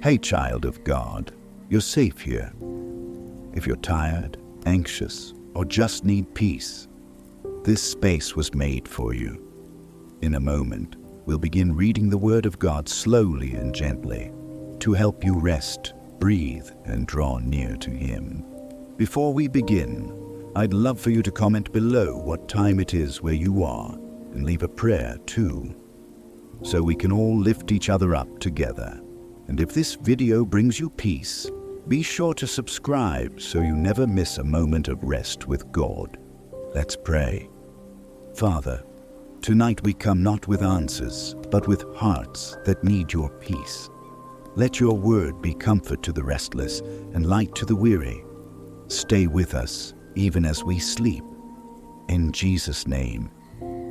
Hey, child of God, you're safe here. If you're tired, anxious, or just need peace, this space was made for you. In a moment, we'll begin reading the Word of God slowly and gently to help you rest, breathe, and draw near to Him. Before we begin, I'd love for you to comment below what time it is where you are and leave a prayer too, so we can all lift each other up together. And if this video brings you peace, be sure to subscribe so you never miss a moment of rest with God. Let's pray. Father, tonight we come not with answers, but with hearts that need your peace. Let your word be comfort to the restless and light to the weary. Stay with us even as we sleep. In Jesus' name,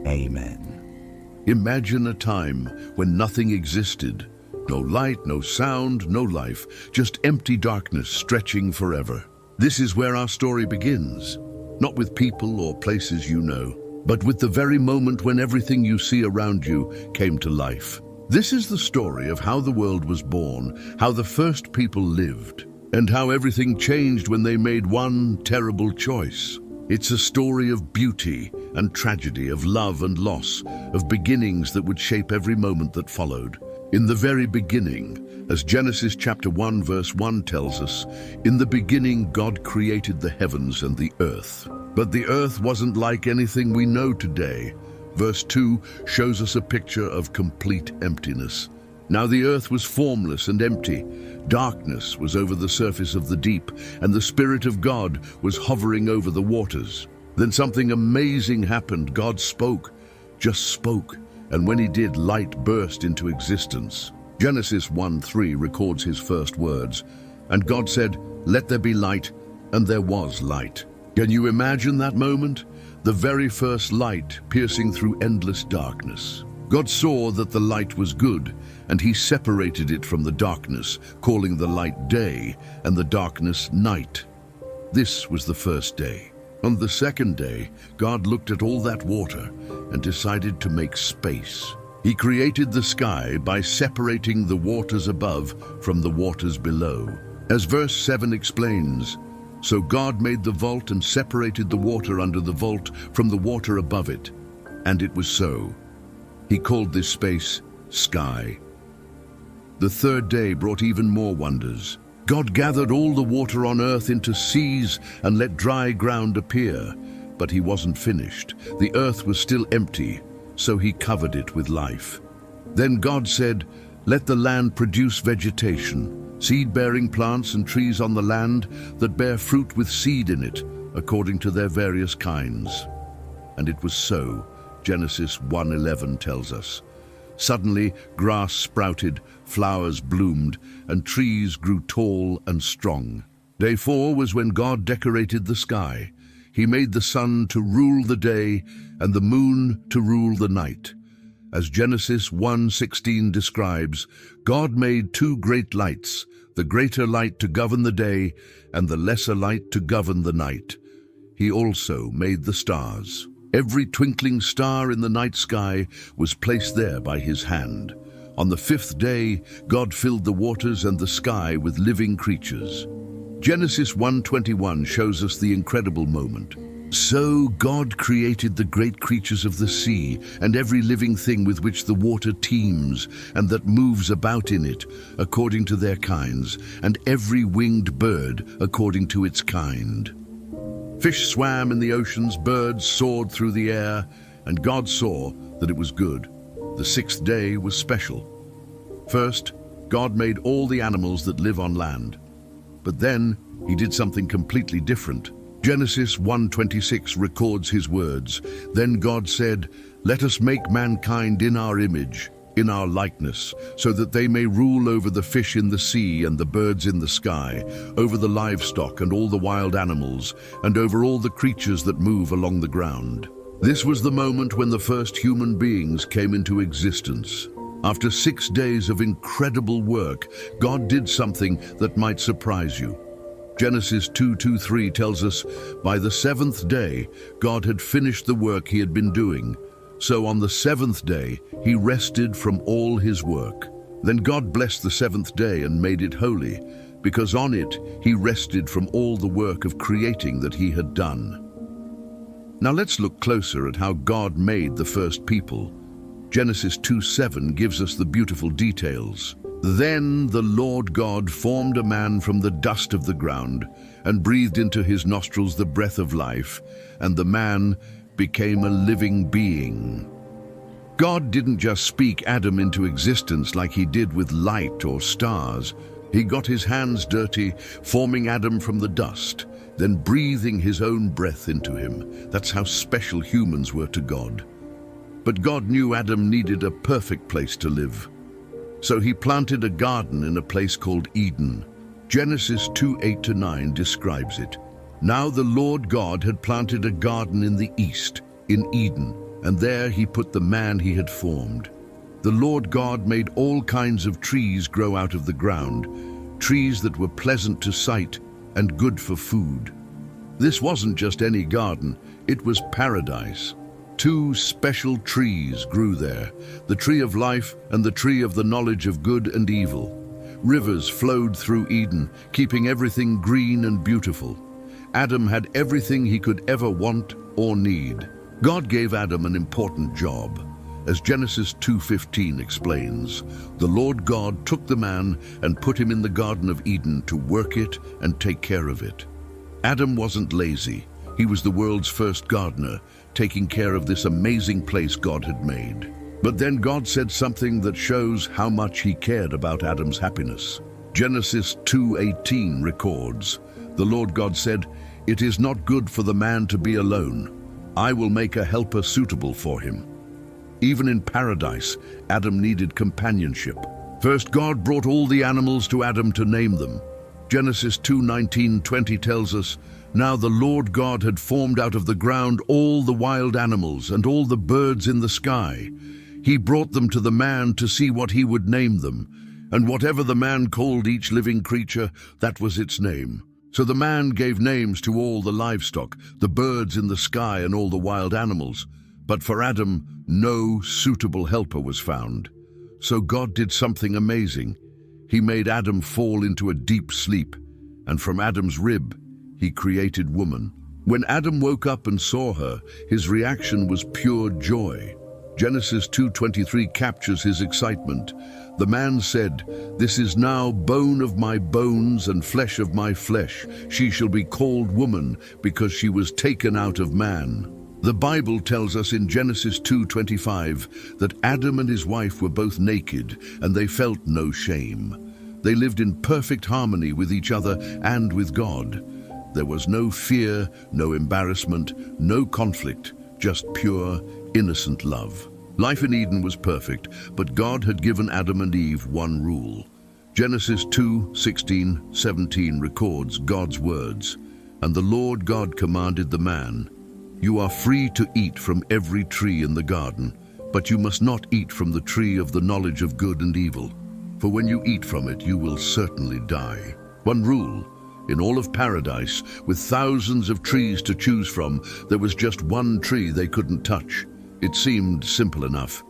amen. Imagine a time when nothing existed. No light, no sound, no life, just empty darkness stretching forever. This is where our story begins, not with people or places you know, but with the very moment when everything you see around you came to life. This is the story of how the world was born, how the first people lived, and how everything changed when they made one terrible choice. It's a story of beauty and tragedy, of love and loss, of beginnings that would shape every moment that followed. In the very beginning, as Genesis chapter 1 verse 1 tells us, in the beginning God created the heavens and the earth. But the earth wasn't like anything we know today. Verse 2 shows us a picture of complete emptiness. Now the earth was formless and empty. Darkness was over the surface of the deep, and the Spirit of God was hovering over the waters. Then something amazing happened. God spoke, just spoke. And when he did, light burst into existence. Genesis 1:3 records his first words. And God said, "Let there be light," and there was light. Can you imagine that moment? The very first light piercing through endless darkness. God saw that the light was good, and he separated it from the darkness, calling the light day and the darkness night. This was the first day. On the second day, God looked at all that water and decided to make space. He created the sky by separating the waters above from the waters below. As verse 7 explains, so God made the vault and separated the water under the vault from the water above it. And it was so. He called this space sky. The third day brought even more wonders. God gathered all the water on earth into seas and let dry ground appear. But he wasn't finished. The earth was still empty, so he covered it with life. Then God said, "Let the land produce vegetation, seed-bearing plants and trees on the land that bear fruit with seed in it, according to their various kinds." And it was so, Genesis 1:11 tells us. Suddenly, grass sprouted, flowers bloomed, and trees grew tall and strong. Day 4 was when God decorated the sky. He made the sun to rule the day and the moon to rule the night. As Genesis 1:16 describes, God made two great lights, the greater light to govern the day and the lesser light to govern the night. He also made the stars. Every twinkling star in the night sky was placed there by his hand. On the fifth day, God filled the waters and the sky with living creatures. Genesis 1:21 shows us the incredible moment. So God created the great creatures of the sea and every living thing with which the water teems and that moves about in it, according to their kinds, and every winged bird according to its kind. Fish swam in the oceans, birds soared through the air, and God saw that it was good. The sixth day was special. First, God made all the animals that live on land. But then, he did something completely different. Genesis 1:26 records his words. Then God said, "Let us make mankind in our image, in our likeness, so that they may rule over the fish in the sea and the birds in the sky, over the livestock and all the wild animals, and over all the creatures that move along the ground." This was the moment when the first human beings came into existence. After 6 days of incredible work, God did something that might surprise you. Genesis 2:2-3 tells us, by the seventh day, God had finished the work he had been doing. So on the seventh day, he rested from all his work. Then God blessed the seventh day and made it holy, because on it he rested from all the work of creating that he had done. Now let's look closer at how God made the first people. Genesis 2:7 gives us the beautiful details. Then the Lord God formed a man from the dust of the ground and breathed into his nostrils the breath of life, and the man became a living being. God didn't just speak Adam into existence like he did with light or stars. He got his hands dirty, forming Adam from the dust, then breathing his own breath into him. That's how special humans were to God. But God knew Adam needed a perfect place to live. So he planted a garden in a place called Eden. Genesis 2:8-9 describes it. Now the Lord God had planted a garden in the east, in Eden, and there he put the man he had formed. The Lord God made all kinds of trees grow out of the ground, trees that were pleasant to sight and good for food. This wasn't just any garden, it was paradise. Two special trees grew there, the tree of life and the tree of the knowledge of good and evil. Rivers flowed through Eden, keeping everything green and beautiful. Adam had everything he could ever want or need. God gave Adam an important job. As Genesis 2:15 explains, the Lord God took the man and put him in the Garden of Eden to work it and take care of it. Adam wasn't lazy. He was the world's first gardener, taking care of this amazing place God had made. But then God said something that shows how much he cared about Adam's happiness. Genesis 2:18 records, the Lord God said, "It is not good for the man to be alone. I will make a helper suitable for him." Even in paradise, Adam needed companionship. First, God brought all the animals to Adam to name them. Genesis 2:19-20 tells us, "Now the Lord God had formed out of the ground all the wild animals and all the birds in the sky. He brought them to the man to see what he would name them. And whatever the man called each living creature, that was its name. So the man gave names to all the livestock, the birds in the sky and all the wild animals. But for Adam, no suitable helper was found. So God did something amazing. He made Adam fall into a deep sleep, and from Adam's rib, he created woman. When Adam woke up and saw her, his reaction was pure joy. Genesis 2:23 captures his excitement. The man said, "This is now bone of my bones and flesh of my flesh. She shall be called woman because she was taken out of man." The Bible tells us in Genesis 2:25 that Adam and his wife were both naked and they felt no shame. They lived in perfect harmony with each other and with God. There was no fear, no embarrassment, no conflict, just pure, innocent love. Life in Eden was perfect, but God had given Adam and Eve one rule. Genesis 2:16-17 records God's words, "And the Lord God commanded the man, 'You are free to eat from every tree in the garden, but you must not eat from the tree of the knowledge of good and evil. For when you eat from it, you will certainly die.'" One rule. In all of paradise, with thousands of trees to choose from, there was just one tree they couldn't touch. It seemed simple enough.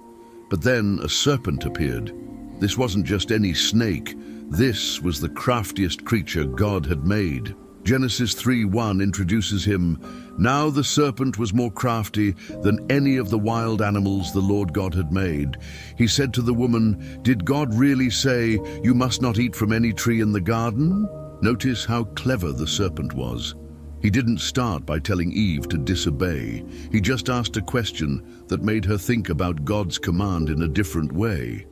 But then a serpent appeared. This wasn't just any snake. This was the craftiest creature God had made. Genesis 3:1 introduces him. "Now the serpent was more crafty than any of the wild animals the Lord God had made. He said to the woman, 'Did God really say, you must not eat from any tree in the garden?'" Notice how clever the serpent was. He didn't start by telling Eve to disobey. He just asked a question that made her think about God's command in a different way.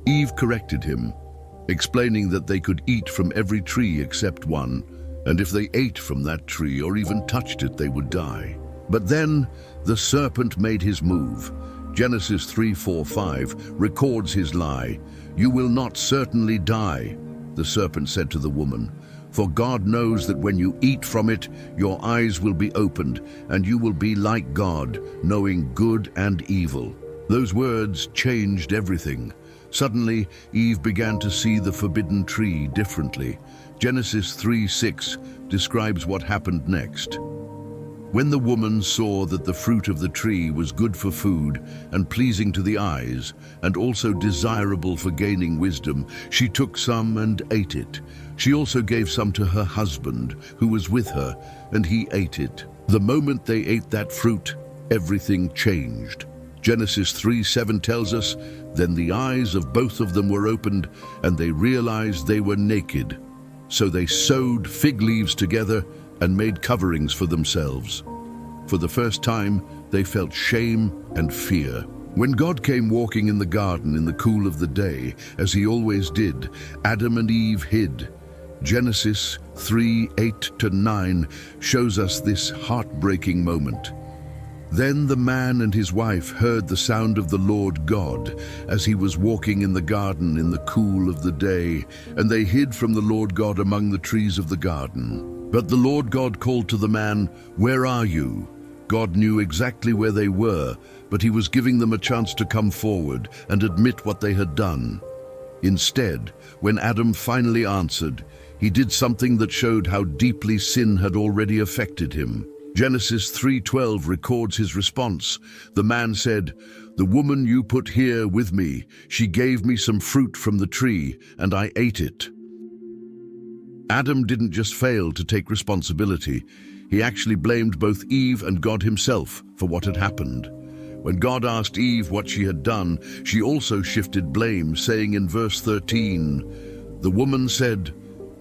Eve corrected him, explaining that they could eat from every tree except one, and if they ate from that tree or even touched it, they would die. But then the serpent made his move. Genesis 3:4-5 records his lie. "You will not certainly die," the serpent said to the woman, "for God knows that when you eat from it, your eyes will be opened, and you will be like God, knowing good and evil." Those words changed everything. Suddenly, Eve began to see the forbidden tree differently. Genesis 3:6 describes what happened next. When the woman saw that the fruit of the tree was good for food and pleasing to the eyes, and also desirable for gaining wisdom, she took some and ate it. She also gave some to her husband, who was with her, and he ate it. The moment they ate that fruit, everything changed. Genesis 3:7 tells us, "Then the eyes of both of them were opened, and they realized they were naked. So they sewed fig leaves together and made coverings for themselves." For the first time, they felt shame and fear. When God came walking in the garden in the cool of the day, as he always did, Adam and Eve hid. Genesis 3:8-9 shows us this heartbreaking moment. Then the man and his wife heard the sound of the Lord God as he was walking in the garden in the cool of the day, and they hid from the Lord God among the trees of the garden. But the Lord God called to the man, "Where are you?" God knew exactly where they were, but he was giving them a chance to come forward and admit what they had done. Instead, when Adam finally answered, he did something that showed how deeply sin had already affected him. Genesis 3:12 records his response. The man said, "The woman you put here with me, she gave me some fruit from the tree, and I ate it." Adam didn't just fail to take responsibility. He actually blamed both Eve and God himself for what had happened. When God asked Eve what she had done, she also shifted blame, saying in verse 13, "The woman said,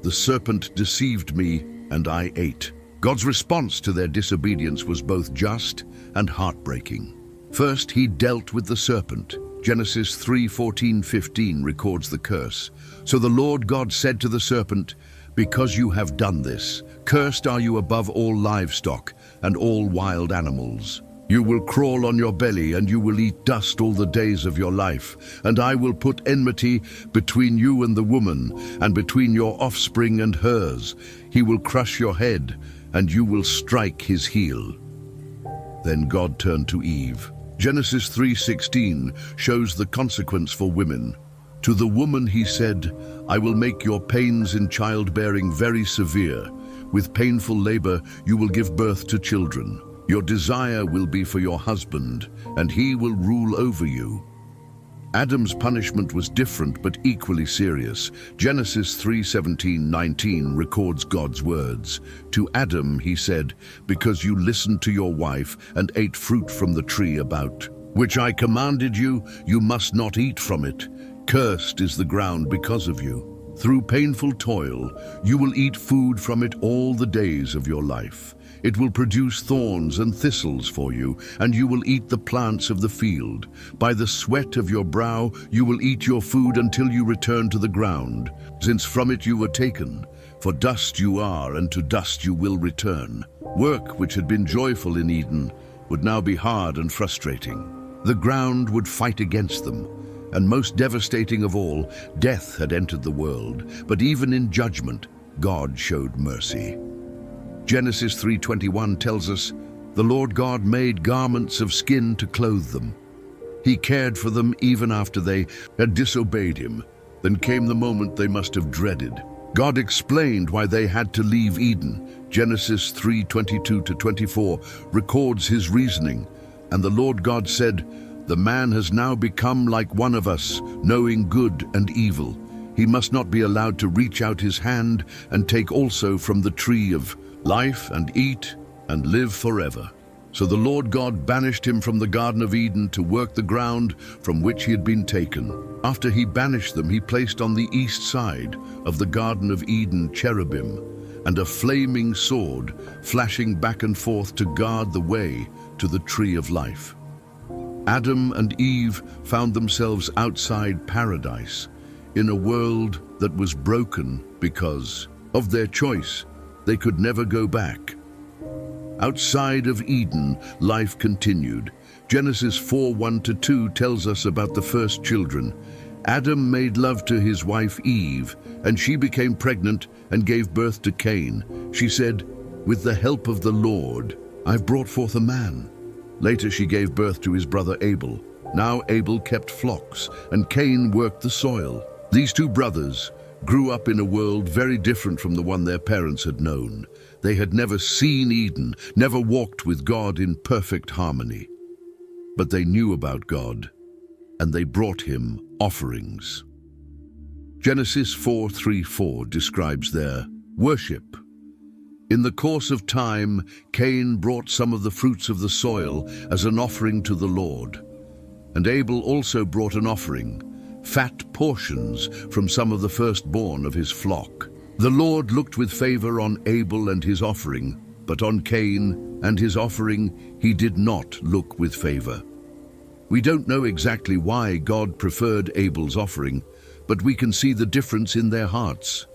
'The serpent deceived me, and I ate.'" God's response to their disobedience was both just and heartbreaking. First, he dealt with the serpent. Genesis 3:14-15 records the curse. "So the Lord God said to the serpent, 'Because you have done this, cursed are you above all livestock and all wild animals. You will crawl on your belly, and you will eat dust all the days of your life. And I will put enmity between you and the woman, and between your offspring and hers. He will crush your head, and you will strike his heel.'" Then God turned to Eve. Genesis 3:16 shows the consequence for women. "To the woman he said, 'I will make your pains in childbearing very severe. With painful labor you will give birth to children. Your desire will be for your husband, and he will rule over you.'" Adam's punishment was different but equally serious. Genesis 3:17-19 records God's words. "To Adam he said, 'Because you listened to your wife and ate fruit from the tree about which I commanded you, you must not eat from it. Cursed is the ground because of you. Through painful toil, you will eat food from it all the days of your life. It will produce thorns and thistles for you, and you will eat the plants of the field. By the sweat of your brow you will eat your food until you return to the ground, since from it you were taken. For dust you are, and to dust you will return." Work, which had been joyful in Eden, would now be hard and frustrating. The ground would fight against them. And most devastating of all, death had entered the world. But even in judgment, God showed mercy. Genesis 3:21 tells us, "The Lord God made garments of skin to clothe them." He cared for them even after they had disobeyed him. Then came the moment they must have dreaded. God explained why they had to leave Eden. Genesis 3:22-24 records his reasoning. "And the Lord God said, 'The man has now become like one of us, knowing good and evil. He must not be allowed to reach out his hand and take also from the tree of life and eat and live forever.' So the Lord God banished him from the Garden of Eden to work the ground from which he had been taken. After he banished them, he placed on the east side of the Garden of Eden cherubim and a flaming sword flashing back and forth to guard the way to the tree of life. Adam and Eve found themselves outside paradise, in a world that was broken because of their choice. They could never go back. Outside of Eden, life continued. Genesis 4:1-2 tells us about the first children. Adam made love to his wife Eve, and she became pregnant and gave birth to Cain. She said, "With the help of the Lord, I've brought forth a man." Later she gave birth to his brother Abel. Now Abel kept flocks, and Cain worked the soil. These two brothers, grew up in a world very different from the one their parents had known. They had never seen Eden, never walked with God in perfect harmony. But they knew about God, and they brought him offerings. Genesis 4:3-4 describes their worship. In the course of time, Cain brought some of the fruits of the soil as an offering to the Lord. And Abel also brought an offering, fat portions from some of the firstborn of his flock. The Lord looked with favor on Abel and his offering, but on Cain and his offering he did not look with favor. We don't know exactly why God preferred Abel's offering, but we can see the difference in their hearts.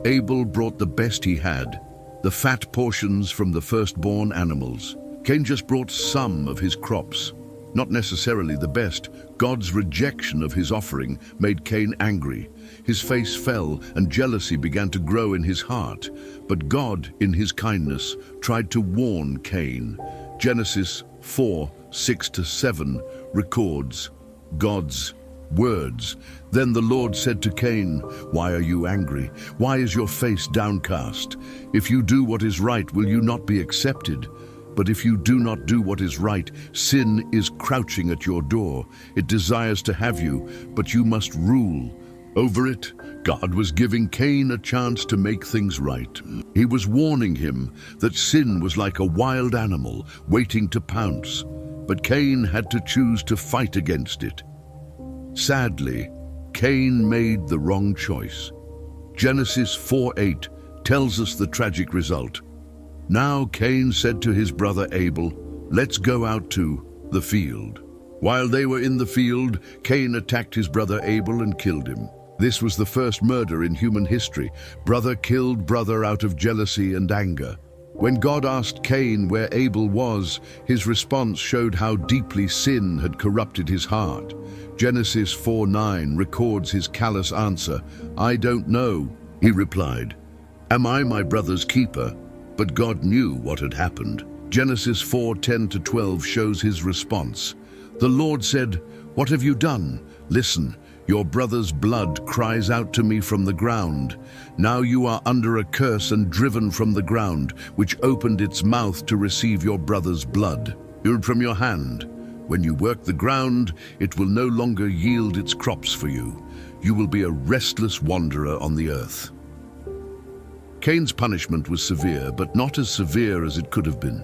Abel brought the best he had, the fat portions from the firstborn animals. Cain just brought some of his crops, not necessarily the best. God's rejection of his offering made Cain angry. His face fell and jealousy began to grow in his heart. But God, in his kindness, tried to warn Cain. Genesis 4:6-7 records God's words. Then the Lord said to Cain, "Why are you angry? Why is your face downcast? If you do what is right, will you not be accepted? But if you do not do what is right, sin is crouching at your door. It desires to have you, but you must rule over it." God was giving Cain a chance to make things right. He was warning him that sin was like a wild animal waiting to pounce, but Cain had to choose to fight against it. Sadly, Cain made the wrong choice. Genesis 4:8 tells us the tragic result. Now Cain said to his brother Abel, "Let's go out to the field." While they were in the field, Cain attacked his brother Abel and killed him. This was the first murder in human history. Brother killed brother out of jealousy and anger. When God asked Cain where Abel was, his response showed how deeply sin had corrupted his heart. Genesis 4:9 records his callous answer. "I don't know," he replied. "Am I my brother's keeper?" But God knew what had happened. Genesis 4:10-12 shows his response. The Lord said, "What have you done? Listen, your brother's blood cries out to me from the ground. Now you are under a curse and driven from the ground, which opened its mouth to receive your brother's blood. From your hand. When you work the ground, it will no longer yield its crops for you. You will be a restless wanderer on the earth." Cain's punishment was severe, but not as severe as it could have been.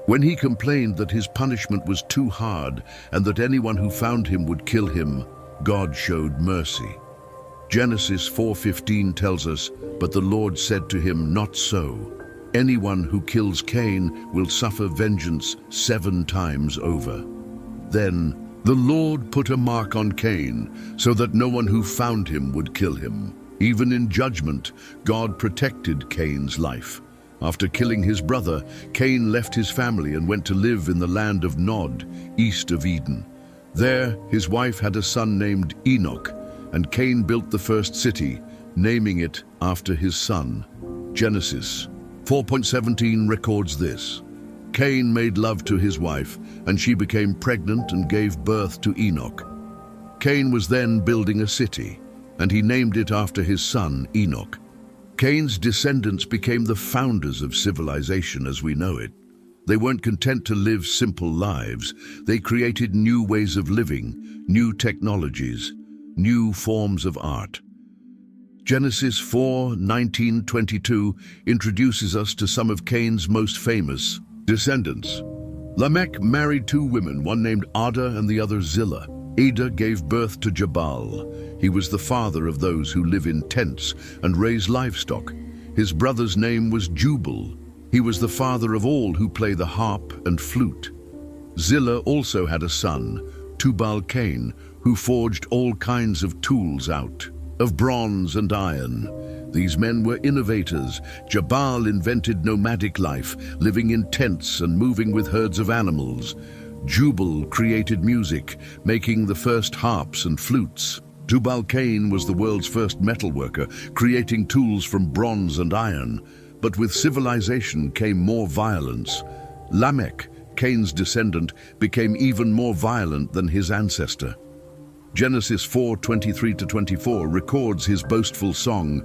When he complained that his punishment was too hard and that anyone who found him would kill him, God showed mercy. Genesis 4:15 tells us, "But the Lord said to him, 'Not so. Anyone who kills Cain will suffer vengeance 7 times over.' Then the Lord put a mark on Cain so that no one who found him would kill him. Even in judgment, God protected Cain's life. After killing his brother, Cain left his family and went to live in the land of Nod, east of Eden. There, his wife had a son named Enoch, and Cain built the first city, naming it after his son. Genesis 4:17 records this. Cain made love to his wife, and she became pregnant and gave birth to Enoch. Cain was then building a city, and he named it after his son Enoch. Cain's descendants became the founders of civilization as we know it. They weren't content to live simple lives. They created new ways of living, new technologies, new forms of art. Genesis 4:19-22 introduces us to some of Cain's most famous descendants. Lamech married 2 women, one named Ada and the other Zillah. Ada gave birth to Jabal. He was the father of those who live in tents and raise livestock. His brother's name was Jubal. He was the father of all who play the harp and flute. Zillah also had a son, Tubal-Cain, who forged all kinds of tools out of bronze and iron. These men were innovators. Jabal invented nomadic life, living in tents and moving with herds of animals. Jubal created music, making the first harps and flutes. Tubal-Cain was the world's first metalworker, creating tools from bronze and iron. But with civilization came more violence. Lamech, Cain's descendant, became even more violent than his ancestor. Genesis 4:23-24 records his boastful song.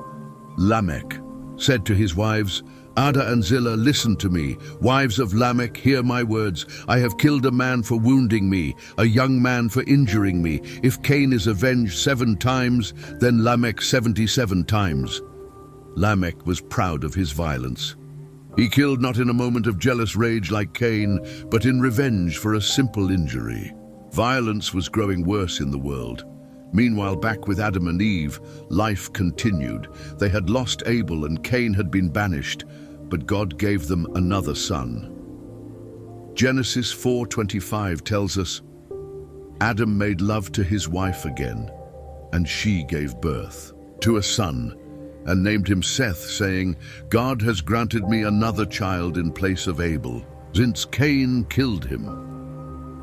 Lamech said to his wives, "Ada and Zillah, listen to me. Wives of Lamech, hear my words. I have killed a man for wounding me, a young man for injuring me. If Cain is avenged 7 times, then Lamech 77 times. Lamech was proud of his violence. He killed not in a moment of jealous rage like Cain, but in revenge for a simple injury. Violence was growing worse in the world. Meanwhile, back with Adam and Eve, life continued. They had lost Abel and Cain had been banished, but God gave them another son. Genesis 4:25 tells us, Adam made love to his wife again, and she gave birth to a son, and named him Seth, saying, God has granted me another child in place of Abel, since Cain killed him.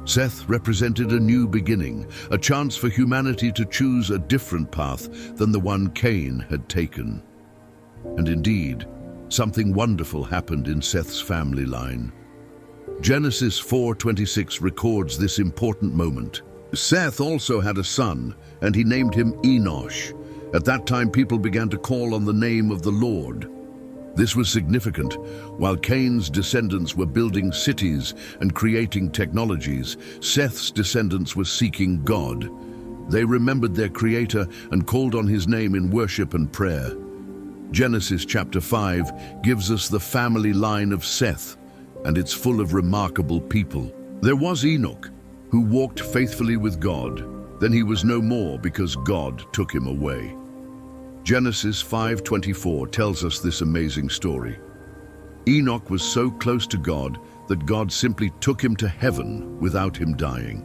Seth represented a new beginning, a chance for humanity to choose a different path than the one Cain had taken. And indeed, something wonderful happened in Seth's family line. Genesis 4:26 records this important moment. Seth also had a son, and he named him Enosh. At that time, people began to call on the name of the Lord. This was significant. While Cain's descendants were building cities and creating technologies, Seth's descendants were seeking God. They remembered their Creator and called on His name in worship and prayer. Genesis chapter 5 gives us the family line of Seth, and it's full of remarkable people. There was Enoch, who walked faithfully with God. Then he was no more because God took him away. Genesis 5:24 tells us this amazing story. Enoch was so close to God that God simply took him to heaven without him dying.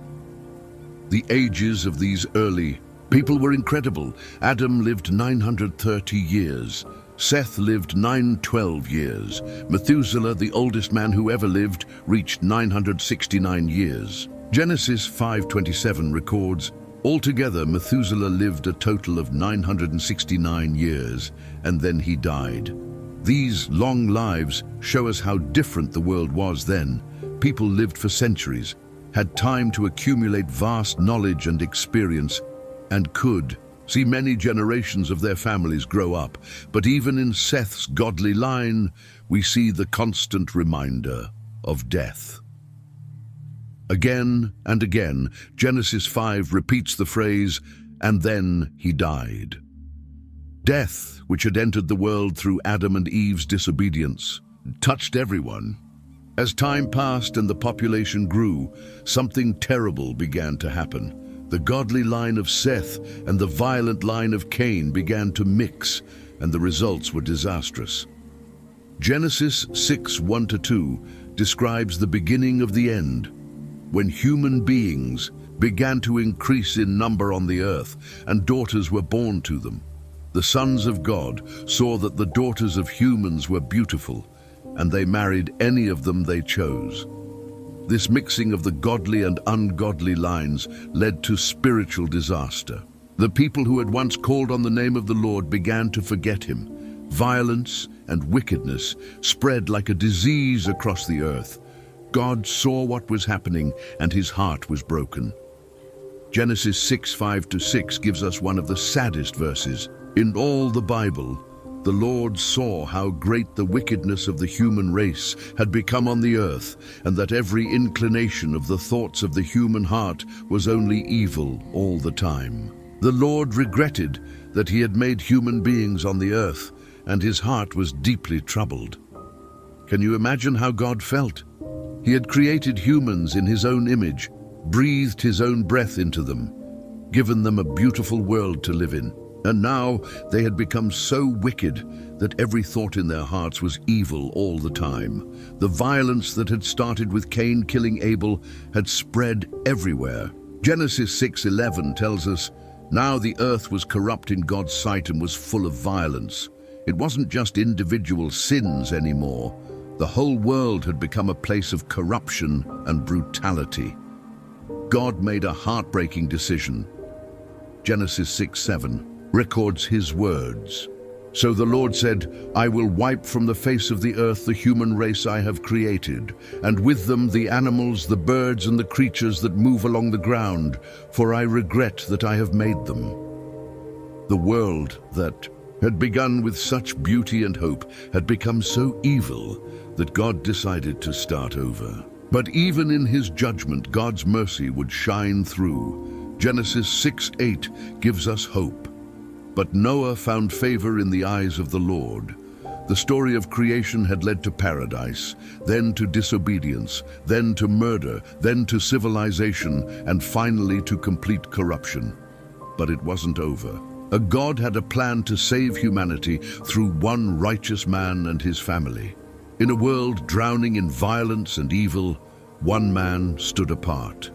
The ages of these early people were incredible. Adam lived 930 years. Seth lived 912 years. Methuselah, the oldest man who ever lived, reached 969 years. Genesis 5:27 records, altogether Methuselah lived a total of 969 years, and then he died. These long lives show us how different the world was then. People lived for centuries, had time to accumulate vast knowledge and experience, and could see many generations of their families grow up. But even in Seth's godly line, we see the constant reminder of death. Again and again, Genesis 5 repeats the phrase, and then he died. Death, which had entered the world through Adam and Eve's disobedience, touched everyone. As time passed and the population grew, something terrible began to happen. The godly line of Seth and the violent line of Cain began to mix, and the results were disastrous. Genesis 6:1-2 describes the beginning of the end, when human beings began to increase in number on the earth, and daughters were born to them. The sons of God saw that the daughters of humans were beautiful, and they married any of them they chose. This mixing of the godly and ungodly lines led to spiritual disaster. The people who had once called on the name of the Lord began to forget Him. Violence and wickedness spread like a disease across the earth. God saw what was happening, and His heart was broken. Genesis 6:5-6 gives us one of the saddest verses. In all the Bible, the Lord saw how great the wickedness of the human race had become on the earth, and that every inclination of the thoughts of the human heart was only evil all the time. The Lord regretted that He had made human beings on the earth, and His heart was deeply troubled. Can you imagine how God felt? He had created humans in His own image, breathed His own breath into them, given them a beautiful world to live in. And now they had become so wicked that every thought in their hearts was evil all the time. The violence that had started with Cain killing Abel had spread everywhere. Genesis 6:11 tells us, now the earth was corrupt in God's sight and was full of violence. It wasn't just individual sins anymore. The whole world had become a place of corruption and brutality. God made a heartbreaking decision. Genesis 6:7 records His words. So the Lord said, I will wipe from the face of the earth the human race I have created, and with them the animals, the birds, and the creatures that move along the ground, for I regret that I have made them. The world that had begun with such beauty and hope had become so evil that God decided to start over. But even in his judgment, God's mercy would shine through. Genesis 6:8 gives us hope. But Noah found favor in the eyes of the Lord. The story of creation had led to paradise, then to disobedience, then to murder, then to civilization, and finally to complete corruption. But it wasn't over. A God had a plan to save humanity through one righteous man and his family. In a world drowning in violence and evil, one man stood apart.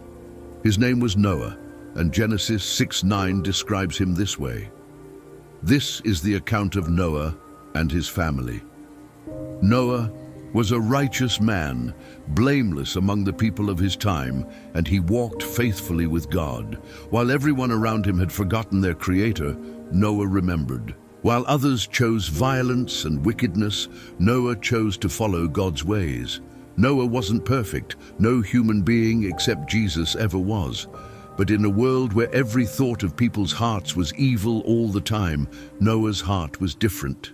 His name was Noah, and Genesis 6:9 describes him this way. This is the account of Noah and his family. Noah was a righteous man, blameless among the people of his time, and he walked faithfully with God. While everyone around him had forgotten their Creator, Noah remembered. While others chose violence and wickedness, Noah chose to follow God's ways. Noah wasn't perfect. No human being except Jesus ever was. But in a world where every thought of people's hearts was evil all the time, Noah's heart was different.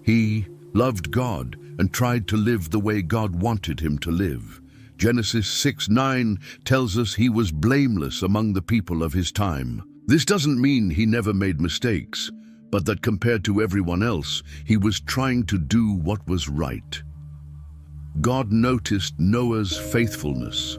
He loved God and tried to live the way God wanted him to live. Genesis 6:9 tells us he was blameless among the people of his time. This doesn't mean he never made mistakes, but that compared to everyone else, he was trying to do what was right. God noticed Noah's faithfulness.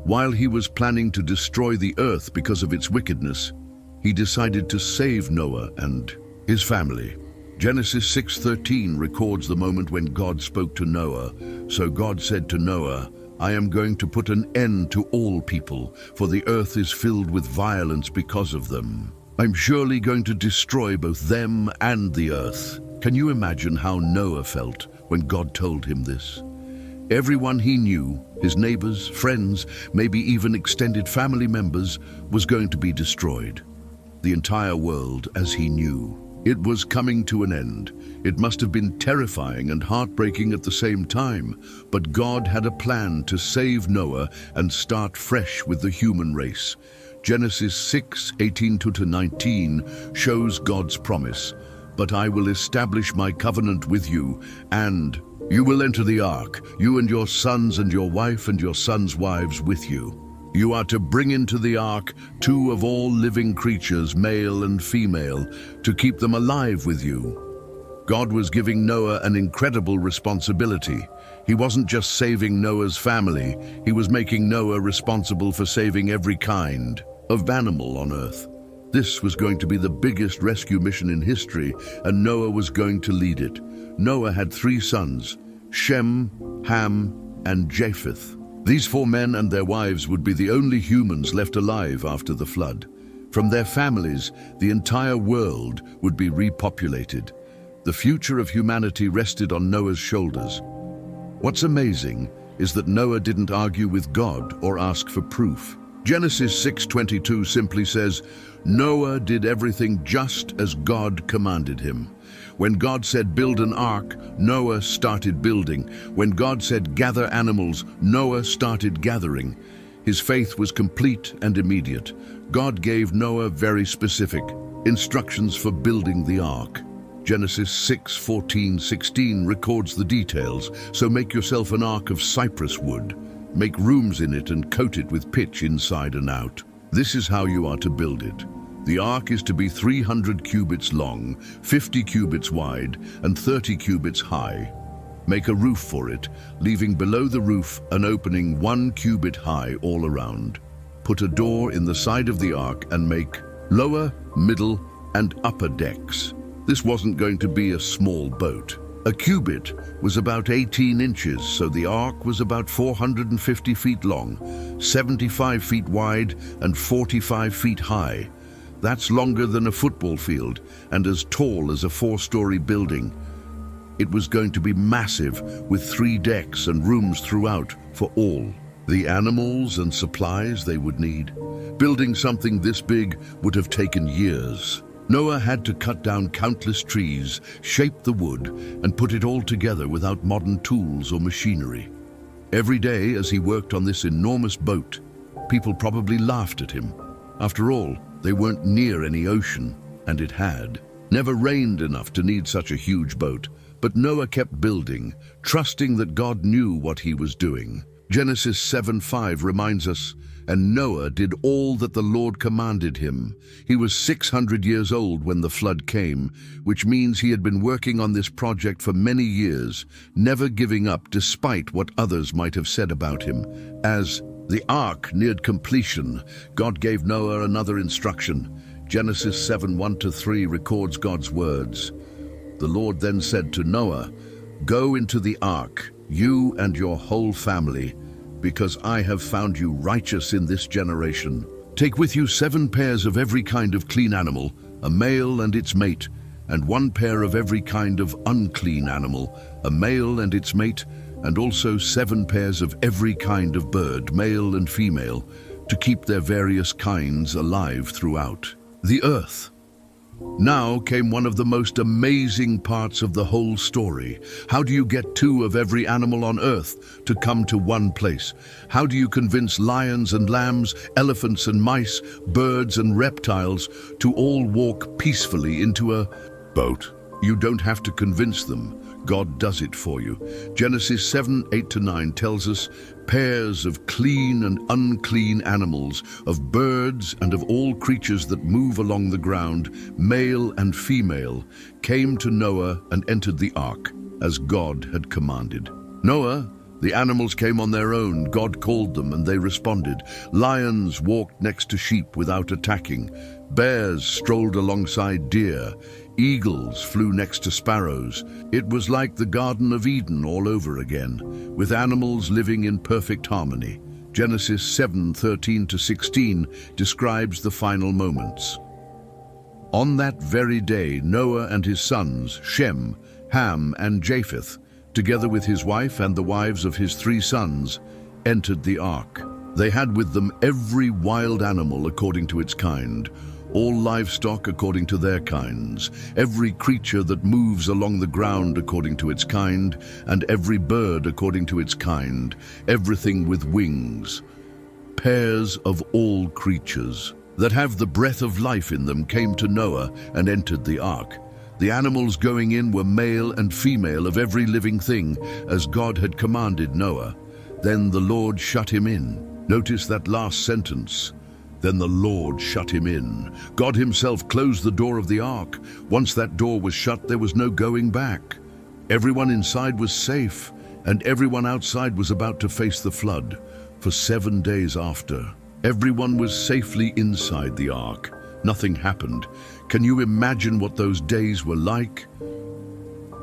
While he was planning to destroy the earth because of its wickedness, he decided to save Noah and his family. Genesis 6:13 records the moment when God spoke to Noah. So God said to Noah, I am going to put an end to all people, for the earth is filled with violence because of them. I'm surely going to destroy both them and the earth. Can you imagine how Noah felt when God told him this? Everyone he knew, his neighbors, friends, maybe even extended family members, was going to be destroyed. The entire world as he knew. It was coming to an end. It must have been terrifying and heartbreaking at the same time, but God had a plan to save Noah and start fresh with the human race. Genesis 6:18-19 shows God's promise. But I will establish my covenant with you, and you will enter the ark, you and your sons and your wife and your sons' wives with you. You are to bring into the ark 2 of all living creatures, male and female, to keep them alive with you. God was giving Noah an incredible responsibility. He wasn't just saving Noah's family, he was making Noah responsible for saving every kind of animal on earth. This was going to be the biggest rescue mission in history, and Noah was going to lead it. Noah had 3 sons, Shem, Ham, and Japheth. These 4 men and their wives would be the only humans left alive after the flood. From their families, the entire world would be repopulated. The future of humanity rested on Noah's shoulders. What's amazing is that Noah didn't argue with God or ask for proof. Genesis 6:22 simply says, Noah did everything just as God commanded him. When God said build an ark, Noah started building. When God said gather animals, Noah started gathering. His faith was complete and immediate. God gave Noah very specific instructions for building the ark. Genesis 6:14-16 records the details. So make yourself an ark of cypress wood. Make rooms in it and coat it with pitch inside and out. This is how you are to build it. The ark is to be 300 cubits long, 50 cubits wide, and 30 cubits high. Make a roof for it, leaving below the roof an opening 1 cubit high all around. Put a door in the side of the ark and make lower, middle, and upper decks. This wasn't going to be a small boat. A cubit was about 18 inches, so the ark was about 450 feet long, 75 feet wide, and 45 feet high. That's longer than a football field and as tall as a 4-story building. It was going to be massive, with 3 decks and rooms throughout for all the animals and supplies they would need. Building something this big would have taken years. Noah had to cut down countless trees, shape the wood, and put it all together without modern tools or machinery. Every day as he worked on this enormous boat, people probably laughed at him. After all, they weren't near any ocean, and it had never rained enough to need such a huge boat. But Noah kept building, trusting that God knew what he was doing. Genesis 7:5 reminds us, "And Noah did all that the Lord commanded him. He was 600 years old when the flood came," which means he had been working on this project for many years, never giving up despite what others might have said about him. As the ark neared completion, God gave Noah another instruction. Genesis 7:1-3 records God's words. The Lord then said to Noah, "Go into the ark, you and your whole family, because I have found you righteous in this generation. Take with you 7 pairs of every kind of clean animal, a male and its mate, and 1 pair of every kind of unclean animal, a male and its mate, and also 7 pairs of every kind of bird, male and female, to keep their various kinds alive throughout the earth." Now came one of the most amazing parts of the whole story. How do you get 2 of every animal on earth to come to one place? How do you convince lions and lambs, elephants and mice, birds and reptiles to all walk peacefully into a boat? You don't have to convince them. God does it for you. Genesis 7:8-9 tells us, "Pairs of clean and unclean animals, of birds and of all creatures that move along the ground, male and female, came to Noah and entered the ark, as God had commanded." Noah, the animals came on their own. God called them and they responded. Lions walked next to sheep without attacking. Bears strolled alongside deer. Eagles flew next to sparrows. It was like the Garden of Eden all over again, with animals living in perfect harmony. Genesis 7:13-16 describes the final moments. On that very day, Noah and his sons, Shem, Ham, and Japheth, together with his wife and the wives of his 3 sons, entered the ark. They had with them every wild animal according to its kind, all livestock according to their kinds, every creature that moves along the ground according to its kind, and every bird according to its kind, everything with wings. Pairs of all creatures that have the breath of life in them came to Noah and entered the ark. The animals going in were male and female of every living thing, as God had commanded Noah. Then the Lord shut him in. Notice that last sentence. Then the Lord shut him in. God himself closed the door of the ark. Once that door was shut, there was no going back. Everyone inside was safe, and everyone outside was about to face the flood. For 7 days after, everyone was safely inside the ark. Nothing happened. Can you imagine what those days were like?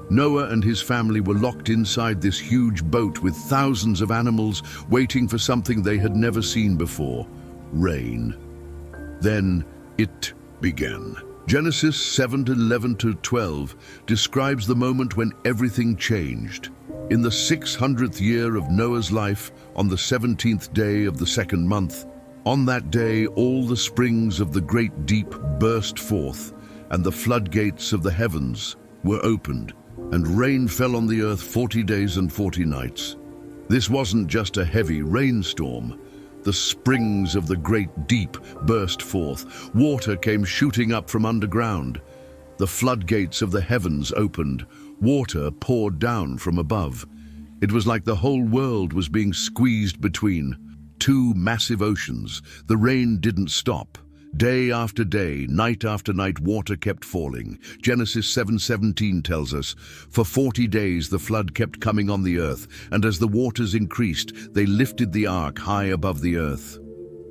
Noah and his family were locked inside this huge boat with thousands of animals waiting for something they had never seen before. Rain. Then it began. Genesis 7:11-12 describes the moment when everything changed. In the 600th year of Noah's life, on the 17th day of the 2nd month, on that day all the springs of the great deep burst forth, and the floodgates of the heavens were opened, and rain fell on the earth 40 days and 40 nights. This wasn't just a heavy rainstorm. The springs of the great deep burst forth. Water came shooting up from underground. The floodgates of the heavens opened. Water poured down from above. It was like the whole world was being squeezed between 2 massive oceans. The rain didn't stop. Day after day, night after night, water kept falling. Genesis 7:17 tells us, "For 40 days the flood kept coming on the earth, and as the waters increased, they lifted the ark high above the earth."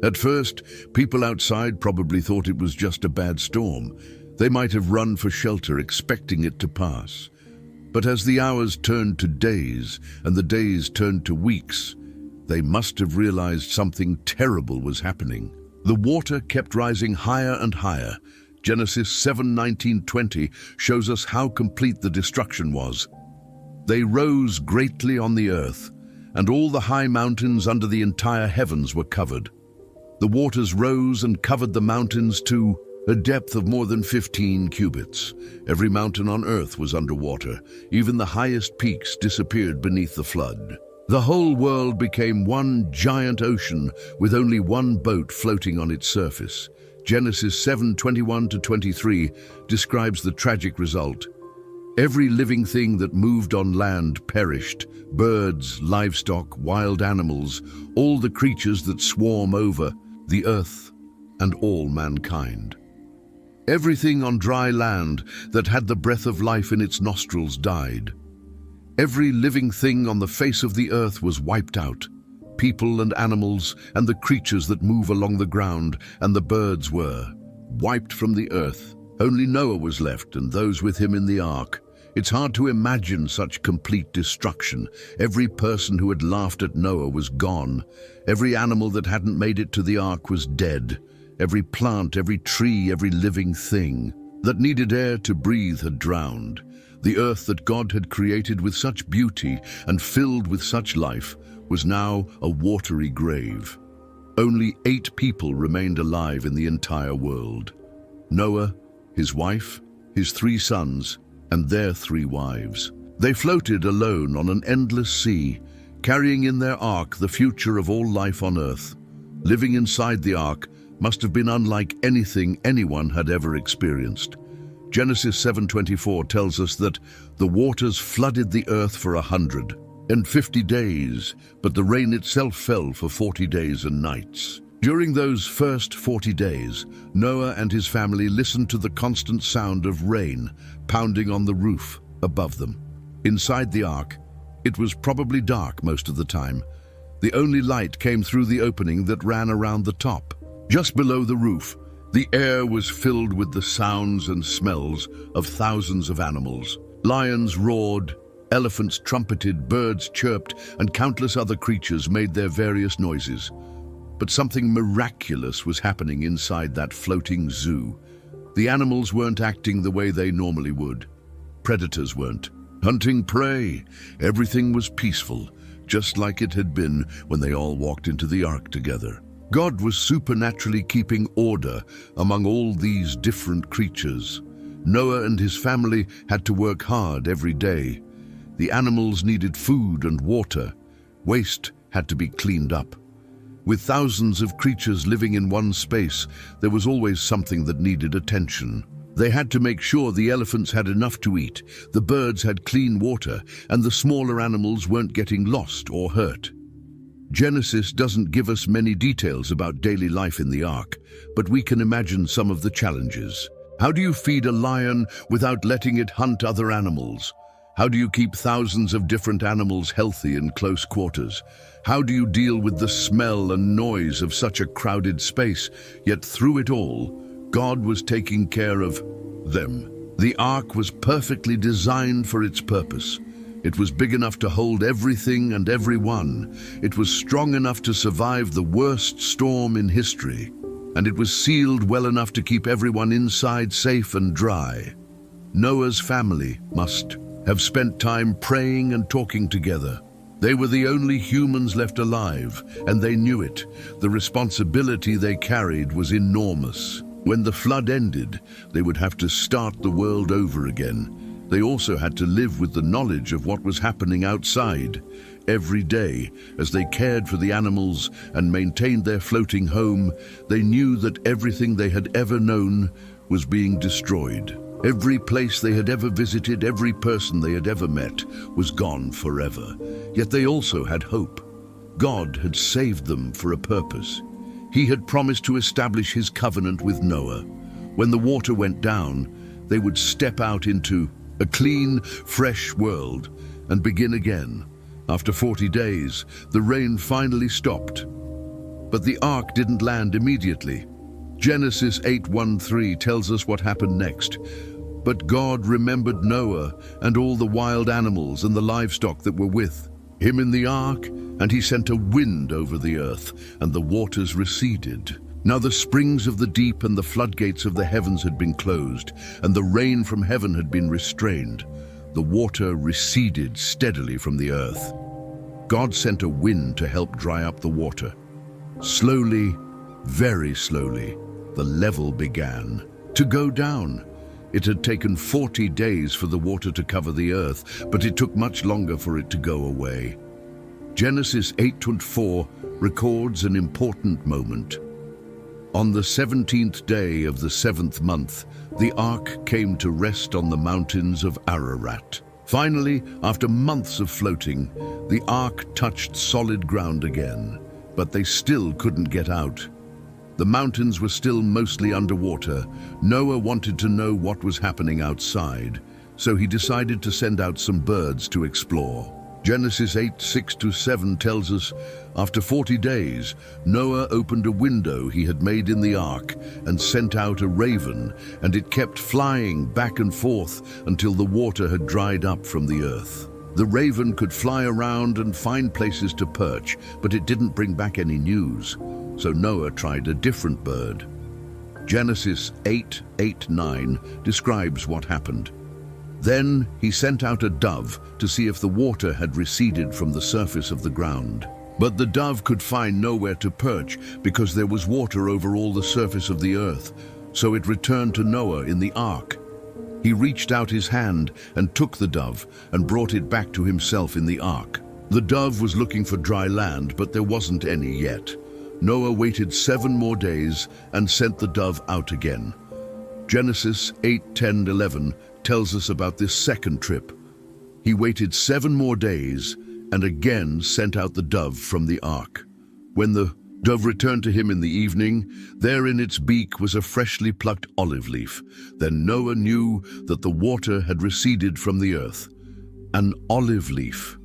At first, people outside probably thought it was just a bad storm. They might have run for shelter, expecting it to pass. But as the hours turned to days, and the days turned to weeks, they must have realized something terrible was happening. The water kept rising higher and higher. Genesis 7:19-20 shows us how complete the destruction was. They rose greatly on the earth, and all the high mountains under the entire heavens were covered. The waters rose and covered the mountains to a depth of more than 15 cubits. Every mountain on earth was underwater. Even the highest peaks disappeared beneath the flood. The whole world became one giant ocean with only one boat floating on its surface. Genesis 7:21-23 describes the tragic result. Every living thing that moved on land perished: birds, livestock, wild animals, all the creatures that swarm over the earth, and all mankind. Everything on dry land that had the breath of life in its nostrils died. Every living thing on the face of the earth was wiped out. People and animals and the creatures that move along the ground and the birds were wiped from the earth. Only Noah was left, and those with him in the ark. It's hard to imagine such complete destruction. Every person who had laughed at Noah was gone. Every animal that hadn't made it to the ark was dead. Every plant, every tree, every living thing that needed air to breathe had drowned. The earth that God had created with such beauty and filled with such life was now a watery grave. Only 8 people remained alive in the entire world: Noah, his wife, his 3 sons, and their 3 wives. They floated alone on an endless sea, carrying in their ark the future of all life on earth. Living inside the ark must have been unlike anything anyone had ever experienced. Genesis 7:24 tells us that the waters flooded the earth for 150 days, but the rain itself fell for 40 days and nights. During those first 40 days, Noah and his family listened to the constant sound of rain pounding on the roof above them. Inside the ark, it was probably dark most of the time. The only light came through the opening that ran around the top. Just below the roof, the air was filled with the sounds and smells of thousands of animals. Lions roared, elephants trumpeted, birds chirped, and countless other creatures made their various noises. But something miraculous was happening inside that floating zoo. The animals weren't acting the way they normally would. Predators weren't hunting prey. Everything was peaceful, just like it had been when they all walked into the ark together. God was supernaturally keeping order among all these different creatures. Noah and his family had to work hard every day. The animals needed food and water. Waste had to be cleaned up. With thousands of creatures living in one space, there was always something that needed attention. They had to make sure the elephants had enough to eat, the birds had clean water, and the smaller animals weren't getting lost or hurt. Genesis doesn't give us many details about daily life in the ark, but we can imagine some of the challenges. How do you feed a lion without letting it hunt other animals? How do you keep thousands of different animals healthy in close quarters? How do you deal with the smell and noise of such a crowded space? Yet through it all, God was taking care of them. The ark was perfectly designed for its purpose. It was big enough to hold everything and everyone. It was strong enough to survive the worst storm in history. And it was sealed well enough to keep everyone inside safe and dry. Noah's family must have spent time praying and talking together. They were the only humans left alive, and they knew it. The responsibility they carried was enormous. When the flood ended, they would have to start the world over again. They also had to live with the knowledge of what was happening outside. Every day, as they cared for the animals and maintained their floating home, they knew that everything they had ever known was being destroyed. Every place they had ever visited, every person they had ever met, was gone forever. Yet they also had hope. God had saved them for a purpose. He had promised to establish his covenant with Noah. When the water went down, they would step out into a clean, fresh world and begin again. After 40 days, the rain finally stopped. But the ark didn't land immediately. Genesis 8:1-3 tells us what happened next. But God remembered Noah and all the wild animals and the livestock that were with him in the ark, and he sent a wind over the earth, and the waters receded. Now the springs of the deep and the floodgates of the heavens had been closed, and the rain from heaven had been restrained. The water receded steadily from the earth. God sent a wind to help dry up the water. Slowly, very slowly, the level began. to go down. It had taken 40 days for the water to cover the earth, but it took much longer for it to go away. Genesis 8:4 records an important moment. On the 17th day of the 7th month, the ark came to rest on the mountains of Ararat. Finally, after months of floating, the ark touched solid ground again, but they still couldn't get out. The mountains were still mostly underwater. Noah wanted to know what was happening outside, so he decided to send out some birds to explore. Genesis 8:6-7 tells us, after 40 days, Noah opened a window he had made in the ark and sent out a raven, and it kept flying back and forth until the water had dried up from the earth. The raven could fly around and find places to perch, but it didn't bring back any news, so Noah tried a different bird. Genesis 8:8-9 describes what happened. Then he sent out a dove to see if the water had receded from the surface of the ground. But the dove could find nowhere to perch because there was water over all the surface of the earth, so it returned to Noah in the ark. He reached out his hand and took the dove and brought it back to himself in the ark. The dove was looking for dry land, but there wasn't any yet. Noah waited 7 more days and sent the dove out again. Genesis 8:10-11 tells us about this second trip. He waited 7 more days and again sent out the dove from the ark. When the dove returned to him in the evening, there in its beak was a freshly plucked olive leaf. Then Noah knew that the water had receded from the earth. An olive leaf.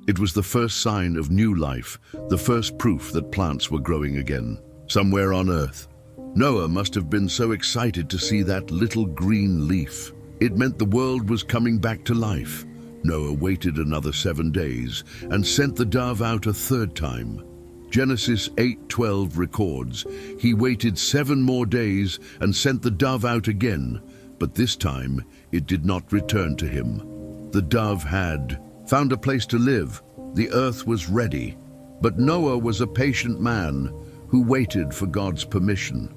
It was the first sign of new life, the first proof that plants were growing again, somewhere on earth. Noah must have been so excited to see that little green leaf. It meant the world was coming back to life. Noah waited another 7 days and sent the dove out a 3rd time. Genesis 8:12 records, he waited 7 more days and sent the dove out again, but this time it did not return to him. The dove had found a place to live. The earth was ready, but Noah was a patient man who waited for God's permission.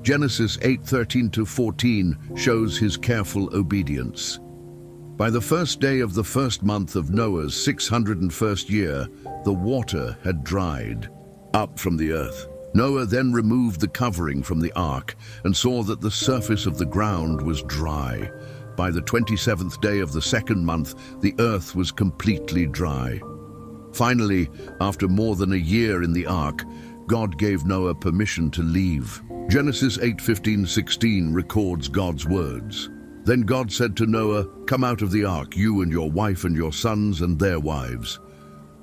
Genesis 8:13-14 shows his careful obedience. By the 1st day of the 1st month of Noah's 601st year, the water had dried up from the earth. Noah then removed the covering from the ark and saw that the surface of the ground was dry. By the 27th day of the 2nd month, the earth was completely dry. Finally, after more than a year in the ark, God gave Noah permission to leave. Genesis 8:15-16 records God's words. Then God said to Noah, "Come out of the ark, you and your wife and your sons and their wives."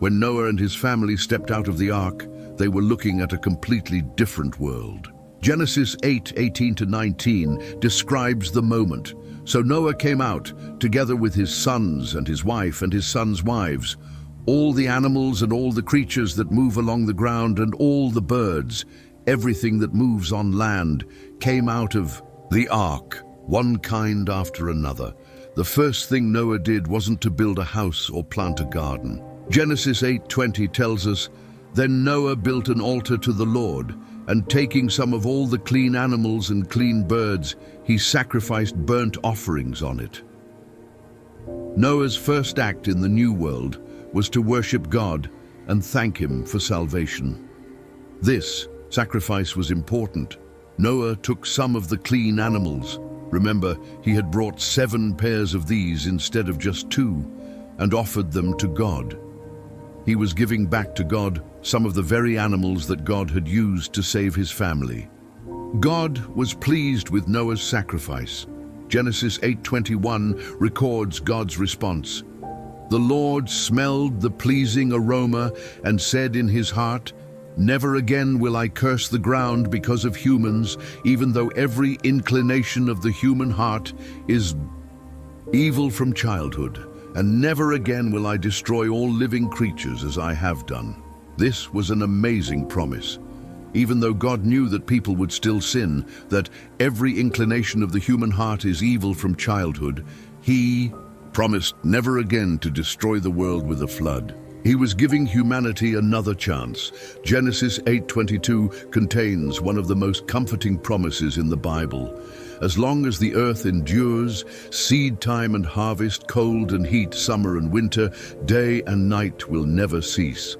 When Noah and his family stepped out of the ark, they were looking at a completely different world. Genesis 8:18-19 describes the moment. So Noah came out, together with his sons and his wife and his sons' wives, all the animals and all the creatures that move along the ground and all the birds, everything that moves on land, came out of the ark, one kind after another. The first thing Noah did wasn't to build a house or plant a garden. Genesis 8:20 tells us, "Then Noah built an altar to the Lord, and taking some of all the clean animals and clean birds, he sacrificed burnt offerings on it." Noah's first act in the new world was to worship God and thank him for salvation. This sacrifice was important. Noah took some of the clean animals. Remember, he had brought 7 pairs of these instead of just 2, and offered them to God. He was giving back to God some of the very animals that God had used to save his family. God was pleased with Noah's sacrifice. Genesis 8:21 records God's response. The Lord smelled the pleasing aroma and said in his heart, "Never again will I curse the ground because of humans, even though every inclination of the human heart is evil from childhood. And never again will I destroy all living creatures as I have done." This was an amazing promise. Even though God knew that people would still sin, that every inclination of the human heart is evil from childhood, he promised never again to destroy the world with a flood. He was giving humanity another chance. Genesis 8:22 contains one of the most comforting promises in the Bible. As long as the earth endures, seed time and harvest, cold and heat, summer and winter, day and night will never cease.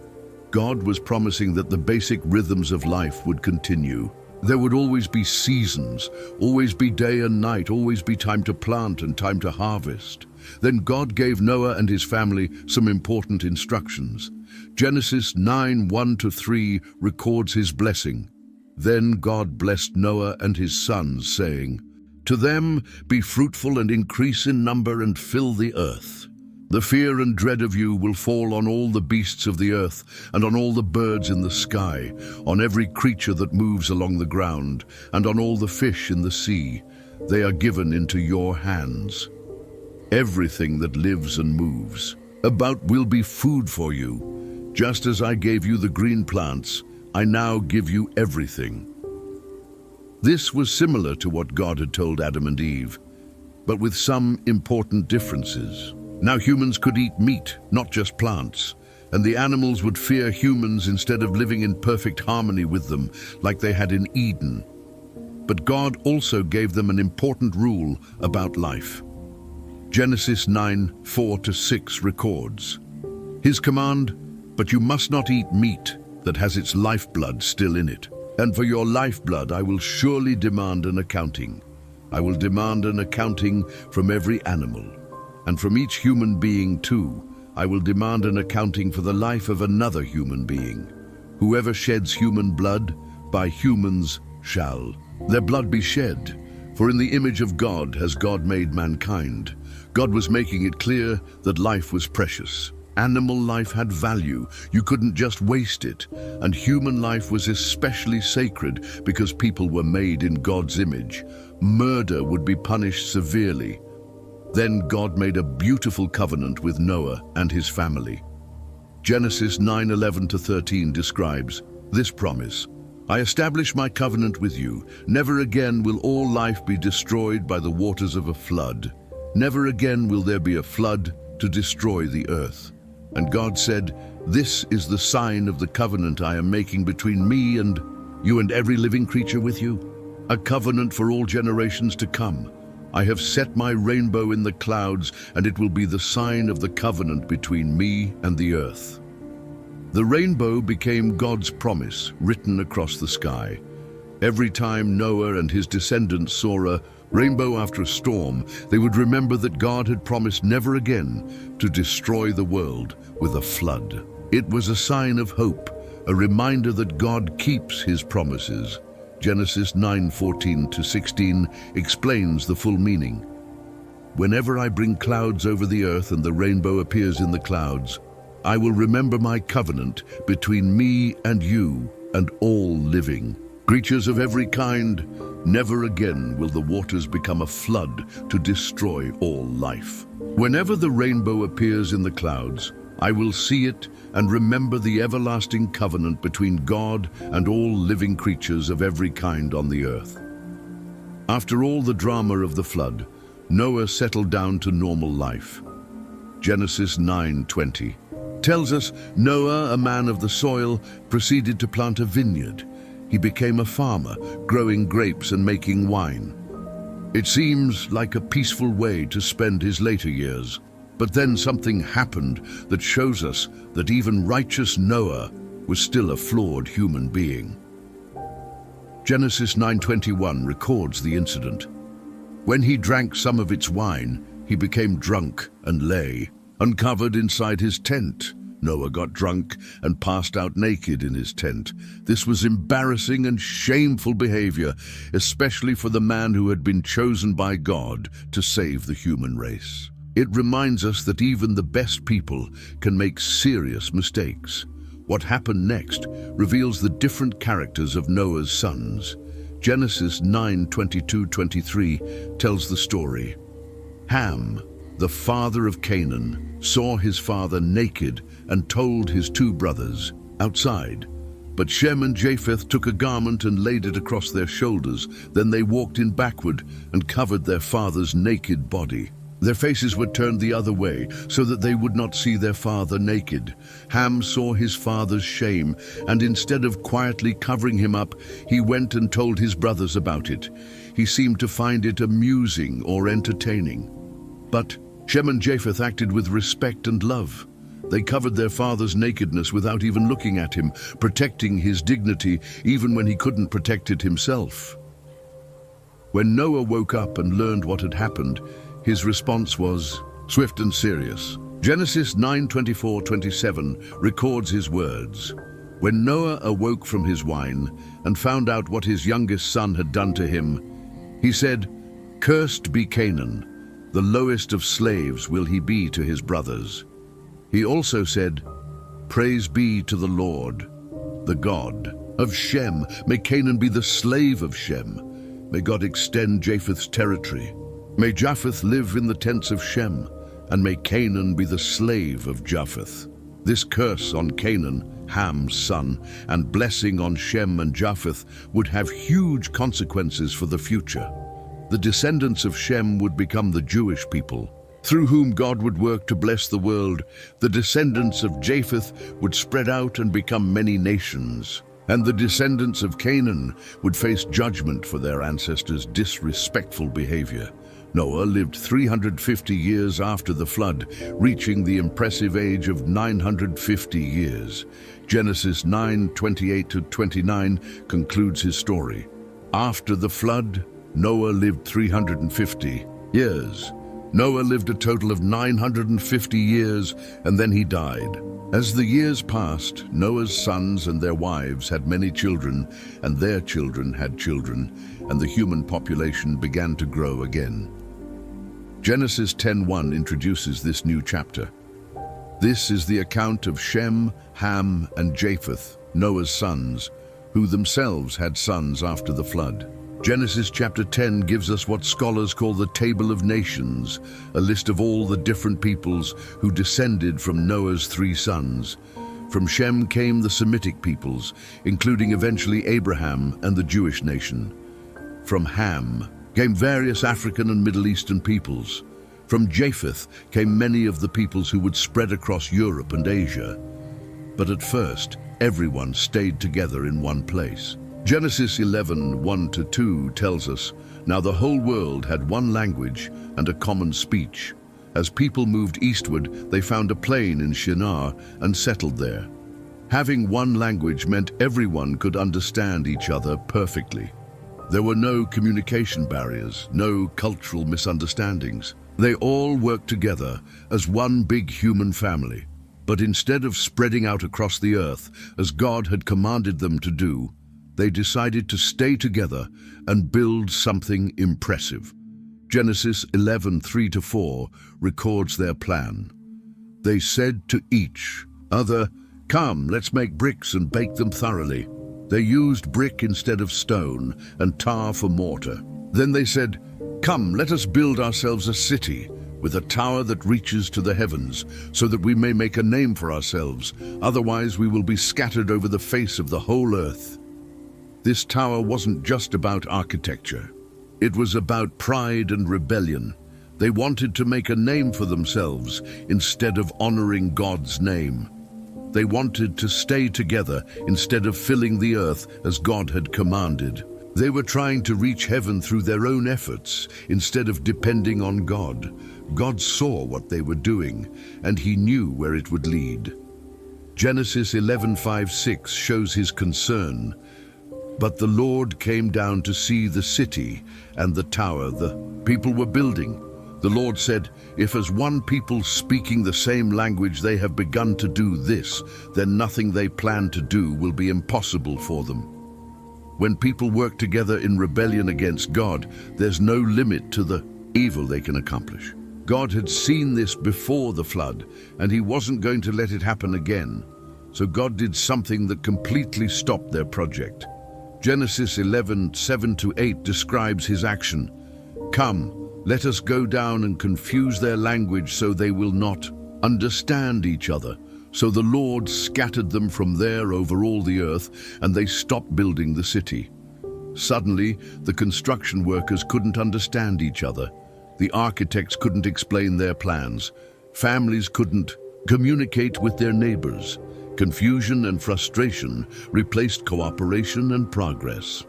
God was promising that the basic rhythms of life would continue. There would always be seasons, always be day and night, always be time to plant and time to harvest. Then God gave Noah and his family some important instructions. Genesis 9:1-3 records his blessing. Then God blessed Noah and his sons, saying, "To them be fruitful and increase in number and fill the earth. The fear and dread of you will fall on all the beasts of the earth and on all the birds in the sky, on every creature that moves along the ground, and on all the fish in the sea. They are given into your hands. Everything that lives and moves about will be food for you. Just as I gave you the green plants, I now give you everything." This was similar to what God had told Adam and Eve, but with some important differences. Now humans could eat meat, not just plants, and the animals would fear humans instead of living in perfect harmony with them, like they had in Eden. But God also gave them an important rule about life. Genesis 9:4-6 records, His command, "But you must not eat meat that has its lifeblood still in it. And for your lifeblood I will surely demand an accounting. I will demand an accounting from every animal. And from each human being too, I will demand an accounting for the life of another human being. Whoever sheds human blood, by humans shall their blood be shed. For in the image of God has God made mankind." God was making it clear that life was precious. Animal life had value. You couldn't just waste it. And human life was especially sacred because people were made in God's image. Murder would be punished severely. Then God made a beautiful covenant with Noah and his family. Genesis 9:11-13 describes this promise. "I establish my covenant with you. Never again will all life be destroyed by the waters of a flood. Never again will there be a flood to destroy the earth." And God said, "This is the sign of the covenant I am making between me and you and every living creature with you. A covenant for all generations to come. I have set my rainbow in the clouds, and it will be the sign of the covenant between me and the earth." The rainbow became God's promise written across the sky. Every time Noah and his descendants saw a rainbow after a storm, they would remember that God had promised never again to destroy the world with a flood. It was a sign of hope, a reminder that God keeps his promises. Genesis 9:14-16 explains the full meaning. "Whenever I bring clouds over the earth and the rainbow appears in the clouds, I will remember my covenant between me and you and all living creatures of every kind. Never again will the waters become a flood to destroy all life. Whenever the rainbow appears in the clouds, I will see it and remember the everlasting covenant between God and all living creatures of every kind on the earth." After all the drama of the flood, Noah settled down to normal life. Genesis 9:20 tells us Noah, a man of the soil, proceeded to plant a vineyard. He became a farmer, growing grapes and making wine. It seems like a peaceful way to spend his later years. But then something happened that shows us that even righteous Noah was still a flawed human being. Genesis 9:21 records the incident. "When he drank some of its wine, he became drunk and lay, uncovered inside his tent. Noah got drunk and passed out naked in his tent. This was embarrassing and shameful behavior, especially for the man who had been chosen by God to save the human race. It reminds us that even the best people can make serious mistakes. What happened next reveals the different characters of Noah's sons. Genesis 9:22-23 tells the story. Ham, the father of Canaan, saw his father naked and told his two brothers outside. But Shem and Japheth took a garment and laid it across their shoulders. Then they walked in backward and covered their father's naked body. Their faces were turned the other way so that they would not see their father naked. Ham saw his father's shame, and instead of quietly covering him up, he went and told his brothers about it. He seemed to find it amusing or entertaining. But Shem and Japheth acted with respect and love. They covered their father's nakedness without even looking at him, protecting his dignity even when he couldn't protect it himself. When Noah woke up and learned what had happened, his response was swift and serious. Genesis 9:24-27 records his words. When Noah awoke from his wine and found out what his youngest son had done to him, he said, "Cursed be Canaan, the lowest of slaves will he be to his brothers." He also said, "Praise be to the Lord, the God of Shem. May Canaan be the slave of Shem. May God extend Japheth's territory. May Japheth live in the tents of Shem, and may Canaan be the slave of Japheth." This curse on Canaan, Ham's son, and blessing on Shem and Japheth would have huge consequences for the future. The descendants of Shem would become the Jewish people, through whom God would work to bless the world. The descendants of Japheth would spread out and become many nations. And the descendants of Canaan would face judgment for their ancestors' disrespectful behavior. Noah lived 350 years after the flood, reaching the impressive age of 950 years. Genesis 9:28-29 concludes his story. After the flood, Noah lived 350 years. Noah lived a total of 950 years, and then he died. As the years passed, Noah's sons and their wives had many children, and their children had children, and the human population began to grow again. Genesis 10:1 introduces this new chapter. This is the account of Shem, Ham, and Japheth, Noah's sons, who themselves had sons after the flood. Genesis chapter 10 gives us what scholars call the Table of Nations, a list of all the different peoples who descended from Noah's 3 sons. From Shem came the Semitic peoples, including eventually Abraham and the Jewish nation. From Ham came various African and Middle Eastern peoples. From Japheth came many of the peoples who would spread across Europe and Asia. But at first, everyone stayed together in one place. Genesis 11:1-2 tells us, "Now the whole world had one language and a common speech. As people moved eastward, they found a plain in Shinar and settled there. Having one language meant everyone could understand each other perfectly. There were no communication barriers, no cultural misunderstandings. They all worked together as one big human family. But instead of spreading out across the earth, as God had commanded them to do, they decided to stay together and build something impressive." Genesis 11:3-4 records their plan. "They said to each other, 'Come, let's make bricks and bake them thoroughly.' They used brick instead of stone and tar for mortar. Then they said, 'Come, let us build ourselves a city with a tower that reaches to the heavens, so that we may make a name for ourselves. Otherwise we will be scattered over the face of the whole earth.' This tower wasn't just about architecture. It was about pride and rebellion. They wanted to make a name for themselves instead of honoring God's name. They wanted to stay together instead of filling the earth as God had commanded. They were trying to reach heaven through their own efforts instead of depending on God. God saw what they were doing, and he knew where it would lead." Genesis 11:5-6 shows his concern. "But the Lord came down to see the city and the tower the people were building. The Lord said, 'If as one people speaking the same language they have begun to do this, then nothing they plan to do will be impossible for them.' When people work together in rebellion against God, there's no limit to the evil they can accomplish. God had seen this before the flood, and he wasn't going to let it happen again. So God did something that completely stopped their project. Genesis 11:7-8 describes his action. "Come, let us go down and confuse their language so they will not understand each other." So the Lord scattered them from there over all the earth, and they stopped building the city. Suddenly, the construction workers couldn't understand each other. The architects couldn't explain their plans. Families couldn't communicate with their neighbors. Confusion and frustration replaced cooperation and progress.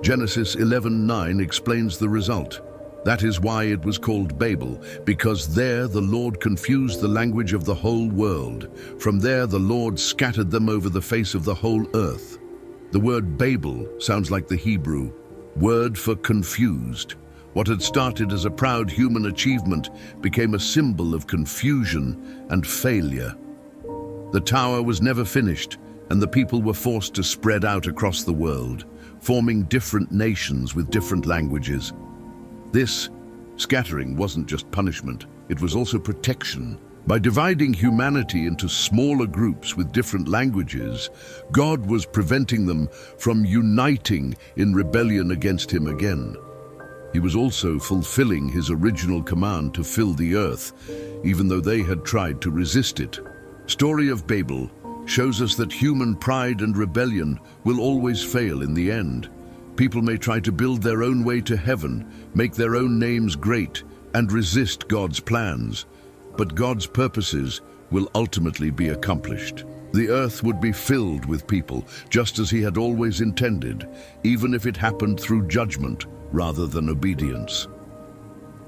Genesis 11:9 explains the result. That is why it was called Babel, because there the Lord confused the language of the whole world. From there the Lord scattered them over the face of the whole earth. The word Babel sounds like the Hebrew word for confused. What had started as a proud human achievement became a symbol of confusion and failure. The tower was never finished, and the people were forced to spread out across the world, forming different nations with different languages. This scattering wasn't just punishment, it was also protection. By dividing humanity into smaller groups with different languages, God was preventing them from uniting in rebellion against him again. He was also fulfilling his original command to fill the earth, even though they had tried to resist it. Story of Babel shows us that human pride and rebellion will always fail in the end. People may try to build their own way to heaven, make their own names great, and resist God's plans. But God's purposes will ultimately be accomplished. The earth would be filled with people, just as he had always intended, even if it happened through judgment rather than obedience.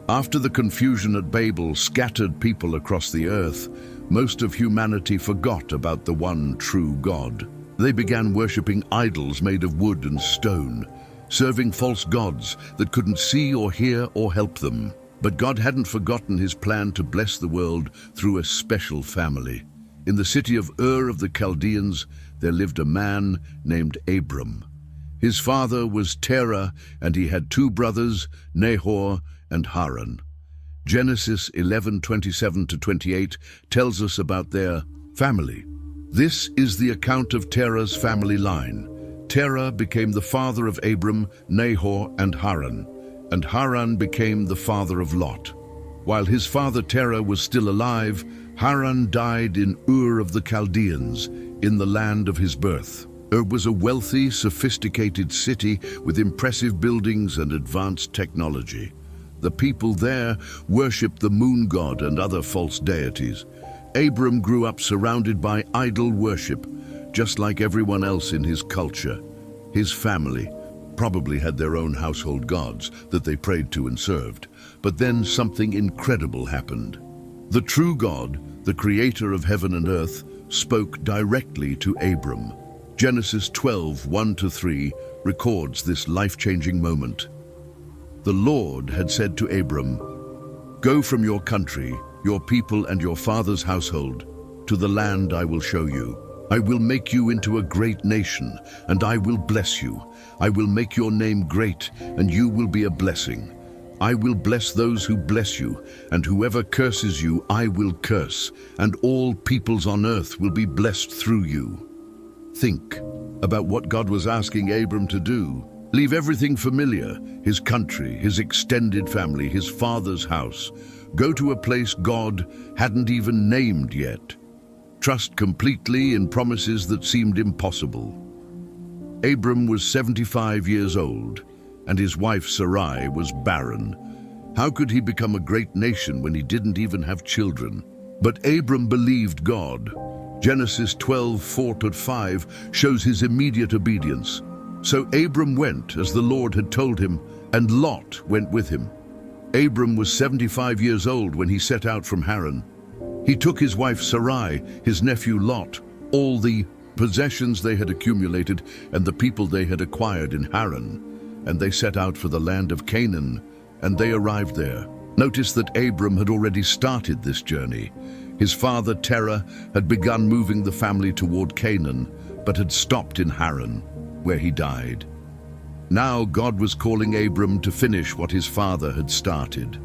After the confusion at Babel scattered people across the earth, most of humanity forgot about the one true God. They began worshipping idols made of wood and stone, serving false gods that couldn't see or hear or help them. But God hadn't forgotten his plan to bless the world through a special family. In the city of Ur of the Chaldeans, there lived a man named Abram. His father was Terah, and he had two brothers, Nahor and Haran. Genesis 11:27-28 tells us about their family. This is the account of Terah's family line. Terah became the father of Abram, Nahor, and Haran became the father of Lot. While his father Terah was still alive, Haran died in Ur of the Chaldeans, in the land of his birth. Ur was a wealthy, sophisticated city with impressive buildings and advanced technology. The people there worshipped the moon god and other false deities. Abram grew up surrounded by idol worship, just like everyone else in his culture. His family probably had their own household gods that they prayed to and served. But then something incredible happened. The true God, the creator of heaven and earth, spoke directly to Abram. Genesis 12:1-3 records this life-changing moment. The Lord had said to Abram, "Go from your country, your people and your father's household, to the land I will show you. I will make you into a great nation, and I will bless you. I will make your name great, and you will be a blessing. I will bless those who bless you, and whoever curses you I will curse, and all peoples on earth will be blessed through you." Think about what God was asking Abram to do. Leave everything familiar, his country, his extended family, his father's house. Go to a place God hadn't even named yet. Trust completely in promises that seemed impossible. Abram was 75 years old, and his wife Sarai was barren. How could he become a great nation when he didn't even have children? But Abram believed God. Genesis 12:4-5 shows his immediate obedience. So Abram went as the Lord had told him, and Lot went with him. Abram was 75 years old when he set out from Haran. He took his wife Sarai, his nephew Lot, all the possessions they had accumulated, and the people they had acquired in Haran, and they set out for the land of Canaan, and they arrived there. Notice that Abram had already started this journey. His father Terah had begun moving the family toward Canaan, but had stopped in Haran, where he died. Now God was calling Abram to finish what his father had started.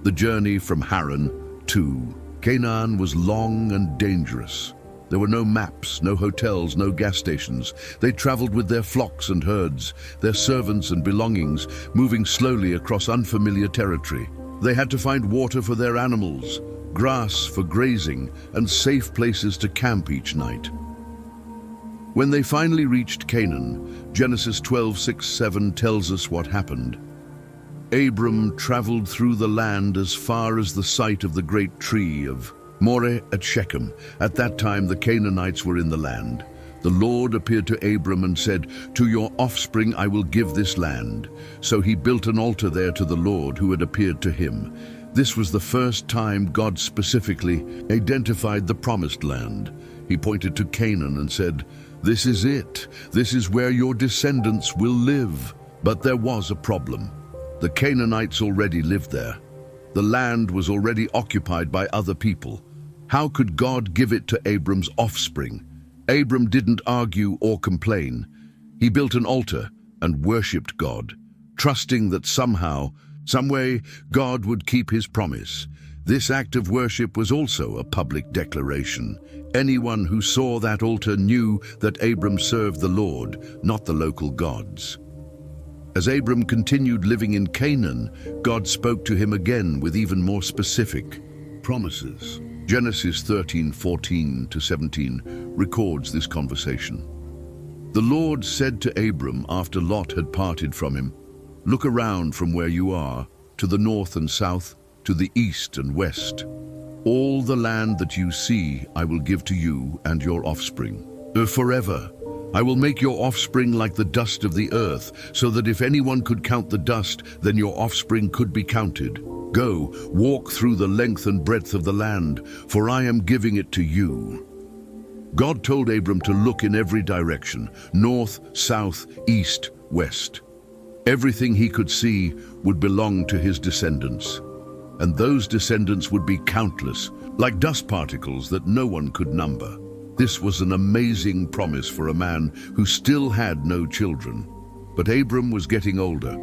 The journey from Haran to Canaan was long and dangerous. There were no maps, no hotels, no gas stations. They traveled with their flocks and herds, their servants and belongings, moving slowly across unfamiliar territory. They had to find water for their animals, grass for grazing, and safe places to camp each night. When they finally reached Canaan, Genesis 12:6-7 tells us what happened. Abram traveled through the land as far as the site of the great tree of Moreh at Shechem. At that time the Canaanites were in the land. The Lord appeared to Abram and said, "To your offspring I will give this land." So he built an altar there to the Lord who had appeared to him. This was the first time God specifically identified the promised land. He pointed to Canaan and said, "This is it. This is where your descendants will live." But there was a problem. The Canaanites already lived there. The land was already occupied by other people. How could God give it to Abram's offspring? Abram didn't argue or complain. He built an altar and worshipped God, trusting that somehow, some way, God would keep his promise. This act of worship was also a public declaration. Anyone who saw that altar knew that Abram served the Lord, not the local gods. As Abram continued living in Canaan, God spoke to him again with even more specific promises. Genesis 13:14-17 records this conversation. The Lord said to Abram after Lot had parted from him, "Look around from where you are, to the north and south, to the east and west. All the land that you see I will give to you and your offspring. Forever. I will make your offspring like the dust of the earth, so that if anyone could count the dust, then your offspring could be counted. Go, walk through the length and breadth of the land, for I am giving it to you." God told Abram to look in every direction, north, south, east, west. Everything he could see would belong to his descendants, and those descendants would be countless, like dust particles that no one could number. This was an amazing promise for a man who still had no children. But Abram was getting older,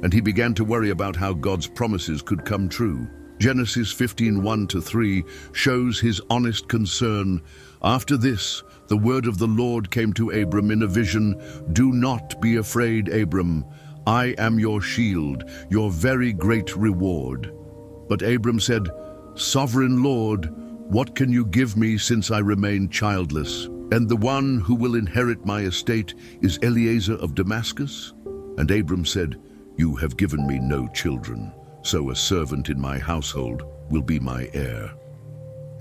and he began to worry about how God's promises could come true. Genesis 15:1-3 shows his honest concern. After this, the word of the Lord came to Abram in a vision. "Do not be afraid, Abram. I am your shield, your very great reward." But Abram said, "Sovereign Lord, what can you give me since I remain childless? And the one who will inherit my estate is Eliezer of Damascus?" And Abram said, "You have given me no children, so a servant in my household will be my heir."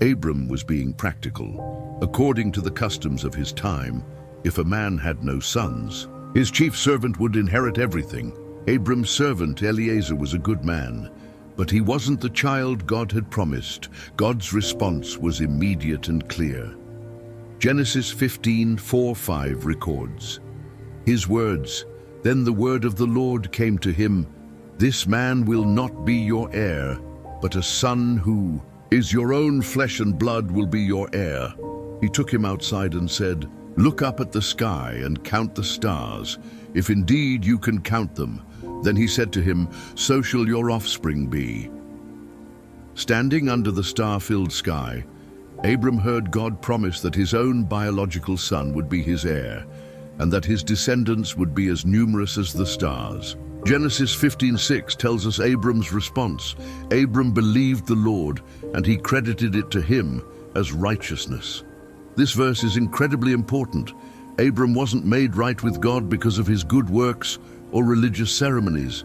Abram was being practical. According to the customs of his time, if a man had no sons, his chief servant would inherit everything. Abram's servant Eliezer was a good man, but he wasn't the child God had promised. God's response was immediate and clear. Genesis 15:4-5 records his words, "Then the word of the Lord came to him, 'This man will not be your heir, but a son who is your own flesh and blood will be your heir.' He took him outside and said, 'Look up at the sky and count the stars, if indeed you can count them.' Then he said to him, 'So shall your offspring be.'" Standing under the star-filled sky, Abram heard God promise that his own biological son would be his heir, and that his descendants would be as numerous as the stars. Genesis 15:6 tells us Abram's response. Abram believed the Lord, and he credited it to him as righteousness. This verse is incredibly important. Abram wasn't made right with God because of his good works or religious ceremonies.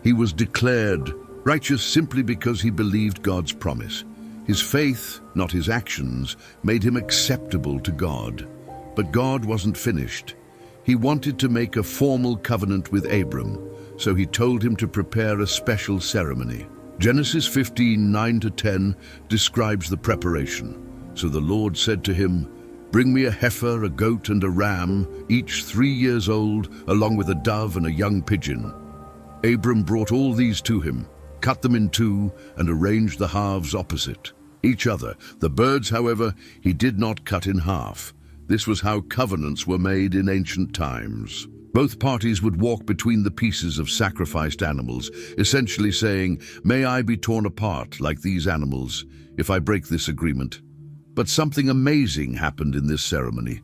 He was declared righteous simply because he believed God's promise. His faith, not his actions, made him acceptable to God. But God wasn't finished. He wanted to make a formal covenant with Abram, so he told him to prepare a special ceremony. Genesis 15:9-10 describes the preparation. So the Lord said to him, "Bring me a heifer, a goat, and a ram, each 3 years old, along with a dove and a young pigeon." Abram brought all these to him, cut them in two, and arranged the halves opposite each other. The birds, however, he did not cut in half. This was how covenants were made in ancient times. Both parties would walk between the pieces of sacrificed animals, essentially saying, "May I be torn apart like these animals if I break this agreement." But something amazing happened in this ceremony.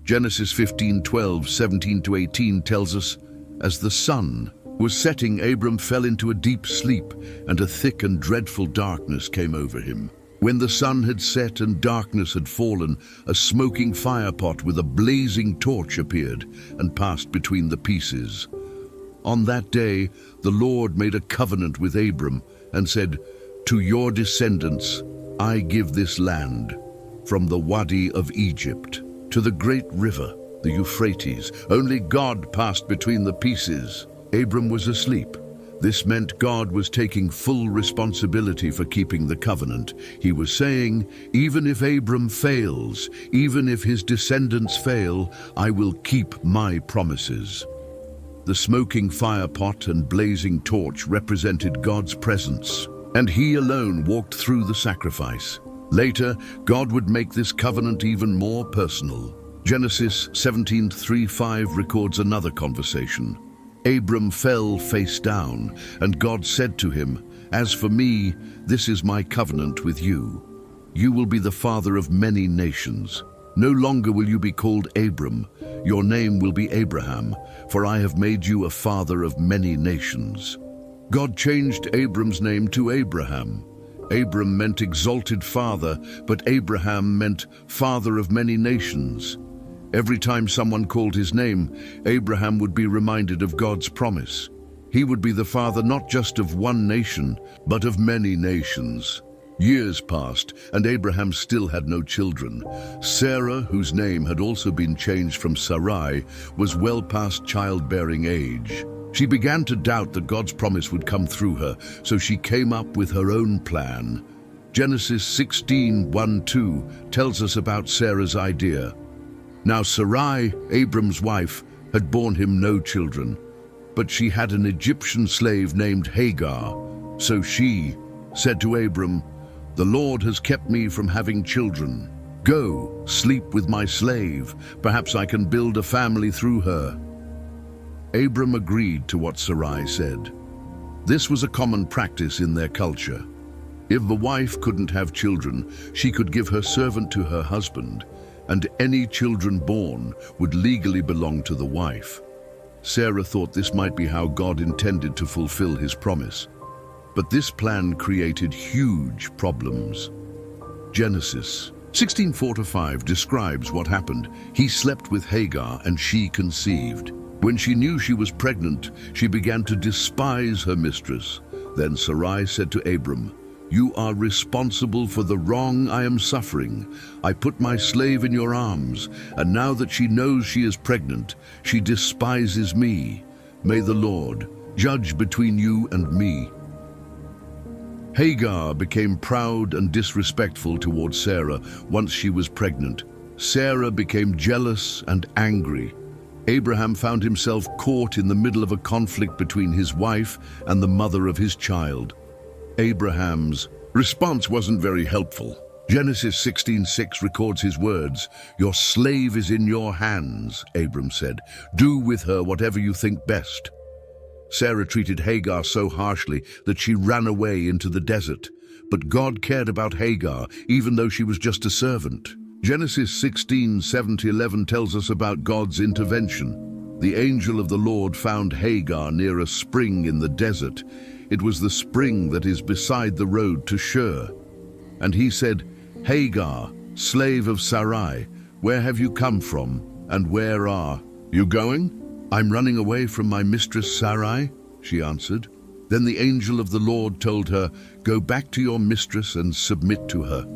Genesis 15:12-17-18 tells us, as the sun was setting, Abram fell into a deep sleep, and a thick and dreadful darkness came over him. When the sun had set and darkness had fallen, a smoking firepot with a blazing torch appeared and passed between the pieces. On that day, the Lord made a covenant with Abram and said, "To your descendants I give this land, from the Wadi of Egypt to the great river, the Euphrates." Only God passed between the pieces. Abram was asleep. This meant God was taking full responsibility for keeping the covenant. He was saying, even if Abram fails, even if his descendants fail, I will keep my promises. The smoking fire pot and blazing torch represented God's presence, and he alone walked through the sacrifice. Later, God would make this covenant even more personal. Genesis 17:3-5 records another conversation. Abram fell face down, and God said to him, "As for me, this is my covenant with you. You will be the father of many nations. No longer will you be called Abram. Your name will be Abraham, for I have made you a father of many nations." God changed Abram's name to Abraham. Abram meant exalted father, but Abraham meant father of many nations. Every time someone called his name, Abraham would be reminded of God's promise. He would be the father not just of one nation, but of many nations. Years passed, and Abraham still had no children. Sarah, whose name had also been changed from Sarai, was well past childbearing age. She began to doubt that God's promise would come through her, so she came up with her own plan. Genesis 16:1-2 tells us about Sarah's idea. Now Sarai, Abram's wife, had borne him no children, but she had an Egyptian slave named Hagar. So she said to Abram, "The Lord has kept me from having children. Go, sleep with my slave. Perhaps I can build a family through her." Abram agreed to what Sarai said. This was a common practice in their culture. If the wife couldn't have children, she could give her servant to her husband, and any children born would legally belong to the wife. Sarah thought this might be how God intended to fulfill his promise. But this plan created huge problems. Genesis 16:4-5 describes what happened. He slept with Hagar and she conceived. When she knew she was pregnant, she began to despise her mistress. Then Sarai said to Abram, "You are responsible for the wrong I am suffering. I put my slave in your arms, and now that she knows she is pregnant, she despises me. May the Lord judge between you and me." Hagar became proud and disrespectful towards Sarah once she was pregnant. Sarah became jealous and angry. Abraham found himself caught in the middle of a conflict between his wife and the mother of his child. Abraham's response wasn't very helpful. Genesis 16:6 records his words, "Your slave is in your hands," Abram said. "Do with her whatever you think best." Sarah treated Hagar so harshly that she ran away into the desert. But God cared about Hagar, even though she was just a servant. Genesis 16:7-11 tells us about God's intervention. The angel of the Lord found Hagar near a spring in the desert. It was the spring that is beside the road to Shur. And he said, "Hagar, slave of Sarai, where have you come from, and where are you going?" "I'm running away from my mistress Sarai," she answered. Then the angel of the Lord told her, "Go back to your mistress and submit to her."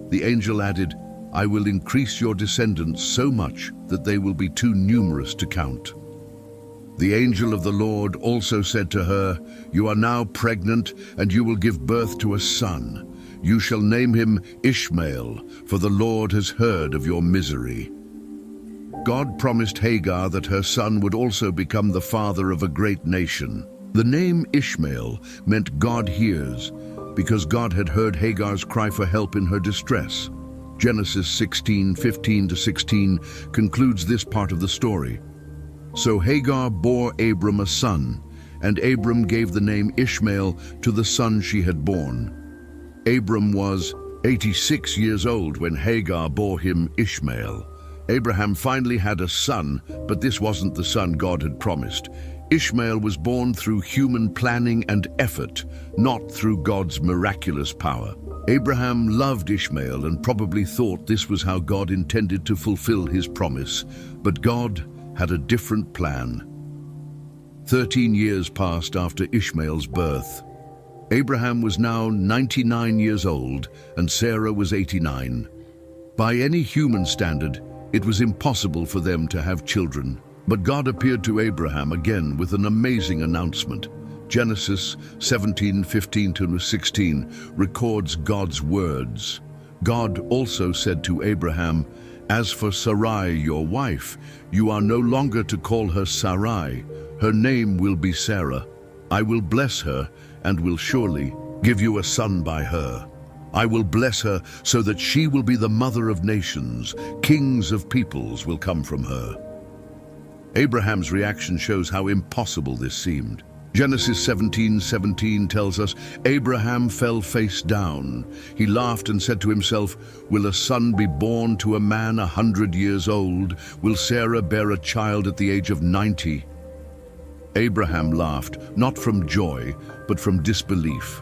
The angel added, "I will increase your descendants so much that they will be too numerous to count." The angel of the Lord also said to her, "You are now pregnant, and you will give birth to a son. You shall name him Ishmael, for the Lord has heard of your misery." God promised Hagar that her son would also become the father of a great nation. The name Ishmael meant God hears, because God had heard Hagar's cry for help in her distress. Genesis 16:15-16 concludes this part of the story. So Hagar bore Abram a son, and Abram gave the name Ishmael to the son she had born. Abram was 86 years old when Hagar bore him Ishmael. Abraham finally had a son, but this wasn't the son God had promised. Ishmael was born through human planning and effort, not through God's miraculous power. Abraham loved Ishmael and probably thought this was how God intended to fulfill his promise, but God had a different plan. 13 years passed after Ishmael's birth. Abraham was now 99 years old and Sarah was 89. By any human standard, it was impossible for them to have children. But God appeared to Abraham again with an amazing announcement. Genesis 17:15-16 records God's words. God also said to Abraham, "As for Sarai, your wife, you are no longer to call her Sarai. Her name will be Sarah. I will bless her and will surely give you a son by her. I will bless her so that she will be the mother of nations. Kings of peoples will come from her." Abraham's reaction shows how impossible this seemed. Genesis 17:17 tells us, Abraham fell face down. He laughed and said to himself, "Will a son be born to a man 100 years old? Will Sarah bear a child at the age of 90? Abraham laughed, not from joy, but from disbelief.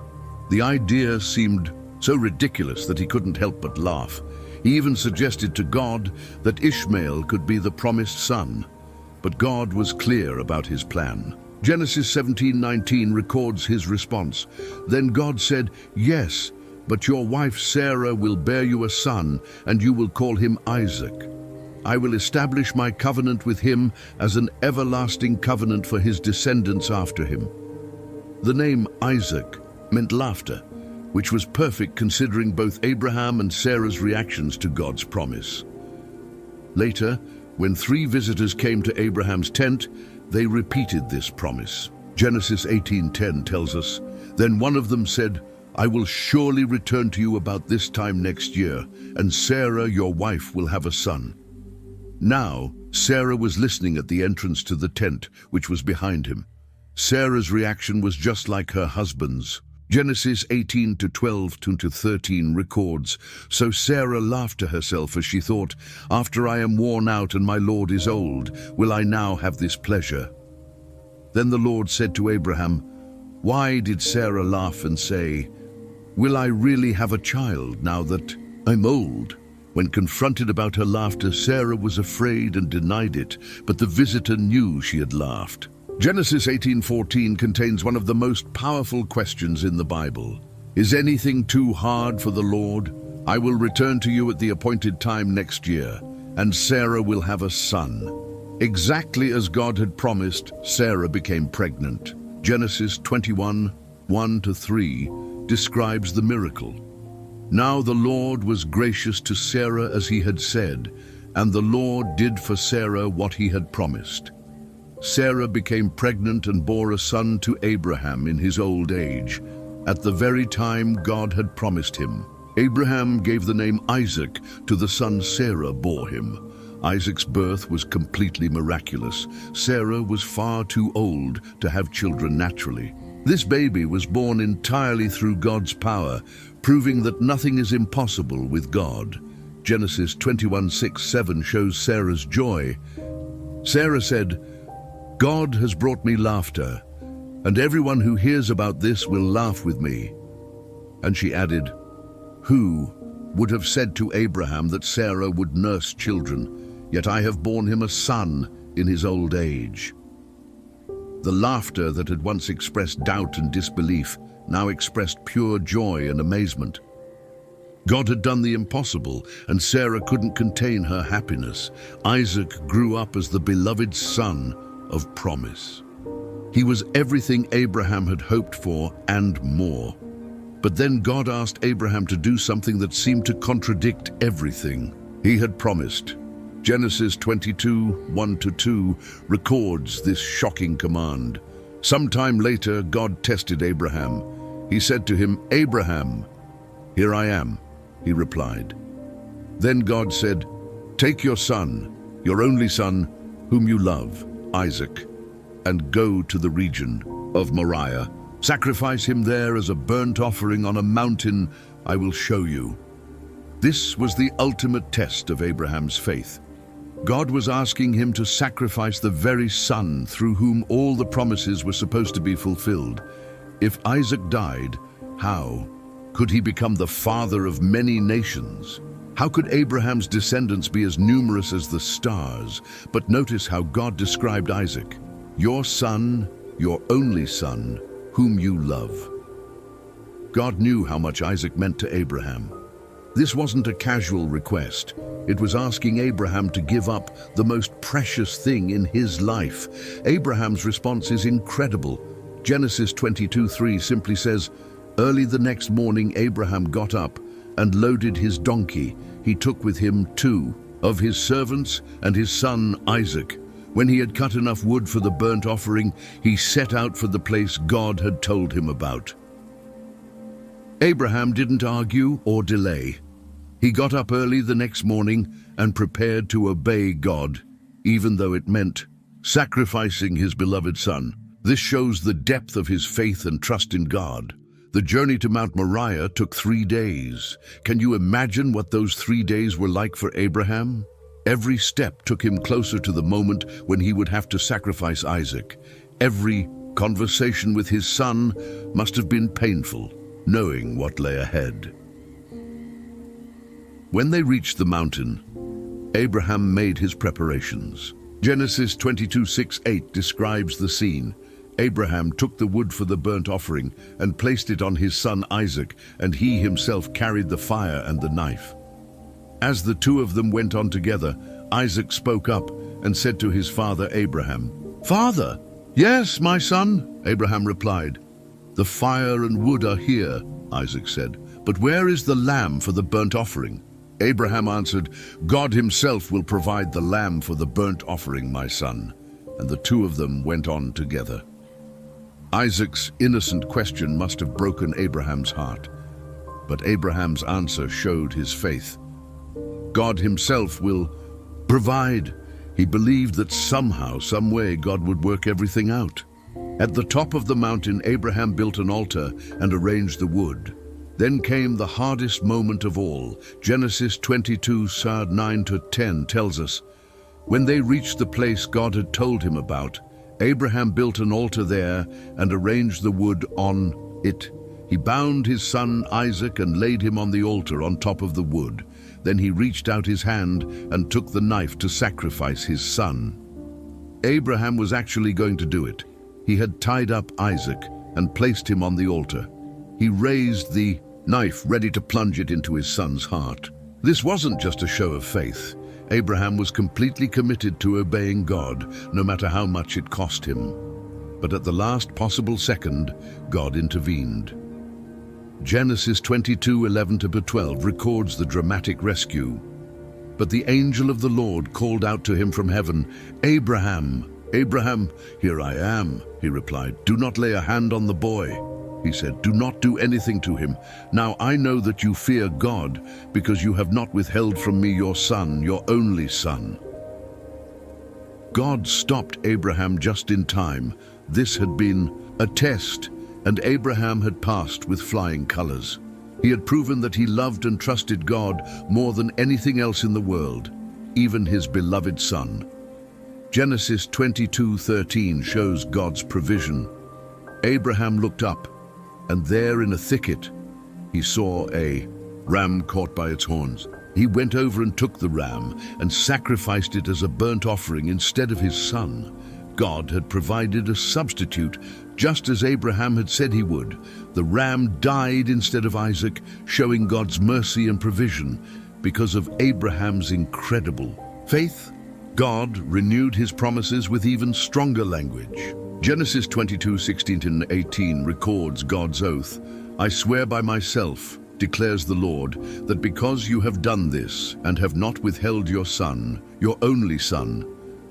The idea seemed so ridiculous that he couldn't help but laugh. He even suggested to God that Ishmael could be the promised son. But God was clear about his plan. Genesis 17:19 records his response. Then God said, "Yes, but your wife Sarah will bear you a son, and you will call him Isaac. I will establish my covenant with him as an everlasting covenant for his descendants after him." The name Isaac meant laughter, which was perfect considering both Abraham and Sarah's reactions to God's promise. Later, when 3 visitors came to Abraham's tent, they repeated this promise. Genesis 18:10 tells us, "Then one of them said, 'I will surely return to you about this time next year, and Sarah, your wife, will have a son.'" Now, Sarah was listening at the entrance to the tent, which was behind him. Sarah's reaction was just like her husband's. Genesis 18:12-13 records, "So Sarah laughed to herself as she thought, 'After I am worn out and my Lord is old, will I now have this pleasure?' Then the Lord said to Abraham, 'Why did Sarah laugh and say, "Will I really have a child now that I'm old?" When confronted about her laughter, Sarah was afraid and denied it, but the visitor knew she had laughed. Genesis 18:14 contains one of the most powerful questions in the Bible. "Is anything too hard for the Lord? I will return to you at the appointed time next year, and Sarah will have a son." Exactly as God had promised, Sarah became pregnant. Genesis 21:1-3 describes the miracle. "Now the Lord was gracious to Sarah as he had said, and the Lord did for Sarah what he had promised. Sarah became pregnant and bore a son to Abraham in his old age, at the very time God had promised him. Abraham gave the name Isaac to the son Sarah bore him. Isaac's birth was completely miraculous. Sarah was far too old to have children naturally. This baby was born entirely through God's power, proving that nothing is impossible with God. Genesis 21:6-7 shows Sarah's joy. Sarah said, "God has brought me laughter, and everyone who hears about this will laugh with me." And she added, "Who would have said to Abraham that Sarah would nurse children, yet I have borne him a son in his old age." The laughter that had once expressed doubt and disbelief now expressed pure joy and amazement. God had done the impossible, and Sarah couldn't contain her happiness. Isaac grew up as the beloved son of promise. He was everything Abraham had hoped for and more. But then God asked Abraham to do something that seemed to contradict everything he had promised. Genesis 22:1-2 records this shocking command. Sometime later, God tested Abraham. He said to him, "Abraham." "Here I am," he replied. Then God said, "Take your son, your only son, whom you love, Isaac, and go to the region of Moriah. Sacrifice him there as a burnt offering on a mountain I will show you." This was the ultimate test of Abraham's faith. God was asking him to sacrifice the very son through whom all the promises were supposed to be fulfilled. If Isaac died, how could he become the father of many nations? How could Abraham's descendants be as numerous as the stars? But notice how God described Isaac. "Your son your only son, whom you love." God knew how much Isaac meant to Abraham. This wasn't a casual request. It was asking Abraham to give up the most precious thing in his life. Abraham's response is incredible. Genesis 22:3 simply says, "Early the next morning Abraham got up and loaded his donkey. He took with him 2 of his servants and his son Isaac. When he had cut enough wood for the burnt offering, he set out for the place God had told him about." Abraham didn't argue or delay. He got up early the next morning and prepared to obey God, even though it meant sacrificing his beloved son. This shows the depth of his faith and trust in God. The journey to Mount Moriah took 3 days. Can you imagine what those 3 days were like for Abraham? Every step took him closer to the moment when he would have to sacrifice Isaac. Every conversation with his son must have been painful, knowing what lay ahead. When they reached the mountain, Abraham made his preparations. Genesis 22:6-8 describes the scene. Abraham took the wood for the burnt offering and placed it on his son Isaac, and he himself carried the fire and the knife. As the 2 of them went on together, Isaac spoke up and said to his father Abraham, "Father." "Yes, my son," Abraham replied. "The fire and wood are here," Isaac said, "but where is the lamb for the burnt offering?" Abraham answered, "God himself will provide the lamb for the burnt offering, my son." And the 2 of them went on together. Isaac's innocent question must have broken Abraham's heart, but Abraham's answer showed his faith. God himself will provide. He believed that somehow, some way, God would work everything out. At the top of the mountain, Abraham built an altar and arranged the wood. Then came the hardest moment of all. Genesis 22:9-10 tells us, when they reached the place God had told him about, Abraham built an altar there and arranged the wood on it. He bound his son Isaac and laid him on the altar on top of the wood. Then he reached out his hand and took the knife to sacrifice his son. Abraham was actually going to do it. He had tied up Isaac and placed him on the altar. He raised the knife, ready to plunge it into his son's heart. This wasn't just a show of faith. Abraham was completely committed to obeying God, no matter how much it cost him. But at the last possible second, God intervened. Genesis 22:11-12 records the dramatic rescue. But the angel of the Lord called out to him from heaven, "Abraham, Abraham." "Here I am," he replied. "Do not lay a hand on the boy." He said, "Do not do anything to him. Now I know that you fear God, because you have not withheld from me your son, your only son." God stopped Abraham just in time. This had been a test, and Abraham had passed with flying colors. He had proven that he loved and trusted God more than anything else in the world, even his beloved son. Genesis 22:13 shows God's provision. Abraham looked up, and there in a thicket, he saw a ram caught by its horns. He went over and took the ram and sacrificed it as a burnt offering instead of his son. God had provided a substitute, just as Abraham had said he would. The ram died instead of Isaac, showing God's mercy and provision. Because of Abraham's incredible faith, God renewed his promises with even stronger language. Genesis 22:16-18 records God's oath. "I swear by myself, declares the Lord, that because you have done this and have not withheld your son, your only son,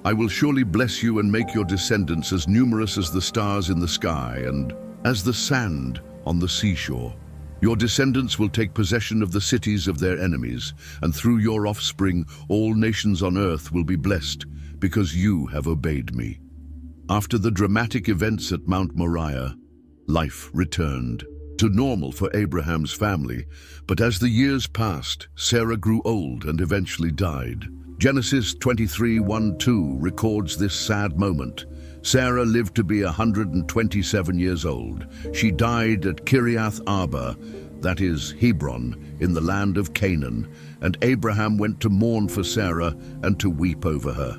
I will surely bless you and make your descendants as numerous as the stars in the sky and as the sand on the seashore. Your descendants will take possession of the cities of their enemies, and through your offspring all nations on earth will be blessed, because you have obeyed me." After the dramatic events at Mount Moriah, life returned to normal for Abraham's family. But as the years passed, Sarah grew old and eventually died. Genesis 23:1-2 records this sad moment. Sarah lived to be 127 years old. She died at Kiriath Arba, that is Hebron, in the land of Canaan, and Abraham went to mourn for Sarah and to weep over her.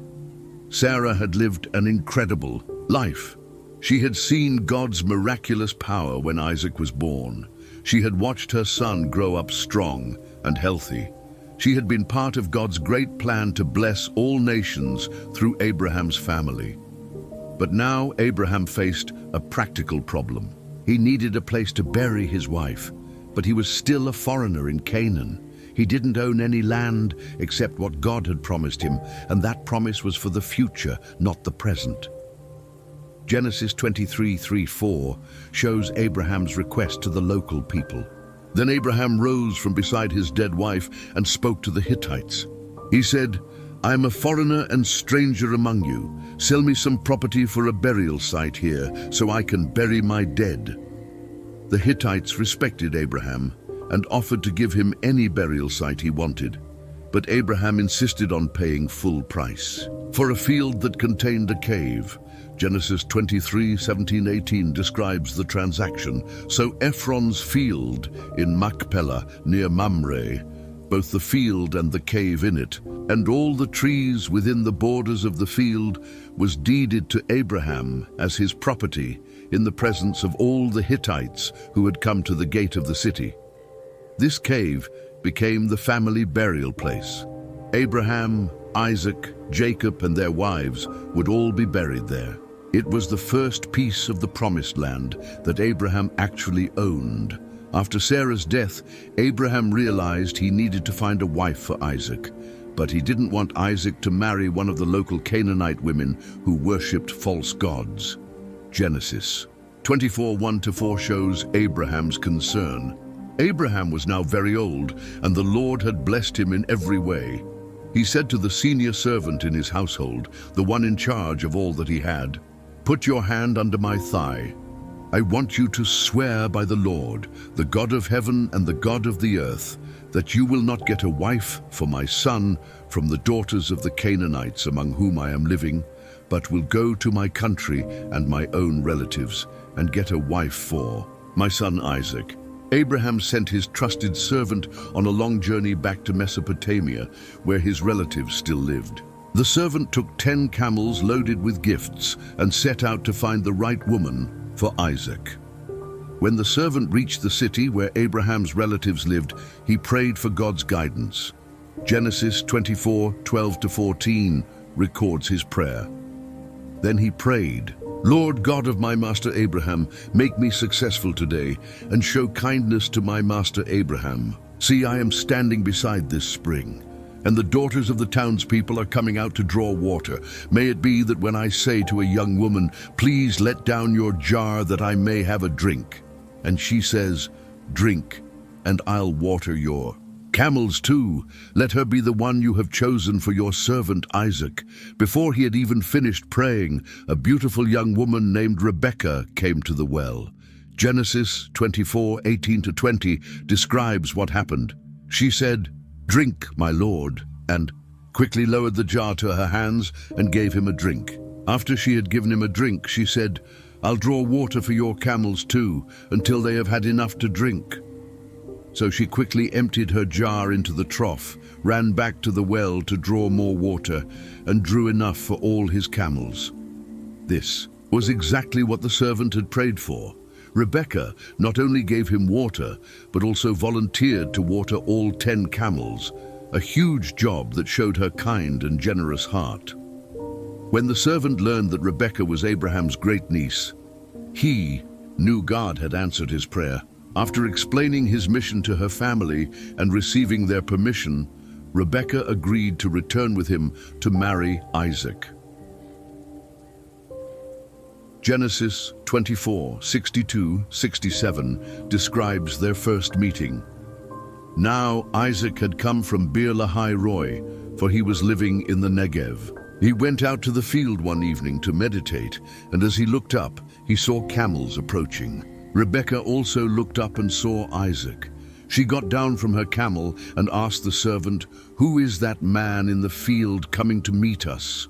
Sarah had lived an incredible life. She had seen God's miraculous power when Isaac was born. She had watched her son grow up strong and healthy. She had been part of God's great plan to bless all nations through Abraham's family. But now Abraham faced a practical problem. He needed a place to bury his wife, but he was still a foreigner in Canaan. He didn't own any land except what God had promised him, and that promise was for the future, not the present. Genesis 23:3-4 shows Abraham's request to the local people. Then Abraham rose from beside his dead wife and spoke to the Hittites. He said, "I am a foreigner and stranger among you. Sell me some property for a burial site here, so I can bury my dead." The Hittites respected Abraham and offered to give him any burial site he wanted. But Abraham insisted on paying full price for a field that contained a cave. Genesis 23:17-18 describes the transaction. So Ephron's field in Machpelah near Mamre, both the field and the cave in it, and all the trees within the borders of the field, was deeded to Abraham as his property in the presence of all the Hittites who had come to the gate of the city. This cave became the family burial place. Abraham, Isaac, Jacob, and their wives would all be buried there. It was the first piece of the promised land that Abraham actually owned. After Sarah's death, Abraham realized he needed to find a wife for Isaac, but he didn't want Isaac to marry one of the local Canaanite women who worshipped false gods. Genesis 24:1-4 shows Abraham's concern. Abraham was now very old, and the Lord had blessed him in every way. He said to the senior servant in his household, the one in charge of all that he had, "Put your hand under my thigh. I want you to swear by the Lord, the God of heaven and the God of the earth, that you will not get a wife for my son from the daughters of the Canaanites among whom I am living, but will go to my country and my own relatives and get a wife for my son Isaac." Abraham sent his trusted servant on a long journey back to Mesopotamia, where his relatives still lived. The servant took 10 camels loaded with gifts and set out to find the right woman for Isaac. When the servant reached the city where Abraham's relatives lived, he prayed for God's guidance. Genesis 24:12-14 records his prayer. Then he prayed, "Lord God of my master Abraham, make me successful today and show kindness to my master Abraham. See, I am standing beside this spring, and the daughters of the townspeople are coming out to draw water. May it be that when I say to a young woman, 'Please let down your jar that I may have a drink,' and she says, 'Drink, and I'll water your camels too. Let her be the one you have chosen for your servant Isaac." Before he had even finished praying, a beautiful young woman named Rebekah came to the well. Genesis 24:18-20 describes what happened. She said, "Drink, my lord," and quickly lowered the jar to her hands and gave him a drink. After she had given him a drink, she said, "I'll draw water for your camels too, until they have had enough to drink." So she quickly emptied her jar into the trough, ran back to the well to draw more water, and drew enough for all his camels. This was exactly what the servant had prayed for. Rebekah not only gave him water, but also volunteered to water all 10 camels, a huge job that showed her kind and generous heart. When the servant learned that Rebekah was Abraham's great-niece, he knew God had answered his prayer. After explaining his mission to her family and receiving their permission, Rebekah agreed to return with him to marry Isaac. Genesis 24:62-67 describes their first meeting. Now Isaac had come from Beer Lahai Roi, for he was living in the Negev. He went out to the field one evening to meditate, and as he looked up, he saw camels approaching. Rebekah also looked up and saw Isaac. She got down from her camel and asked the servant, "Who is that man in the field coming to meet us?"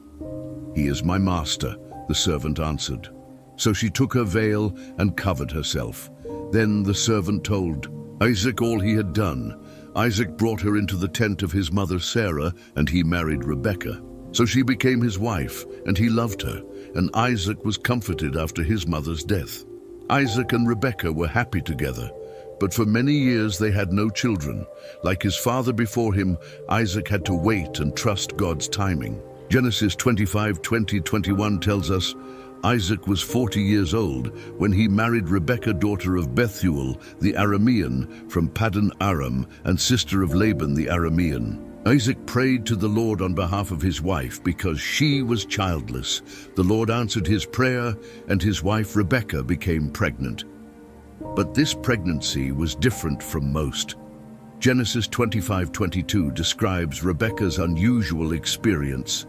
"He is my master," the servant answered. So she took her veil and covered herself. Then the servant told Isaac all he had done. Isaac brought her into the tent of his mother Sarah, and he married Rebekah. So she became his wife, and he loved her, and Isaac was comforted after his mother's death. Isaac and Rebekah were happy together, but for many years they had no children. Like his father before him, Isaac had to wait and trust God's timing. Genesis 25:20-21 tells us, Isaac was 40 years old when he married Rebekah, daughter of Bethuel the Aramean from Paddan Aram and sister of Laban the Aramean. Isaac prayed to the Lord on behalf of his wife because she was childless. The Lord answered his prayer, and his wife Rebekah became pregnant. But this pregnancy was different from most. Genesis 25:22 describes Rebekah's unusual experience.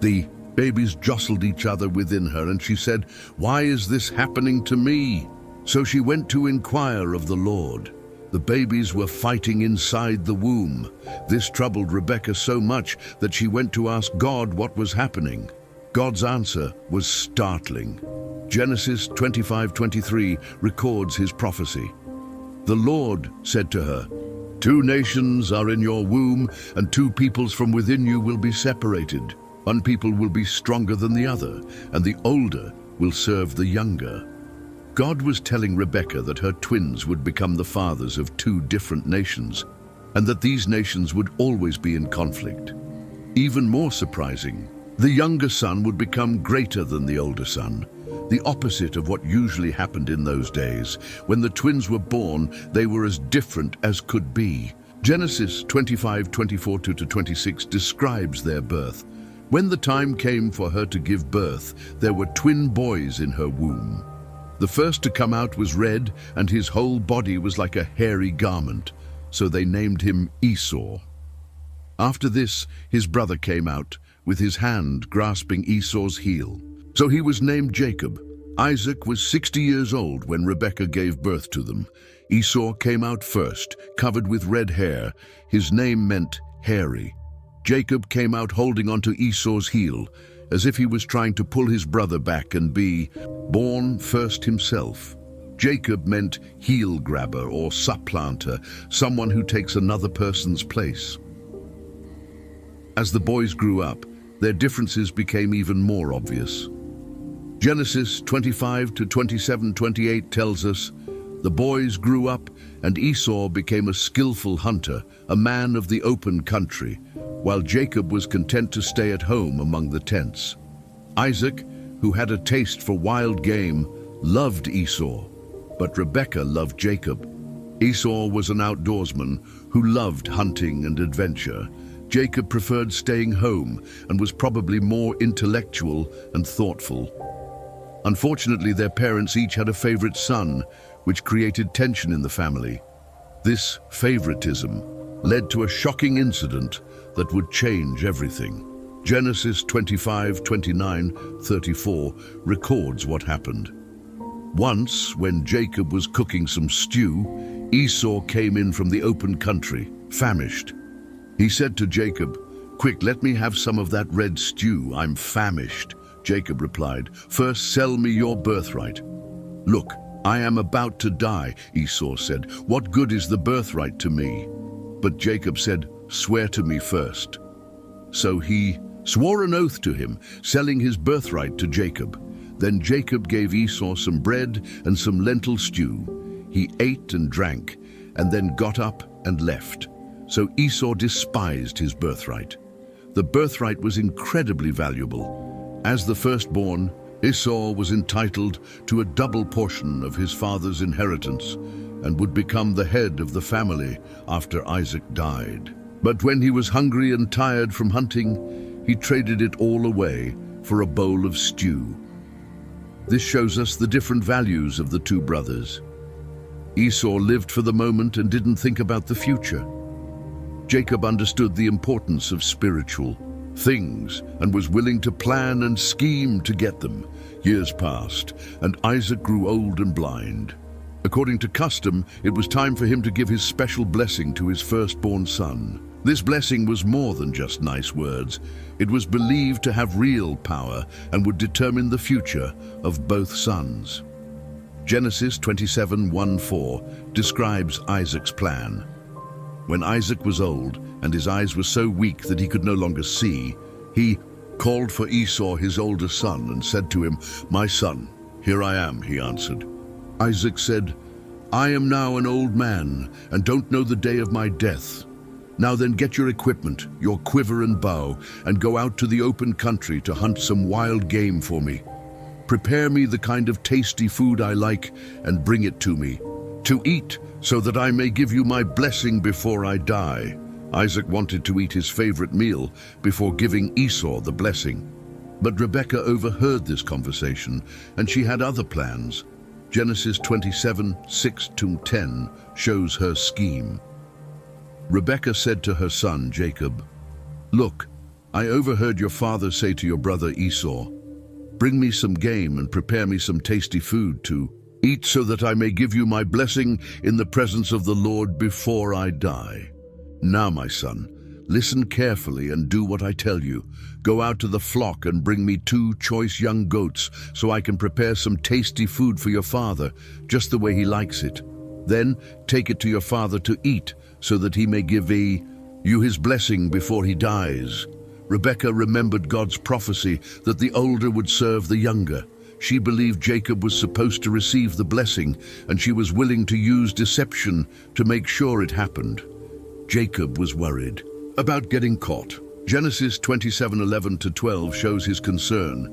The babies jostled each other within her, and she said, "Why is this happening to me?" So she went to inquire of the Lord. The babies were fighting inside the womb. This troubled Rebekah so much that she went to ask God what was happening. God's answer was startling. Genesis 25:23 records his prophecy. The Lord said to her, "Two nations are in your womb, and two peoples from within you will be separated. One people will be stronger than the other, and the older will serve the younger." God was telling Rebekah that her twins would become the fathers of two different nations, and that these nations would always be in conflict. Even more surprising, the younger son would become greater than the older son, the opposite of what usually happened in those days. When the twins were born, they were as different as could be. Genesis 25:24-26 describes their birth. When the time came for her to give birth, there were twin boys in her womb. The first to come out was red, and his whole body was like a hairy garment, so they named him Esau. After this, his brother came out, with his hand grasping Esau's heel. So he was named Jacob. Isaac was 60 years old when Rebekah gave birth to them. Esau came out first, covered with red hair. His name meant hairy. Jacob came out holding onto Esau's heel, as if he was trying to pull his brother back and be born first himself. Jacob meant heel grabber or supplanter, someone who takes another person's place. As the boys grew up, their differences became even more obvious. Genesis 25:27-28 tells us, "The boys grew up, and Esau became a skillful hunter, a man of the open country, while Jacob was content to stay at home among the tents." Isaac, who had a taste for wild game, loved Esau, but Rebekah loved Jacob. Esau was an outdoorsman who loved hunting and adventure. Jacob preferred staying home and was probably more intellectual and thoughtful. Unfortunately, their parents each had a favorite son, which created tension in the family. This favoritism led to a shocking incident that would change everything. Genesis 25:29-34 records what happened. Once, when Jacob was cooking some stew, Esau came in from the open country, famished. He said to Jacob, "Quick, let me have some of that red stew. I'm famished." Jacob replied, "First sell me your birthright." "Look, I am about to die," Esau said. "What good is the birthright to me?" But Jacob said, "Swear to me first." So he swore an oath to him, selling his birthright to Jacob. Then Jacob gave Esau some bread and some lentil stew. He ate and drank, and then got up and left. So Esau despised his birthright. The birthright was incredibly valuable. As the firstborn, Esau was entitled to a double portion of his father's inheritance and would become the head of the family after Isaac died. But when he was hungry and tired from hunting, he traded it all away for a bowl of stew. This shows us the different values of the two brothers. Esau lived for the moment and didn't think about the future. Jacob understood the importance of spiritual things and was willing to plan and scheme to get them. Years passed, and Isaac grew old and blind. According to custom, it was time for him to give his special blessing to his firstborn son. This blessing was more than just nice words. It was believed to have real power and would determine the future of both sons. Genesis 27:1-4 describes Isaac's plan. When Isaac was old and his eyes were so weak that he could no longer see, He called for Esau, his older son, and said to him, "My son, here I am," he answered. Isaac said, "I am now an old man, and don't know the day of my death. Now then, get your equipment, your quiver and bow, and go out to the open country to hunt some wild game for me. Prepare me the kind of tasty food I like, and bring it to me, to eat, so that I may give you my blessing before I die." Isaac wanted to eat his favorite meal before giving Esau the blessing. But Rebekah overheard this conversation, and she had other plans. Genesis 27, 6-10 shows her scheme. Rebekah said to her son Jacob, "Look, I overheard your father say to your brother Esau, 'Bring me some game and prepare me some tasty food to eat, so that I may give you my blessing in the presence of the Lord before I die.' Now, my son, listen carefully and do what I tell you. Go out to the flock and bring me 2 choice young goats, so I can prepare some tasty food for your father, just the way he likes it. Then take it to your father to eat, so that he may give you his blessing before he dies." Rebekah remembered God's prophecy that the older would serve the younger. She believed Jacob was supposed to receive the blessing, and she was willing to use deception to make sure it happened. Jacob was worried about getting caught. Genesis 27:11-12 shows his concern.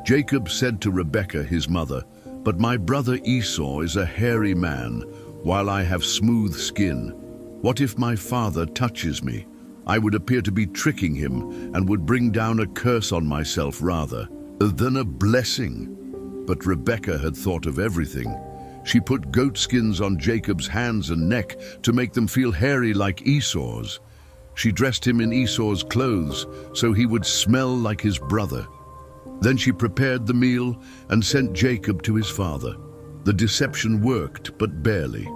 Jacob said to Rebekah, his mother, "But my brother Esau is a hairy man, while I have smooth skin. What if my father touches me? I would appear to be tricking him and would bring down a curse on myself rather than a blessing." But Rebekah had thought of everything. She put goat skins on Jacob's hands and neck to make them feel hairy like Esau's. She dressed him in Esau's clothes so he would smell like his brother. Then she prepared the meal and sent Jacob to his father. The deception worked, but barely.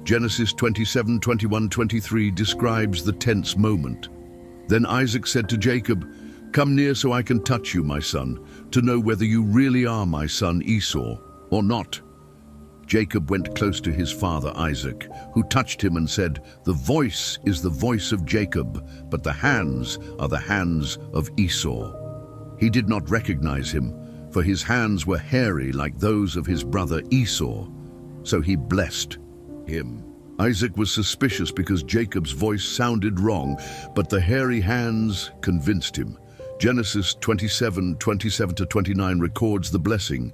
Genesis 27:21-23 describes the tense moment. Then Isaac said to Jacob, "Come near so I can touch you, my son, to know whether you really are my son Esau or not." Jacob went close to his father Isaac, who touched him and said, "The voice is the voice of Jacob, but the hands are the hands of Esau." He did not recognize him, for his hands were hairy like those of his brother Esau, so he blessed him. Isaac was suspicious because Jacob's voice sounded wrong, but the hairy hands convinced him. Genesis 27:27-29 records the blessing.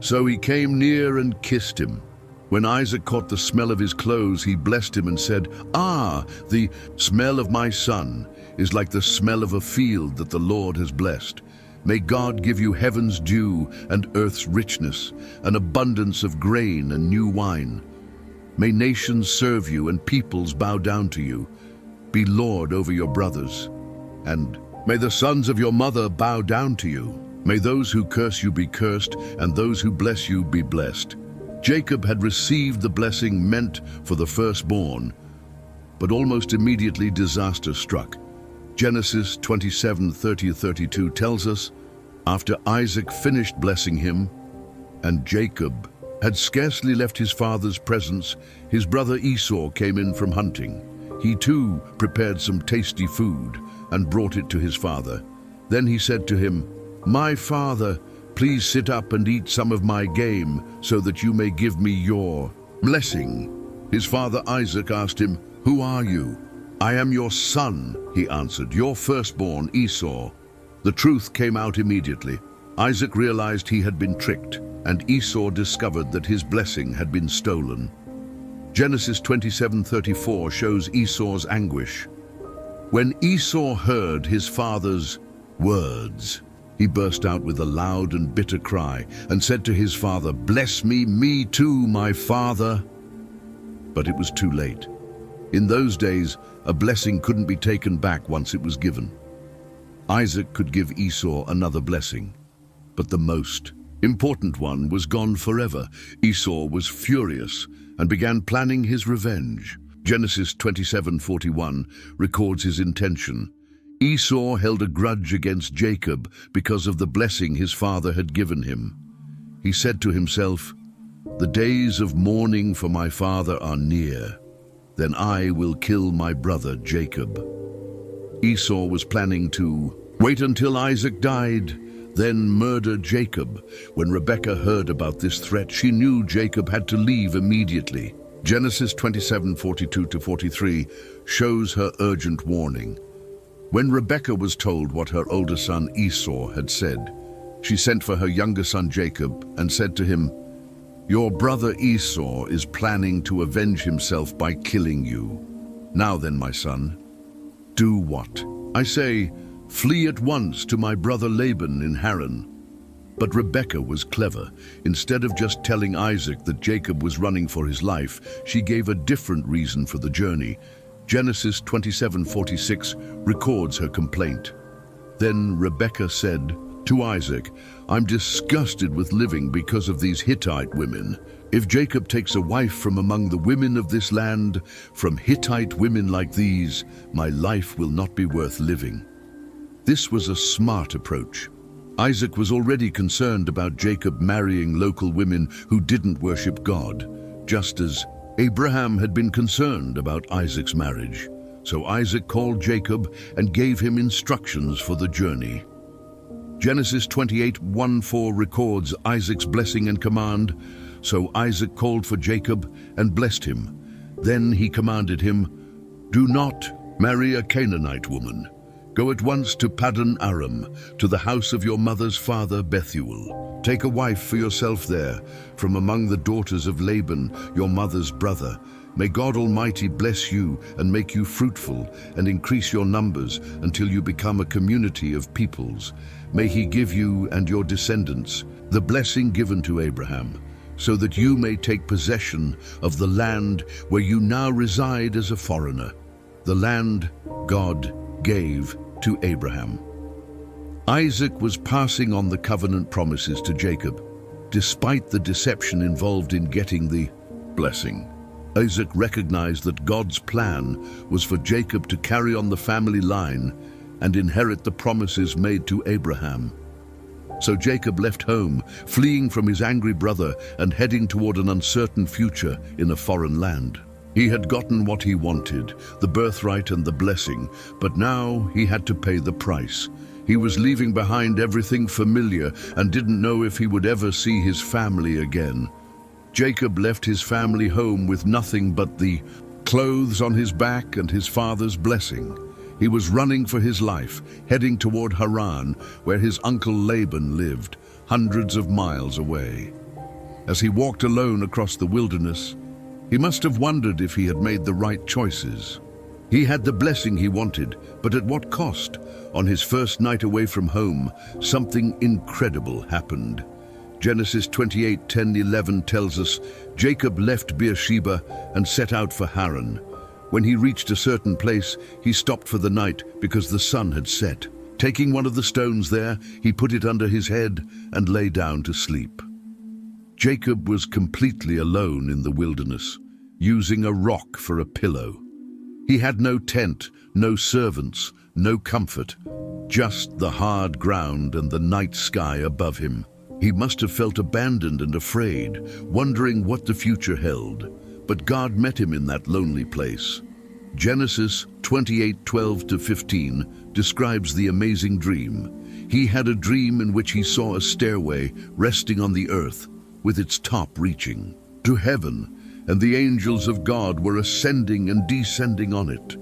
So he came near and kissed him. When Isaac caught the smell of his clothes, he blessed him and said, "Ah, the smell of my son is like the smell of a field that the Lord has blessed. May God give you heaven's dew and earth's richness, an abundance of grain and new wine. May nations serve you and peoples bow down to you. Be Lord over your brothers. And may the sons of your mother bow down to you. May those who curse you be cursed, and those who bless you be blessed." Jacob had received the blessing meant for the firstborn, but almost immediately disaster struck. Genesis 27:30-32 tells us, after Isaac finished blessing him, and Jacob had scarcely left his father's presence, his brother Esau came in from hunting. He too prepared some tasty food and brought it to his father. Then he said to him, "My father, please sit up and eat some of my game, so that you may give me your blessing." His father Isaac asked him, "Who are you?" "I am your son," he answered, "your firstborn Esau." The truth came out immediately. Isaac realized he had been tricked, and Esau discovered that his blessing had been stolen. Genesis 27:34 shows Esau's anguish. When Esau heard his father's words, he burst out with a loud and bitter cry and said to his father, "Bless me, me too, my father." But it was too late. In those days, a blessing couldn't be taken back once it was given. Isaac could give Esau another blessing, but the most important one was gone forever. Esau was furious and began planning his revenge. Genesis 27:41 records his intention. Esau held a grudge against Jacob because of the blessing his father had given him. He said to himself, "The days of mourning for my father are near. Then I will kill my brother Jacob." Esau was planning to Wait until Isaac died, then murder Jacob. When Rebekah heard about this threat, she knew Jacob had to leave immediately. Genesis 27:42-43 shows her urgent warning. When Rebekah was told what her older son Esau had said, she sent for her younger son Jacob and said to him, "Your brother Esau is planning to avenge himself by killing you. Now then, my son, do what? I say, flee at once to my brother Laban in Haran." But Rebekah was clever. Instead of just telling Isaac that Jacob was running for his life, she gave a different reason for the journey. Genesis 27:46 records her complaint. Then Rebekah said to Isaac, "I'm disgusted with living because of these Hittite women. If Jacob takes a wife from among the women of this land, from Hittite women like these, my life will not be worth living." This was a smart approach. Isaac was already concerned about Jacob marrying local women who didn't worship God, just as Abraham had been concerned about Isaac's marriage. So Isaac called Jacob and gave him instructions for the journey. Genesis 28:1-4 records Isaac's blessing and command. So Isaac called for Jacob and blessed him. Then he commanded him, "Do not marry a Canaanite woman. Go at once to Paddan Aram, to the house of your mother's father Bethuel. Take a wife for yourself there, from among the daughters of Laban, your mother's brother. May God Almighty bless you and make you fruitful and increase your numbers until you become a community of peoples. May He give you and your descendants the blessing given to Abraham, so that you may take possession of the land where you now reside as a foreigner, the land God gave to Abraham." Isaac was passing on the covenant promises to Jacob, despite the deception involved in getting the blessing. Isaac recognized that God's plan was for Jacob to carry on the family line and inherit the promises made to Abraham. So Jacob left home, fleeing from his angry brother and heading toward an uncertain future in a foreign land. He had gotten what he wanted, the birthright and the blessing, but now he had to pay the price. He was leaving behind everything familiar and didn't know if he would ever see his family again. Jacob left his family home with nothing but the clothes on his back and his father's blessing. He was running for his life, heading toward Haran, where his uncle Laban lived, hundreds of miles away. As he walked alone across the wilderness, he must have wondered if he had made the right choices. He had the blessing he wanted, but at what cost? On his first night away from home, something incredible happened. Genesis 28:10-11 tells us, Jacob left Beersheba and set out for Haran. When he reached a certain place, he stopped for the night because the sun had set. Taking one of the stones there, he put it under his head and lay down to sleep. Jacob was completely alone in the wilderness, using a rock for a pillow. He had no tent, no servants, no comfort, just the hard ground and the night sky above him. He must have felt abandoned and afraid, wondering what the future held. But God met him in that lonely place. Genesis 28:12-15 describes the amazing dream. He had a dream in which he saw a stairway resting on the earth, with its top reaching to heaven, and the angels of God were ascending and descending on it.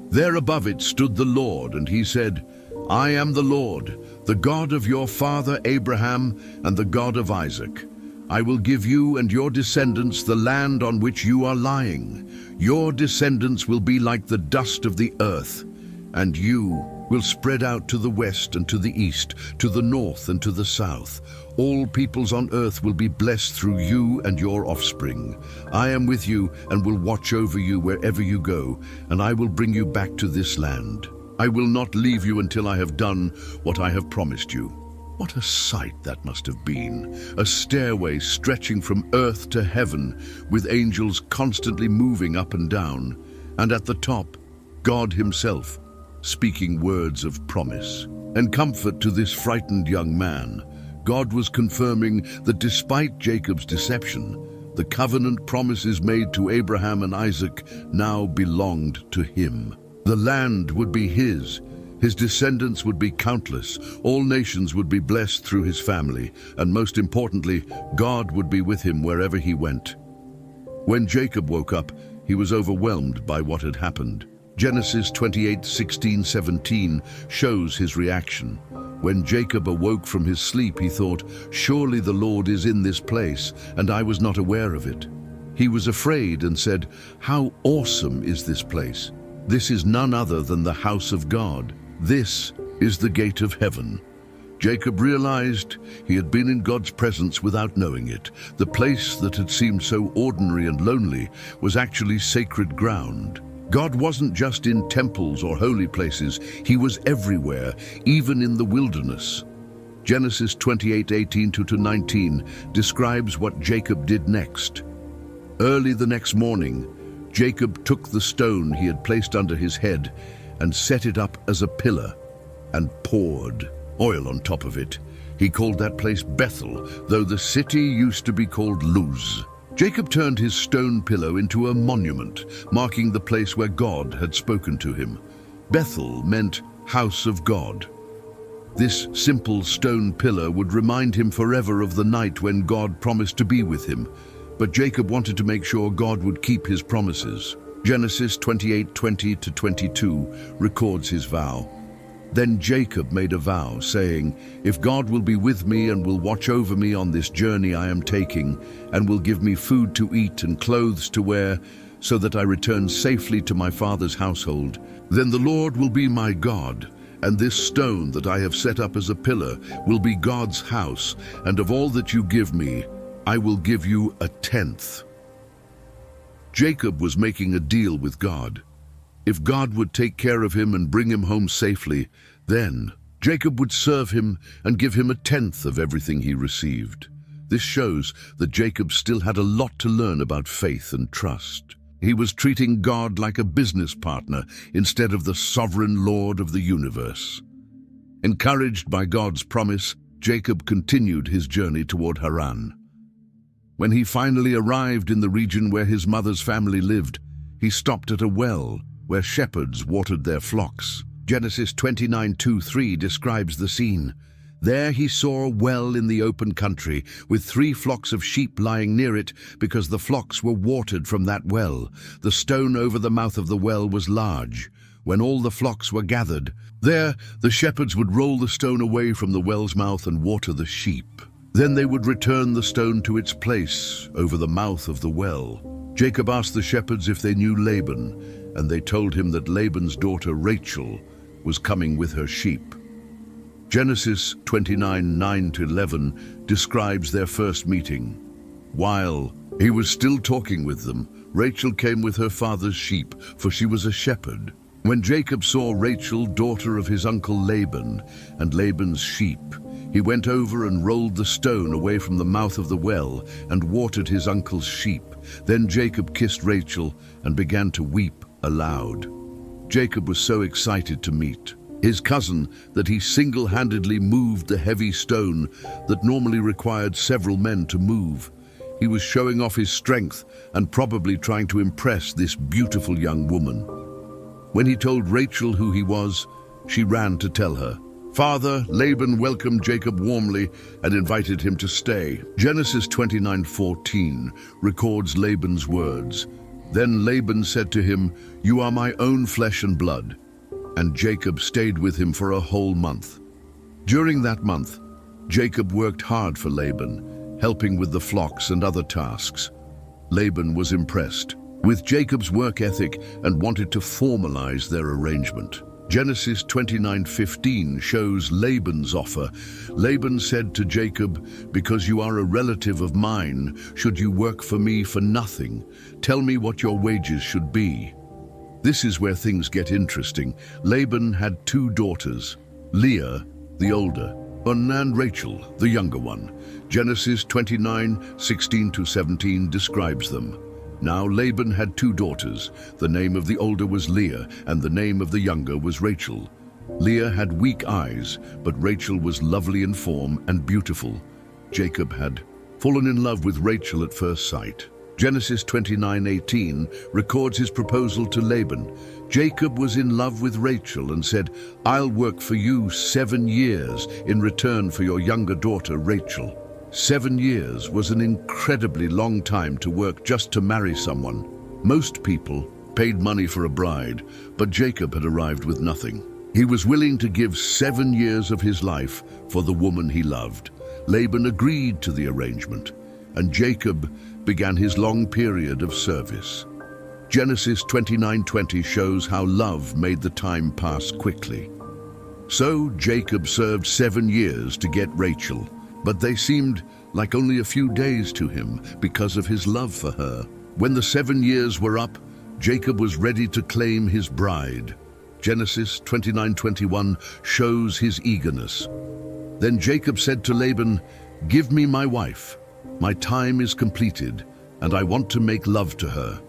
There above it stood the Lord, and he said, "I am the Lord, the God of your father Abraham and the God of Isaac. I will give you and your descendants the land on which you are lying. Your descendants will be like the dust of the earth, and you will spread out to the west and to the east, to the north and to the south. All peoples on earth will be blessed through you and your offspring. I am with you and will watch over you wherever you go, and I will bring you back to this land. I will not leave you until I have done what I have promised you." What a sight that must have been, a stairway stretching from earth to heaven, with angels constantly moving up and down, and at the top, God Himself, speaking words of promise and comfort to this frightened young man. God was confirming that despite Jacob's deception, the covenant promises made to Abraham and Isaac now belonged to him. The land would be his, His descendants would be countless, all nations would be blessed through his family, and most importantly, God would be with him wherever he went. When Jacob woke up, he was overwhelmed by what had happened. Genesis 28:16-17 shows his reaction. When Jacob awoke from his sleep, he thought, "Surely the Lord is in this place, and I was not aware of it." He was afraid and said, "How awesome is this place! This is none other than the house of God. This is the gate of heaven." Jacob realized he had been in God's presence without knowing it. The place that had seemed so ordinary and lonely was actually sacred ground. God wasn't just in temples or holy places, he was everywhere, even in the wilderness. Genesis 28:18-19 describes what Jacob did next. Early the next morning, Jacob took the stone he had placed under his head and set it up as a pillar and poured oil on top of it. He called that place Bethel, though the city used to be called Luz. Jacob turned his stone pillow into a monument, marking the place where God had spoken to him. Bethel meant house of God. This simple stone pillar would remind him forever of the night when God promised to be with him. But Jacob wanted to make sure God would keep his promises. Genesis 28:20-22 records his vow. Then Jacob made a vow, saying, "If God will be with me and will watch over me on this journey I am taking, and will give me food to eat and clothes to wear, so that I return safely to my father's household, then the Lord will be my God, and this stone that I have set up as a pillar will be God's house, and of all that you give me, I will give you a tenth." Jacob was making a deal with God. If God would take care of him and bring him home safely, then Jacob would serve him and give him a tenth of everything he received. This shows that Jacob still had a lot to learn about faith and trust. He was treating God like a business partner instead of the sovereign Lord of the universe. Encouraged by God's promise, Jacob continued his journey toward Haran. When he finally arrived in the region where his mother's family lived, he stopped at a well where shepherds watered their flocks. Genesis 29:2-3 describes the scene. There he saw a well in the open country, with 3 flocks of sheep lying near it, because the flocks were watered from that well. The stone over the mouth of the well was large. When all the flocks were gathered, there the shepherds would roll the stone away from the well's mouth and water the sheep. Then they would return the stone to its place over the mouth of the well. Jacob asked the shepherds if they knew Laban, and they told him that Laban's daughter Rachel was coming with her sheep. Genesis 29:9-11 describes their first meeting. While he was still talking with them, Rachel came with her father's sheep, for she was a shepherd. When Jacob saw Rachel, daughter of his uncle Laban, and Laban's sheep, he went over and rolled the stone away from the mouth of the well and watered his uncle's sheep. Then Jacob kissed Rachel and began to weep aloud. Jacob was so excited to meet his cousin that he single-handedly moved the heavy stone that normally required several men to move. He was showing off his strength and probably trying to impress this beautiful young woman. When he told Rachel who he was, she ran to tell her. Father Laban welcomed Jacob warmly and invited him to stay. Genesis 29:14 records Laban's words. Then Laban said to him, "You are my own flesh and blood." And Jacob stayed with him for a whole month. During that month, Jacob worked hard for Laban, helping with the flocks and other tasks. Laban was impressed with Jacob's work ethic and wanted to formalize their arrangement. Genesis 29:15 shows Laban's offer. Laban said to Jacob, "Because you are a relative of mine, should you work for me for nothing? Tell me what your wages should be." This is where things get interesting. Laban had 2 daughters, Leah, the older, and Rachel, the younger one. Genesis 29:16-17 describes them. Now Laban had 2 daughters. The name of the older was Leah, and the name of the younger was Rachel. Leah had weak eyes, but Rachel was lovely in form and beautiful. Jacob had fallen in love with Rachel at first sight. Genesis 29:18 records his proposal to Laban. Jacob was in love with Rachel and said, "I'll work for you 7 years in return for your younger daughter Rachel." 7 years was an incredibly long time to work just to marry someone. Most people paid money for a bride, but Jacob had arrived with nothing. He was willing to give 7 years of his life for the woman he loved. Laban agreed to the arrangement, and Jacob began his long period of service. Genesis 29:20 shows how love made the time pass quickly. So Jacob served 7 years to get Rachel, but they seemed like only a few days to him because of his love for her. When the 7 years were up, Jacob was ready to claim his bride. Genesis 29:21 shows his eagerness. Then Jacob said to Laban, "Give me my wife. My time is completed, and I want to make love to her."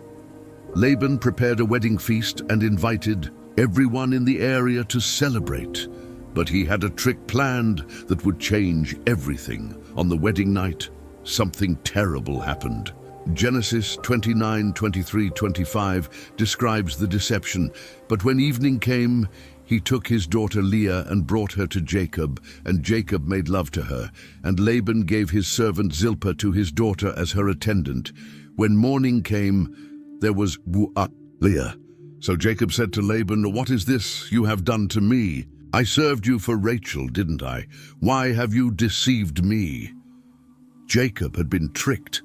Laban prepared a wedding feast and invited everyone in the area to celebrate. But he had a trick planned that would change everything. On the wedding night, something terrible happened. Genesis 29:23-25 describes the deception. But when evening came, he took his daughter Leah and brought her to Jacob, and Jacob made love to her. And Laban gave his servant Zilpah to his daughter as her attendant. When morning came, there was Leah. So Jacob said to Laban, "What is this you have done to me? I served you for Rachel, didn't I? Why have you deceived me?" Jacob had been tricked.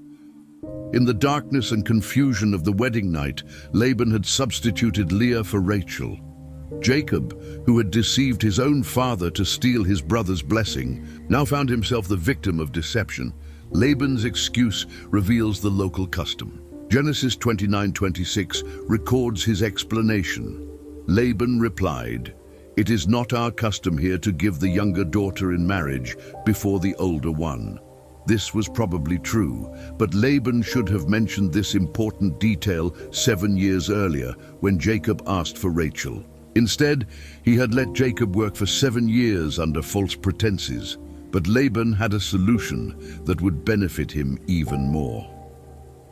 In the darkness and confusion of the wedding night, Laban had substituted Leah for Rachel. Jacob, who had deceived his own father to steal his brother's blessing, now found himself the victim of deception. Laban's excuse reveals the local custom. Genesis 29:26 records his explanation. Laban replied, "It is not our custom here to give the younger daughter in marriage before the older one." This was probably true, but Laban should have mentioned this important detail 7 years earlier when Jacob asked for Rachel. Instead, he had let Jacob work for 7 years under false pretenses, but Laban had a solution that would benefit him even more.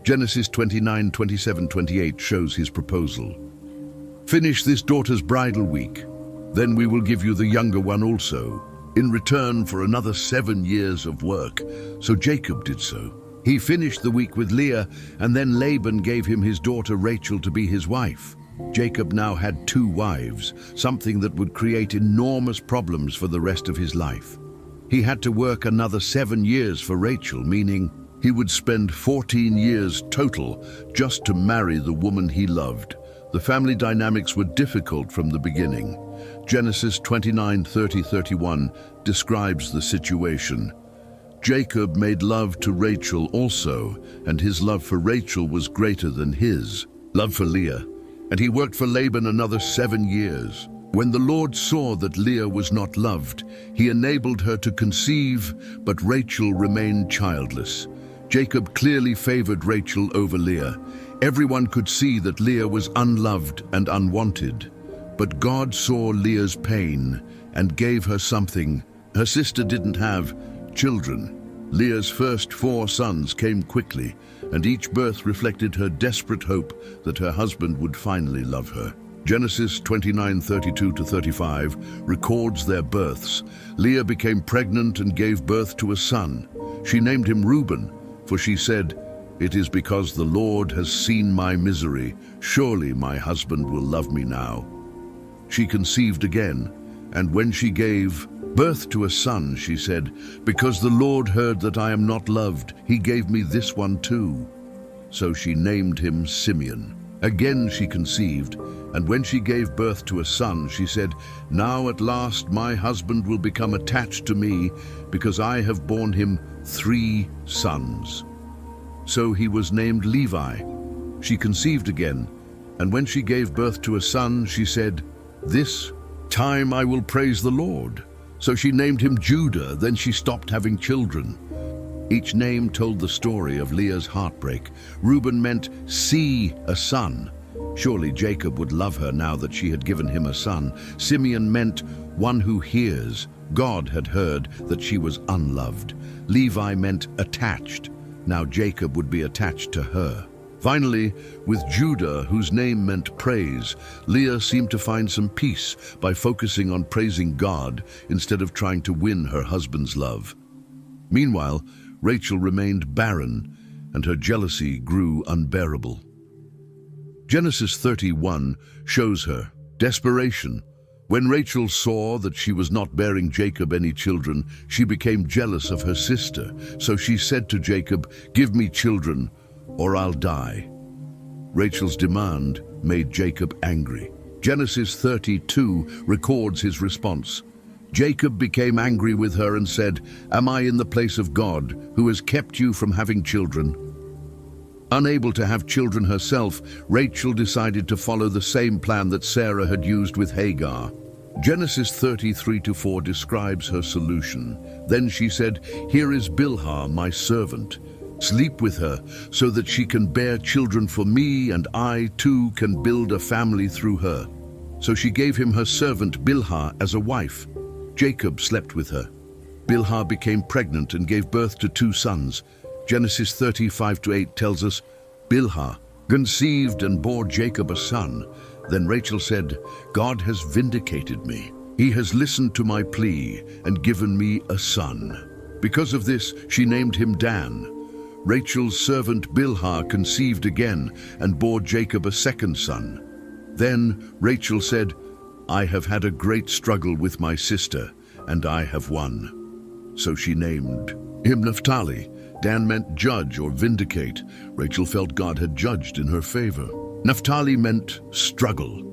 Genesis 29:27-28 shows his proposal. "Finish this daughter's bridal week, then we will give you the younger one also, in return for another 7 years of work." So Jacob did so. He finished the week with Leah, and then Laban gave him his daughter Rachel to be his wife. Jacob now had 2 wives, something that would create enormous problems for the rest of his life. He had to work another 7 years for Rachel, meaning he would spend 14 years total just to marry the woman he loved. The family dynamics were difficult from the beginning. Genesis 29:30-31 describes the situation. Jacob made love to Rachel also, and his love for Rachel was greater than his love for Leah. And he worked for Laban another 7 years. When the Lord saw that Leah was not loved, he enabled her to conceive, but Rachel remained childless. Jacob clearly favored Rachel over Leah. Everyone could see that Leah was unloved and unwanted. But God saw Leah's pain and gave her something her sister didn't have: children. Leah's first 4 sons came quickly, and each birth reflected her desperate hope that her husband would finally love her. Genesis 29:32-35 records their births. Leah became pregnant and gave birth to a son. She named him Reuben, for she said, "It is because the Lord has seen my misery. Surely my husband will love me now." She conceived again, and when she gave birth to a son, she said, "Because the Lord heard that I am not loved, he gave me this one too." So she named him Simeon. Again she conceived, and when she gave birth to a son, she said, "Now at last my husband will become attached to me, because I have borne him 3 sons." So he was named Levi. She conceived again, and when she gave birth to a son, she said, "This time I will praise the Lord." So she named him Judah. Then she stopped having children. Each name told the story of Leah's heartbreak. Reuben meant "see a son." Surely Jacob would love her now that she had given him a son. Simeon meant "one who hears." God had heard that she was unloved. Levi meant "attached." Now Jacob would be attached to her. Finally, with Judah, whose name meant praise, Leah seemed to find some peace by focusing on praising God instead of trying to win her husband's love. Meanwhile, Rachel remained barren, and her jealousy grew unbearable. Genesis 31 shows her desperation. When Rachel saw that she was not bearing Jacob any children, she became jealous of her sister. So she said to Jacob, "Give me children, or I'll die." Rachel's demand made Jacob angry. Genesis 32 records his response. Jacob became angry with her and said, "Am I in the place of God, who has kept you from having children?" Unable to have children herself, Rachel decided to follow the same plan that Sarah had used with Hagar. Genesis 33-4 describes her solution. Then she said, "Here is Bilhah, my servant. Sleep with her so that she can bear children for me, and I too can build a family through her." So she gave him her servant Bilhah as a wife. Jacob slept with her. Bilhah became pregnant and gave birth to 2 sons. Genesis 35-8 tells us, Bilhah conceived and bore Jacob a son. Then Rachel said, "God has vindicated me. He has listened to my plea and given me a son." Because of this, she named him Dan. Rachel's servant Bilhah conceived again and bore Jacob a second son. Then Rachel said, "I have had a great struggle with my sister, and I have won." So she named him Naphtali. Dan meant judge or vindicate. Rachel felt God had judged in her favor. Naphtali meant struggle.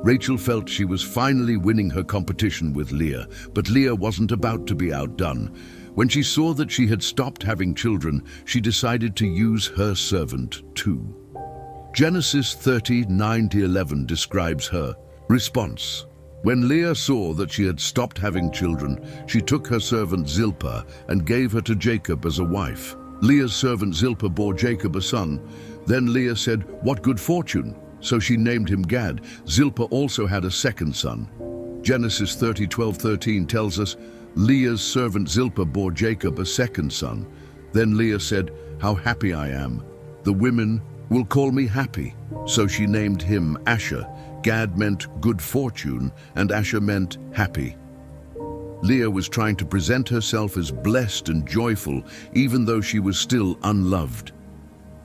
Rachel felt she was finally winning her competition with Leah, but Leah wasn't about to be outdone. When she saw that she had stopped having children, she decided to use her servant too. Genesis 39-11 describes her response. When Leah saw that she had stopped having children, she took her servant Zilpah and gave her to Jacob as a wife. Leah's servant Zilpah bore Jacob a son. Then Leah said, "What good fortune!" So she named him Gad. Zilpah also had a second son. Genesis 30:12-13 tells us, Leah's servant Zilpah bore Jacob a second son. Then Leah said, "How happy I am! The women will call me happy." So she named him Asher. Gad meant good fortune, and Asher meant happy. Leah was trying to present herself as blessed and joyful, even though she was still unloved.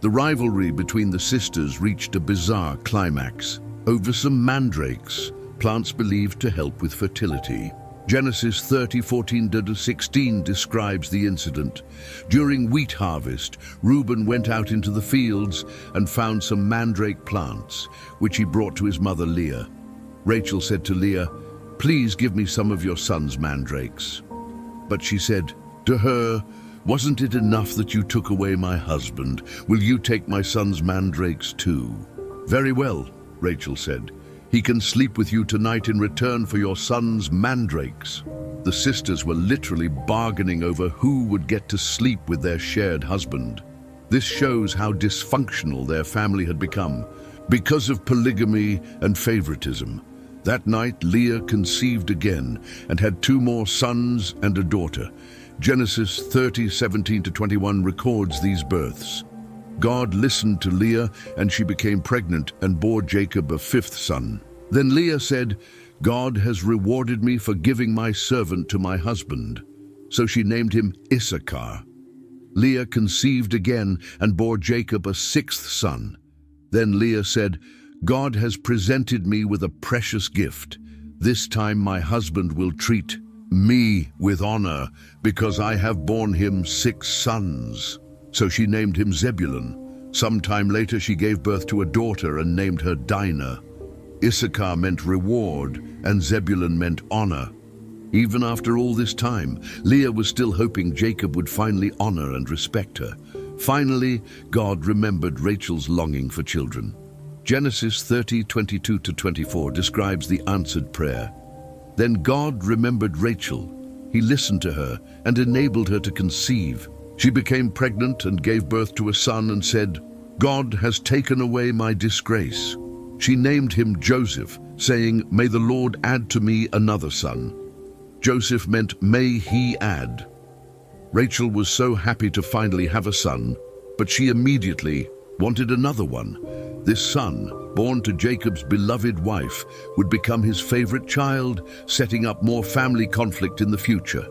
The rivalry between the sisters reached a bizarre climax over some mandrakes, plants believed to help with fertility. Genesis 30:14-16 describes the incident. During wheat harvest, Reuben went out into the fields and found some mandrake plants, which he brought to his mother Leah. Rachel said to Leah, "Please give me some of your son's mandrakes." But she said to her, "Wasn't it enough that you took away my husband? Will you take my son's mandrakes too?" "Very well," Rachel said. "He can sleep with you tonight in return for your son's mandrakes." The sisters were literally bargaining over who would get to sleep with their shared husband. This shows how dysfunctional their family had become because of polygamy and favoritism. That night, Leah conceived again and had 2 more sons and a daughter. Genesis 30:17-21 records these births. God listened to Leah, and she became pregnant and bore Jacob a 5th son. Then Leah said, "God has rewarded me for giving my servant to my husband." So she named him Issachar. Leah conceived again and bore Jacob a 6th son. Then Leah said, "God has presented me with a precious gift. This time my husband will treat me with honor, because I have borne him 6 sons." So she named him Zebulun. Sometime later she gave birth to a daughter and named her Dinah. Issachar meant reward, and Zebulun meant honor. Even after all this time, Leah was still hoping Jacob would finally honor and respect her. Finally, God remembered Rachel's longing for children. Genesis 30:22-24 describes the answered prayer. Then God remembered Rachel. He listened to her and enabled her to conceive. She became pregnant and gave birth to a son and said, "God has taken away my disgrace." She named him Joseph, saying, "May the Lord add to me another son." Joseph meant, "May he add." Rachel was so happy to finally have a son. but she immediately wanted another one. This son, born to Jacob's beloved wife, would become his favorite child, setting up more family conflict in the future.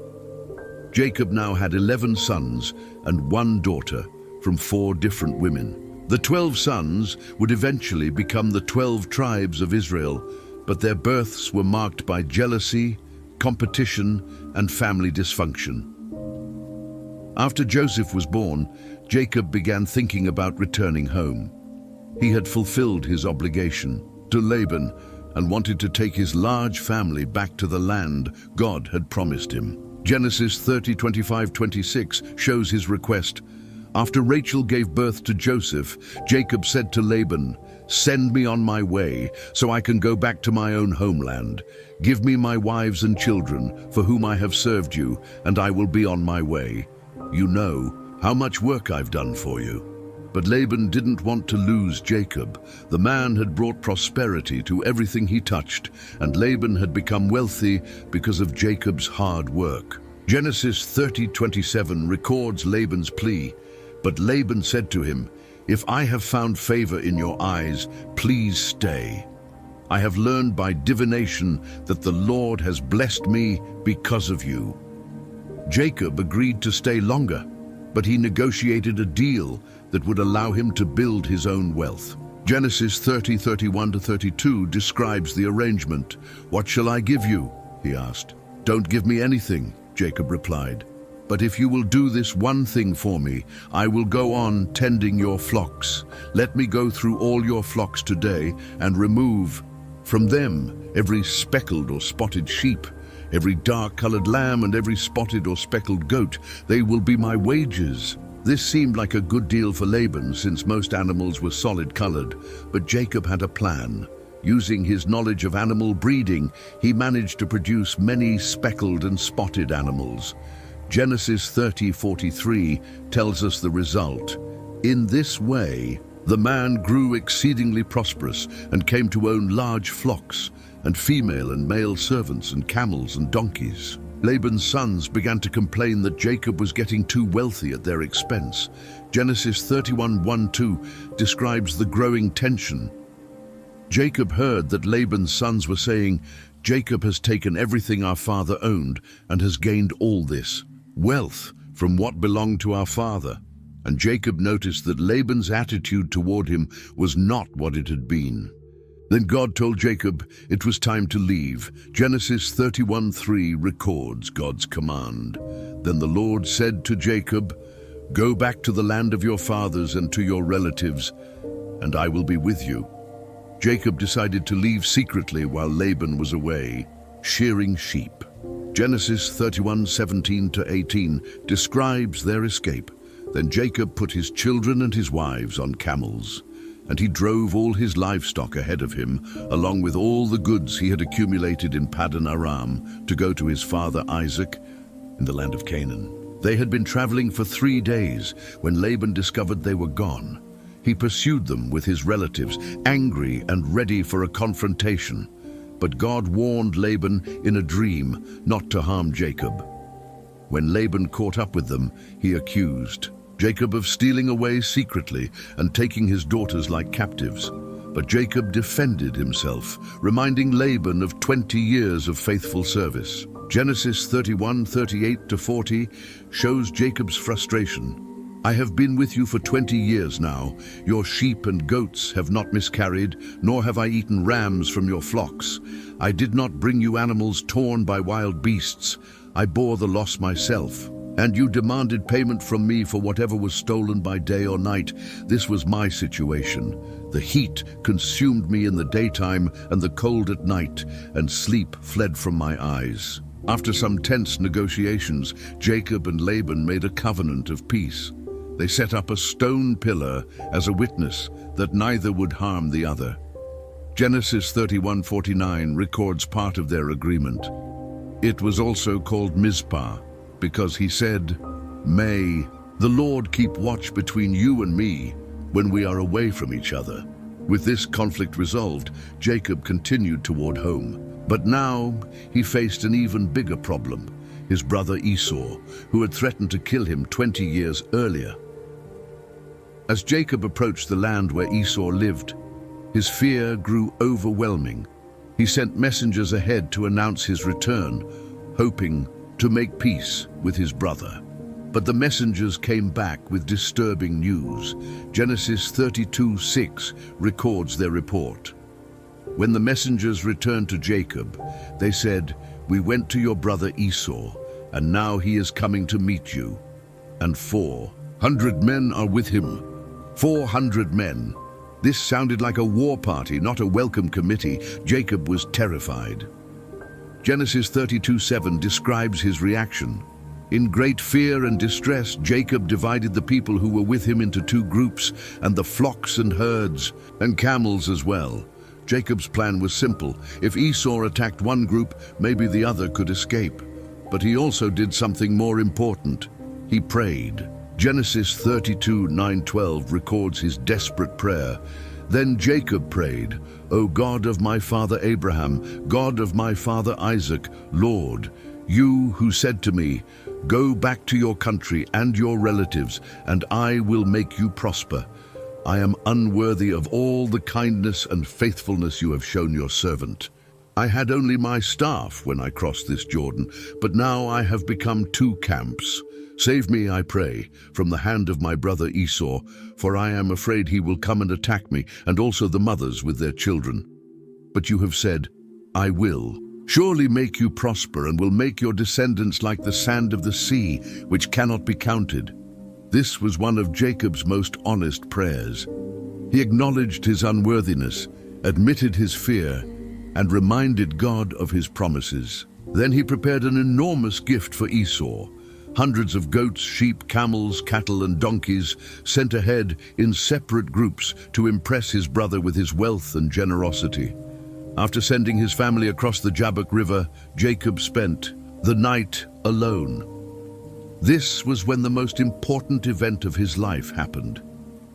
Jacob now had 11 sons and 1 daughter from 4 different women. The 12 sons would eventually become the 12 tribes of Israel, but their births were marked by jealousy, competition, and family dysfunction. After Joseph was born, Jacob began thinking about returning home. He had fulfilled his obligation to Laban and wanted to take his large family back to the land God had promised him. Genesis 30:25-26 shows his request. After Rachel gave birth to Joseph, Jacob said to Laban, "Send me on my way so I can go back to my own homeland. Give me my wives and children for whom I have served you, and I will be on my way. You know how much work I've done for you." But Laban didn't want to lose Jacob. The man had brought prosperity to everything he touched, and Laban had become wealthy because of Jacob's hard work. Genesis 30:27 records Laban's plea. But Laban said to him, "If I have found favor in your eyes, please stay. I have learned by divination that the Lord has blessed me because of you." Jacob agreed to stay longer, but he negotiated a deal that would allow him to build his own wealth. Genesis 30:31-32 describes the arrangement. "What shall I give you?" he asked. "Don't give me anything," Jacob replied. "But if you will do this one thing for me, I will go on tending your flocks. Let me go through all your flocks today and remove from them every speckled or spotted sheep, every dark-colored lamb, and every spotted or speckled goat. They will be my wages." This seemed like a good deal for Laban, since most animals were solid-colored, but Jacob had a plan. Using his knowledge of animal breeding, he managed to produce many speckled and spotted animals. Genesis 30:43 tells us the result. In this way, the man grew exceedingly prosperous and came to own large flocks and female and male servants and camels and donkeys. Laban's sons began to complain that Jacob was getting too wealthy at their expense. Genesis 31:1-2 describes the growing tension. Jacob heard that Laban's sons were saying, "Jacob has taken everything our father owned and has gained all this wealth from what belonged to our father." And Jacob noticed that Laban's attitude toward him was not what it had been. Then God told Jacob it was time to leave. Genesis 31:3 records God's command. Then the Lord said to Jacob, "Go back to the land of your fathers and to your relatives, and I will be with you." Jacob decided to leave secretly while Laban was away, shearing sheep. Genesis 31:17-18 describes their escape. Then Jacob put his children and his wives on camels, and he drove all his livestock ahead of him, along with all the goods he had accumulated in Paddan Aram, to go to his father Isaac in the land of Canaan. They had been traveling for 3 days when Laban discovered they were gone. He pursued them with his relatives, angry and ready for a confrontation. But God warned Laban in a dream not to harm Jacob. When Laban caught up with them, he accused Jacob of stealing away secretly and taking his daughters like captives. But Jacob defended himself, reminding Laban of 20 years of faithful service. Genesis 31:38-40 shows Jacob's frustration. "I have been with you for 20 years now. Your sheep and goats have not miscarried, nor have I eaten rams from your flocks. I did not bring you animals torn by wild beasts. I bore the loss myself. And you demanded payment from me for whatever was stolen by day or night. This was my situation. The heat consumed me in the daytime and the cold at night, and sleep fled from my eyes." After some tense negotiations, Jacob and Laban made a covenant of peace. They set up a stone pillar as a witness that neither would harm the other. Genesis 31:49 records part of their agreement. It was also called Mizpah, because he said, "May the Lord keep watch between you and me when we are away from each other." With this conflict resolved, Jacob continued toward home. But now he faced an even bigger problem: his brother Esau, who had threatened to kill him 20 years earlier. As Jacob approached the land where Esau lived, his fear grew overwhelming. He sent messengers ahead to announce his return, hoping to make peace with his brother. But the messengers came back with disturbing news. Genesis 32:6 records their report. When the messengers returned to Jacob, they said, "We went to your brother Esau, and now he is coming to meet you. And 400 men are with him." 400 men. This sounded like a war party, not a welcome committee. Jacob was terrified. Genesis 32:7 describes his reaction. In great fear and distress, Jacob divided the people who were with him into two groups, and the flocks and herds, and camels as well. Jacob's plan was simple. If Esau attacked one group, maybe the other could escape. But he also did something more important. He prayed. Genesis 32:9-12 records his desperate prayer. Then Jacob prayed, "O God of my father Abraham, God of my father Isaac, Lord, you who said to me, 'Go back to your country and your relatives, and I will make you prosper.' I am unworthy of all the kindness and faithfulness you have shown your servant. I had only my staff when I crossed this Jordan, but now I have become two camps. Save me, I pray, from the hand of my brother Esau, for I am afraid he will come and attack me, and also the mothers with their children. But you have said, 'I will surely make you prosper and will make your descendants like the sand of the sea, which cannot be counted.'" This was one of Jacob's most honest prayers. He acknowledged his unworthiness, admitted his fear, and reminded God of his promises. Then he prepared an enormous gift for Esau. Hundreds of goats, sheep, camels, cattle, and donkeys sent ahead in separate groups to impress his brother with his wealth and generosity. After sending his family across the Jabbok River, Jacob spent the night alone. This was when the most important event of his life happened.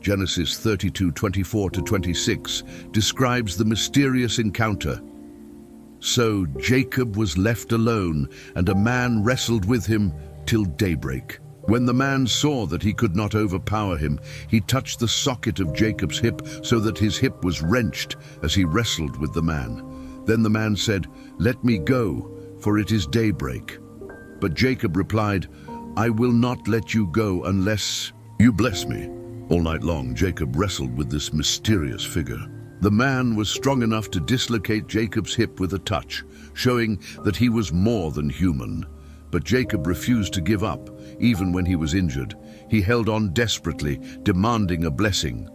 Genesis 32:24-26 describes the mysterious encounter. So Jacob was left alone, and a man wrestled with him till daybreak. When the man saw that he could not overpower him, he touched the socket of Jacob's hip so that his hip was wrenched as he wrestled with the man. Then the man said, "Let me go, for it is daybreak." But Jacob replied, "I will not let you go unless you bless me." All night long, Jacob wrestled with this mysterious figure. The man was strong enough to dislocate Jacob's hip with a touch, showing that he was more than human. But Jacob refused to give up, even when he was injured. He held on desperately, demanding a blessing.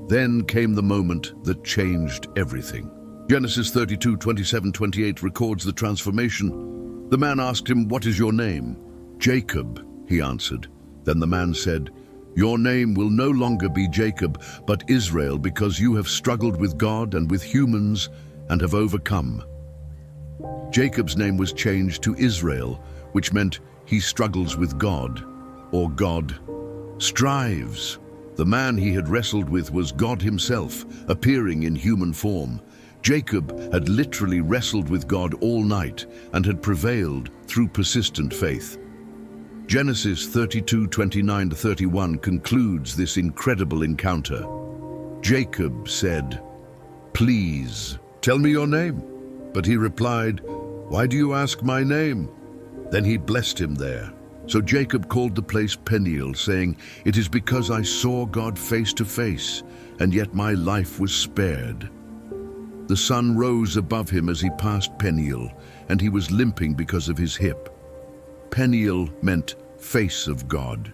Then came the moment that changed everything. Genesis 32:27-28 records the transformation. The man asked him, "What is your name?" "Jacob," he answered. Then the man said, "Your name will no longer be Jacob, but Israel, because you have struggled with God and with humans and have overcome." Jacob's name was changed to Israel, which meant he struggles with God, or God strives. The man he had wrestled with was God himself, appearing in human form. Jacob had literally wrestled with God all night and had prevailed through persistent faith. Genesis 32:29-31 concludes this incredible encounter. Jacob said, "Please, tell me your name." But he replied, "Why do you ask my name?" Then he blessed him there. So Jacob called the place Peniel, saying, "It is because I saw God face to face, and yet my life was spared." The sun rose above him as he passed Peniel, and he was limping because of his hip. Peniel meant face of God.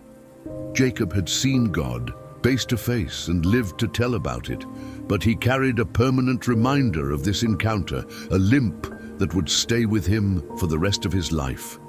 Jacob had seen God face to face and lived to tell about it, but he carried a permanent reminder of this encounter, a limp that would stay with him for the rest of his life.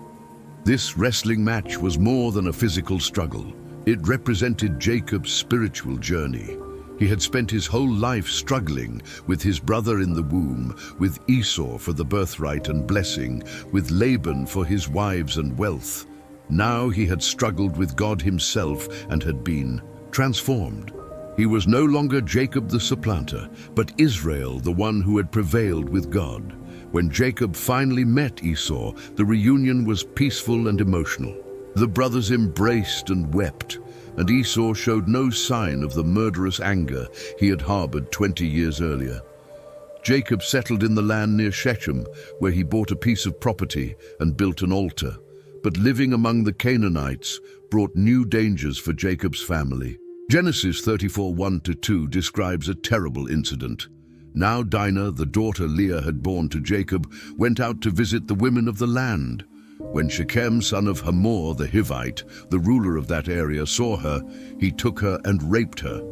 This wrestling match was more than a physical struggle. It represented Jacob's spiritual journey. He had spent his whole life struggling with his brother in the womb, with Esau for the birthright and blessing, with Laban for his wives and wealth. Now he had struggled with God himself and had been transformed. He was no longer Jacob the supplanter, but Israel, the one who had prevailed with God. When Jacob finally met Esau, the reunion was peaceful and emotional. The brothers embraced and wept, and Esau showed no sign of the murderous anger he had harbored 20 years earlier. Jacob settled in the land near Shechem, where he bought a piece of property and built an altar. But living among the Canaanites brought new dangers for Jacob's family. Genesis 34:1-2 describes a terrible incident. Now Dinah, the daughter Leah had borne to Jacob, went out to visit the women of the land. When Shechem, son of Hamor the Hivite, the ruler of that area, saw her, he took her and raped her.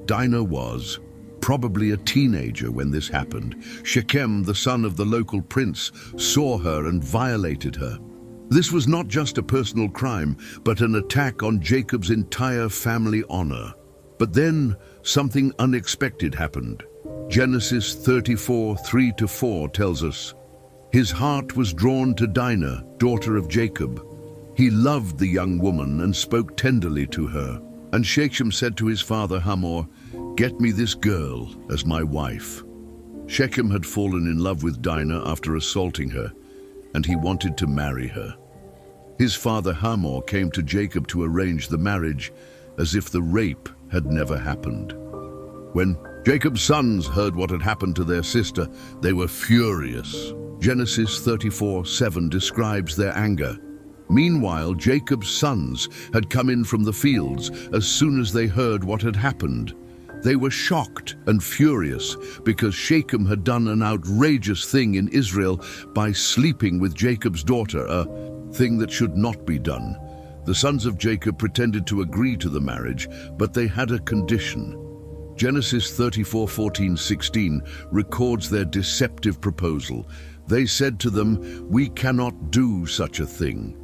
Dinah was probably a teenager when this happened. Shechem, the son of the local prince, saw her and violated her. This was not just a personal crime, but an attack on Jacob's entire family honor. But then something unexpected happened. Genesis 34:3-4 tells us, "His heart was drawn to Dinah, daughter of Jacob. He loved the young woman and spoke tenderly to her. And Shechem said to his father Hamor, 'Get me this girl as my wife.'" Shechem had fallen in love with Dinah after assaulting her, and he wanted to marry her. His father Hamor came to Jacob to arrange the marriage, as if the rape had never happened. When Jacob's sons heard what had happened to their sister, they were furious. Genesis 34:7 describes their anger. Meanwhile, Jacob's sons had come in from the fields as soon as they heard what had happened. They were shocked and furious because Shechem had done an outrageous thing in Israel by sleeping with Jacob's daughter, a thing that should not be done. The sons of Jacob pretended to agree to the marriage, but they had a condition. Genesis 34:14-16 records their deceptive proposal. They said to them, "We cannot do such a thing.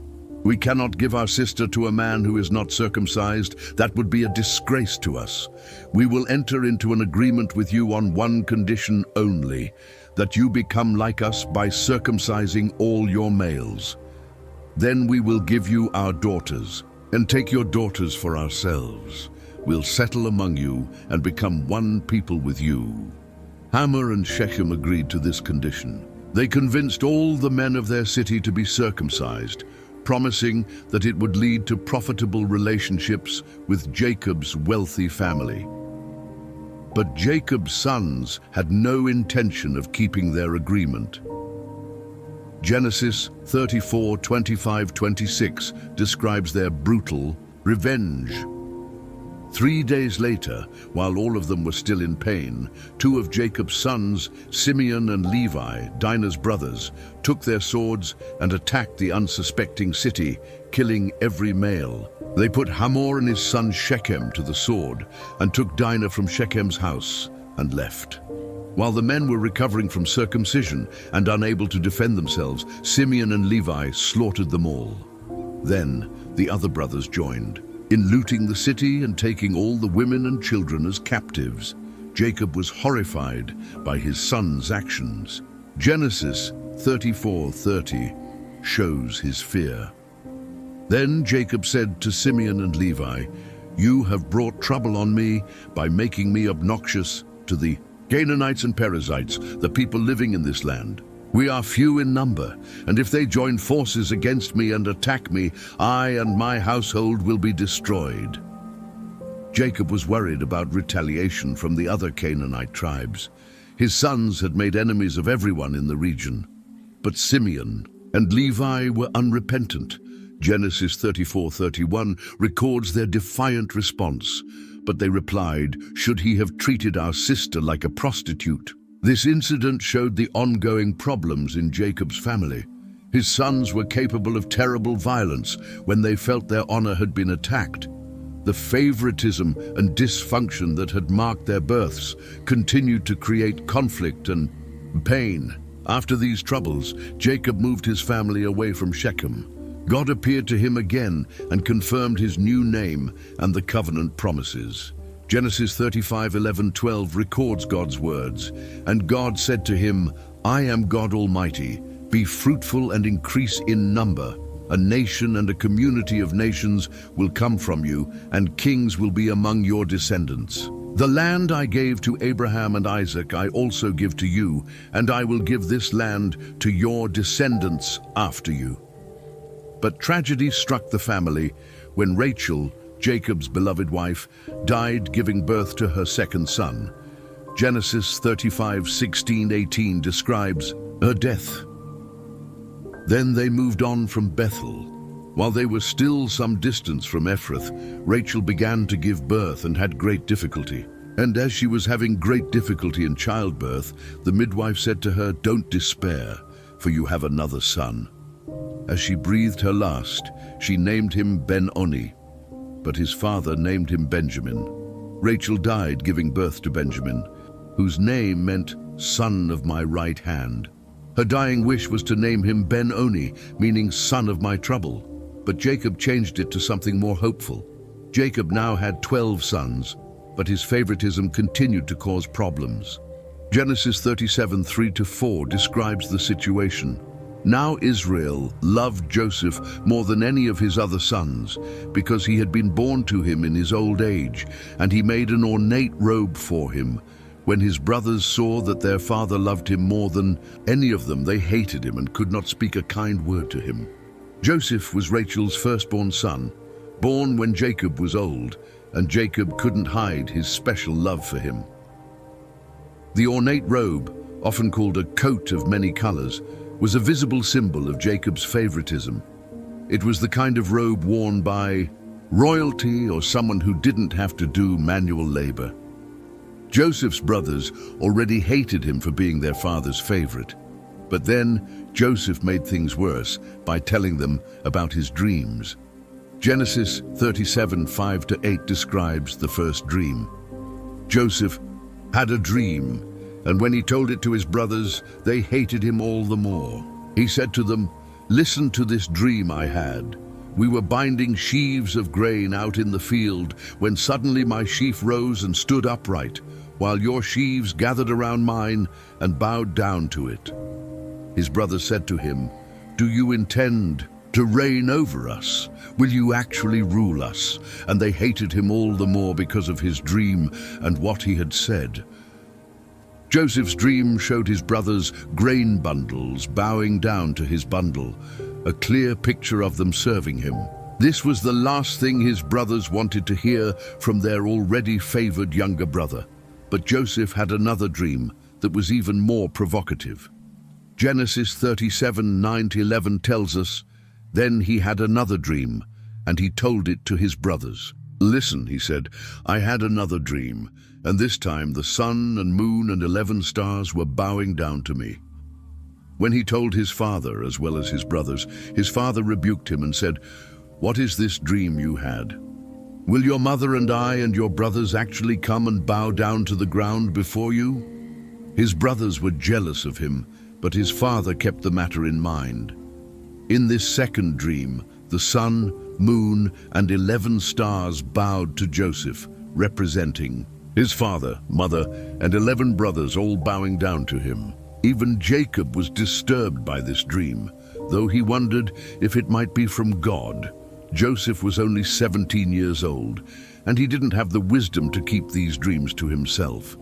We cannot give our sister to a man who is not circumcised. That would be a disgrace to us. We will enter into an agreement with you on one condition only, that you become like us by circumcising all your males. Then we will give you our daughters, and take your daughters for ourselves. We'll settle among you and become one people with you." Hamor and Shechem agreed to this condition. They convinced all the men of their city to be circumcised, promising that it would lead to profitable relationships with Jacob's wealthy family. But Jacob's sons had no intention of keeping their agreement. Genesis 34:25-26 describes their brutal revenge. 3 days later, while all of them were still in pain, 2 of Jacob's sons, Simeon and Levi, Dinah's brothers, took their swords and attacked the unsuspecting city, killing every male. They put Hamor and his son Shechem to the sword and took Dinah from Shechem's house and left. While the men were recovering from circumcision and unable to defend themselves, Simeon and Levi slaughtered them all. Then the other brothers joined in looting the city and taking all the women and children as captives. Jacob was horrified by his sons' actions. Genesis 34:30 shows his fear. Then Jacob said to Simeon and Levi, "You have brought trouble on me by making me obnoxious to the Canaanites and Perizzites, the people living in this land. We are few in number, and if they join forces against me and attack me, I and my household will be destroyed." Jacob was worried about retaliation from the other Canaanite tribes. His sons had made enemies of everyone in the region. But Simeon and Levi were unrepentant. Genesis 34:31 records their defiant response. But they replied, "Should he have treated our sister like a prostitute?" This incident showed the ongoing problems in Jacob's family. His sons were capable of terrible violence when they felt their honor had been attacked. The favoritism and dysfunction that had marked their births continued to create conflict and pain. After these troubles, Jacob moved his family away from Shechem. God appeared to him again and confirmed his new name and the covenant promises. Genesis 35:11-12 records God's words. "And God said to him, I am God Almighty. Be fruitful and increase in number. A nation and a community of nations will come from you, and kings will be among your descendants. The land I gave to Abraham and Isaac I also give to you, and I will give this land to your descendants after you." But tragedy struck the family when Rachel, Jacob's beloved wife, died giving birth to her second son. Genesis 35:16-18 describes her death. Then they moved on from Bethel. While they were still some distance from Ephrath, Rachel began to give birth and had great difficulty. And as she was having great difficulty in childbirth, the midwife said to her, "Don't despair, for you have another son." As she breathed her last, she named him Ben-Oni, but his father named him Benjamin. Rachel died giving birth to Benjamin, whose name meant "son of my right hand." Her dying wish was to name him Ben-Oni, meaning son of my trouble, but Jacob changed it to something more hopeful. Jacob now had 12 sons, but his favoritism continued to cause problems. Genesis 37:3-4 describes the situation. Now Israel loved Joseph more than any of his other sons, because he had been born to him in his old age, and he made an ornate robe for him. When his brothers saw that their father loved him more than any of them, they hated him and could not speak a kind word to him. Joseph was Rachel's firstborn son, born when Jacob was old, and Jacob couldn't hide his special love for him. The ornate robe, often called a coat of many colors, was a visible symbol of Jacob's favoritism. It was the kind of robe worn by royalty or someone who didn't have to do manual labor. Joseph's brothers already hated him for being their father's favorite. But then Joseph made things worse by telling them about his dreams. Genesis 37:5-8 describes the first dream. Joseph had a dream, and when he told it to his brothers, they hated him all the more. He said to them, "Listen to this dream I had. We were binding sheaves of grain out in the field when suddenly my sheaf rose and stood upright, while your sheaves gathered around mine and bowed down to it." His brothers said to him, "Do you intend to reign over us? Will you actually rule us?" And they hated him all the more because of his dream and what he had said. Joseph's dream showed his brothers grain bundles bowing down to his bundle, a clear picture of them serving him. This was the last thing his brothers wanted to hear from their already favored younger brother. But Joseph had another dream that was even more provocative. Genesis 37:9-11 tells us, "Then he had another dream, and he told it to his brothers. 'Listen,' he said, 'I had another dream, and this time the sun and moon and 11 stars were bowing down to me.' When he told his father as well as his brothers, his father rebuked him and said, 'What is this dream you had? Will your mother and I and your brothers actually come and bow down to the ground before you?' His brothers were jealous of him, but his father kept the matter in mind. In this second dream, the sun, moon, and 11 stars bowed to Joseph, representing his father, mother, and 11 brothers all bowing down to him. Even Jacob was disturbed by this dream, though he wondered if it might be from God. Joseph was only 17 years old, and he didn't have the wisdom to keep these dreams to himself.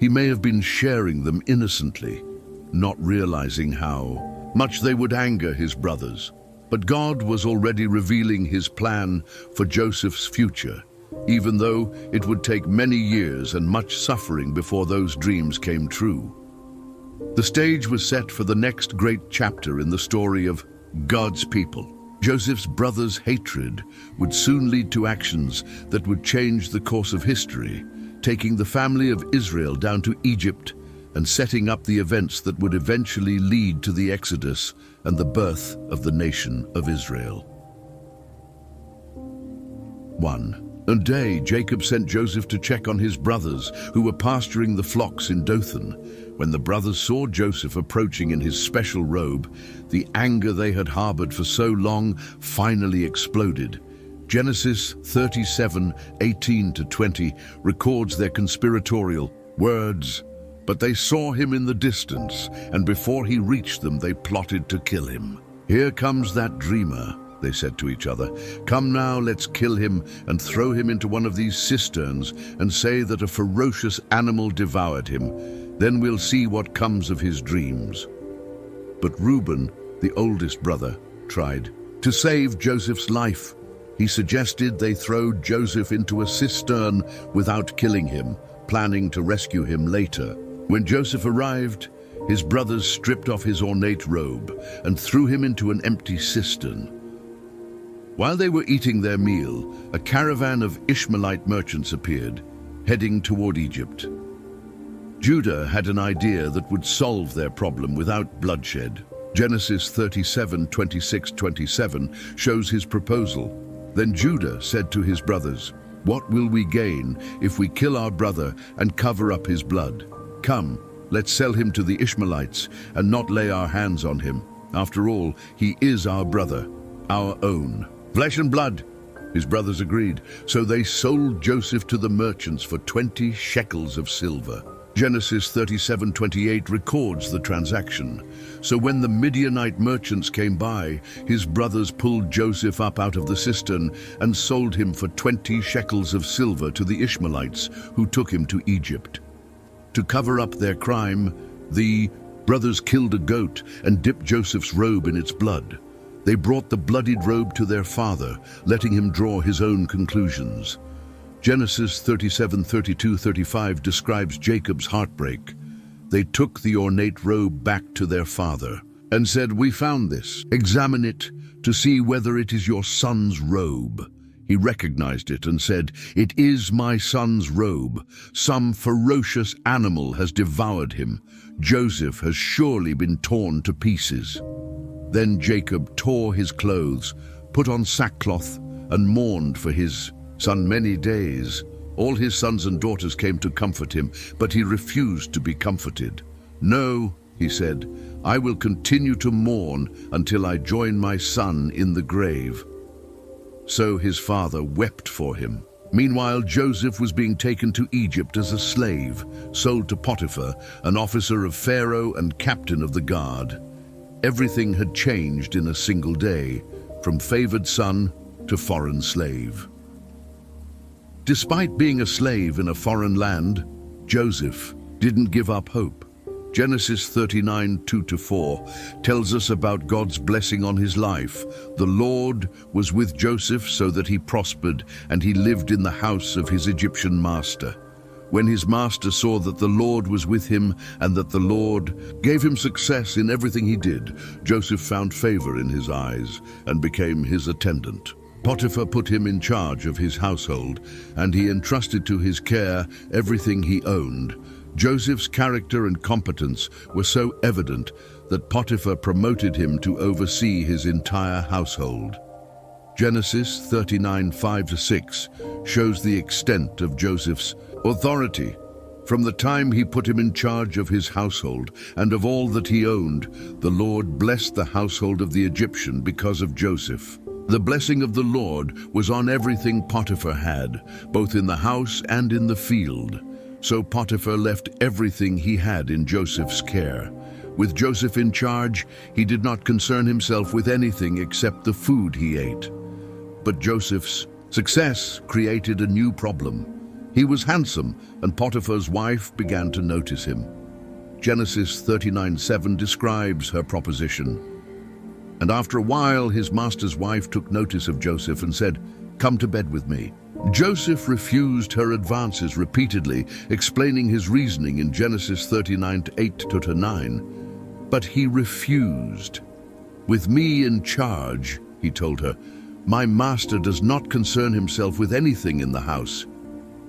He may have been sharing them innocently, not realizing how much they would anger his brothers. But God was already revealing his plan for Joseph's future, even though it would take many years and much suffering before those dreams came true. The stage was set for the next great chapter in the story of God's people. Joseph's brothers' hatred would soon lead to actions that would change the course of history, taking the family of Israel down to Egypt and setting up the events that would eventually lead to the Exodus and the birth of the nation of Israel. 1. A day, Jacob sent Joseph to check on his brothers who were pasturing the flocks in Dothan. When the brothers saw Joseph approaching in his special robe, the anger they had harbored for so long finally exploded. Genesis 37:18-20 records their conspiratorial words. But they saw him in the distance, and before he reached them, they plotted to kill him. "Here comes that dreamer," they said to each other. "Come now, let's kill him and throw him into one of these cisterns and say that a ferocious animal devoured him. Then we'll see what comes of his dreams." But Reuben, the oldest brother, tried to save Joseph's life. He suggested they throw Joseph into a cistern without killing him, planning to rescue him later. When Joseph arrived, his brothers stripped off his ornate robe and threw him into an empty cistern. While they were eating their meal, a caravan of Ishmaelite merchants appeared, heading toward Egypt. Judah had an idea that would solve their problem without bloodshed. Genesis 37:26-27 shows his proposal. Then Judah said to his brothers, "What will we gain if we kill our brother and cover up his blood? Come, let's sell him to the Ishmaelites and not lay our hands on him. After all, he is our brother, our own. Flesh and blood." His brothers agreed, so they sold Joseph to the merchants for 20 shekels of silver. Genesis 37:28 records the transaction. So when the Midianite merchants came by, his brothers pulled Joseph up out of the cistern and sold him for 20 shekels of silver to the Ishmaelites, who took him to Egypt. To cover up their crime, the brothers killed a goat and dipped Joseph's robe in its blood. They brought the bloodied robe to their father, letting him draw his own conclusions. Genesis 37:32-35 describes Jacob's heartbreak. They took the ornate robe back to their father and said, "We found this. Examine it to see whether it is your son's robe." He recognized it and said, "It is my son's robe. Some ferocious animal has devoured him. Joseph has surely been torn to pieces." Then Jacob tore his clothes, put on sackcloth, and mourned for his son many days. All his sons and daughters came to comfort him, but he refused to be comforted. "No," he said, "I will continue to mourn until I join my son in the grave." So his father wept for him. Meanwhile, Joseph was being taken to Egypt as a slave, sold to Potiphar, an officer of Pharaoh and captain of the guard. Everything had changed in a single day, from favored son to foreign slave. Despite being a slave in a foreign land, Joseph didn't give up hope. Genesis 39:2-4 tells us about God's blessing on his life. The Lord was with Joseph so that he prospered, and he lived in the house of his Egyptian master. When his master saw that the Lord was with him and that the Lord gave him success in everything he did, Joseph found favor in his eyes and became his attendant. Potiphar put him in charge of his household, and he entrusted to his care everything he owned. Joseph's character and competence were so evident that Potiphar promoted him to oversee his entire household. Genesis 39:5-6 shows the extent of Joseph's authority. From the time he put him in charge of his household and of all that he owned, the Lord blessed the household of the Egyptian because of Joseph. The blessing of the Lord was on everything Potiphar had, both in the house and in the field. So Potiphar left everything he had in Joseph's care. With Joseph in charge, he did not concern himself with anything except the food he ate. But Joseph's success created a new problem. He was handsome, and Potiphar's wife began to notice him. Genesis 39:7 describes her proposition. And after a while, his master's wife took notice of Joseph and said, "Come to bed with me." Joseph refused her advances repeatedly, explaining his reasoning in Genesis 39:8-9. But he refused. "With me in charge," he told her, "my master does not concern himself with anything in the house.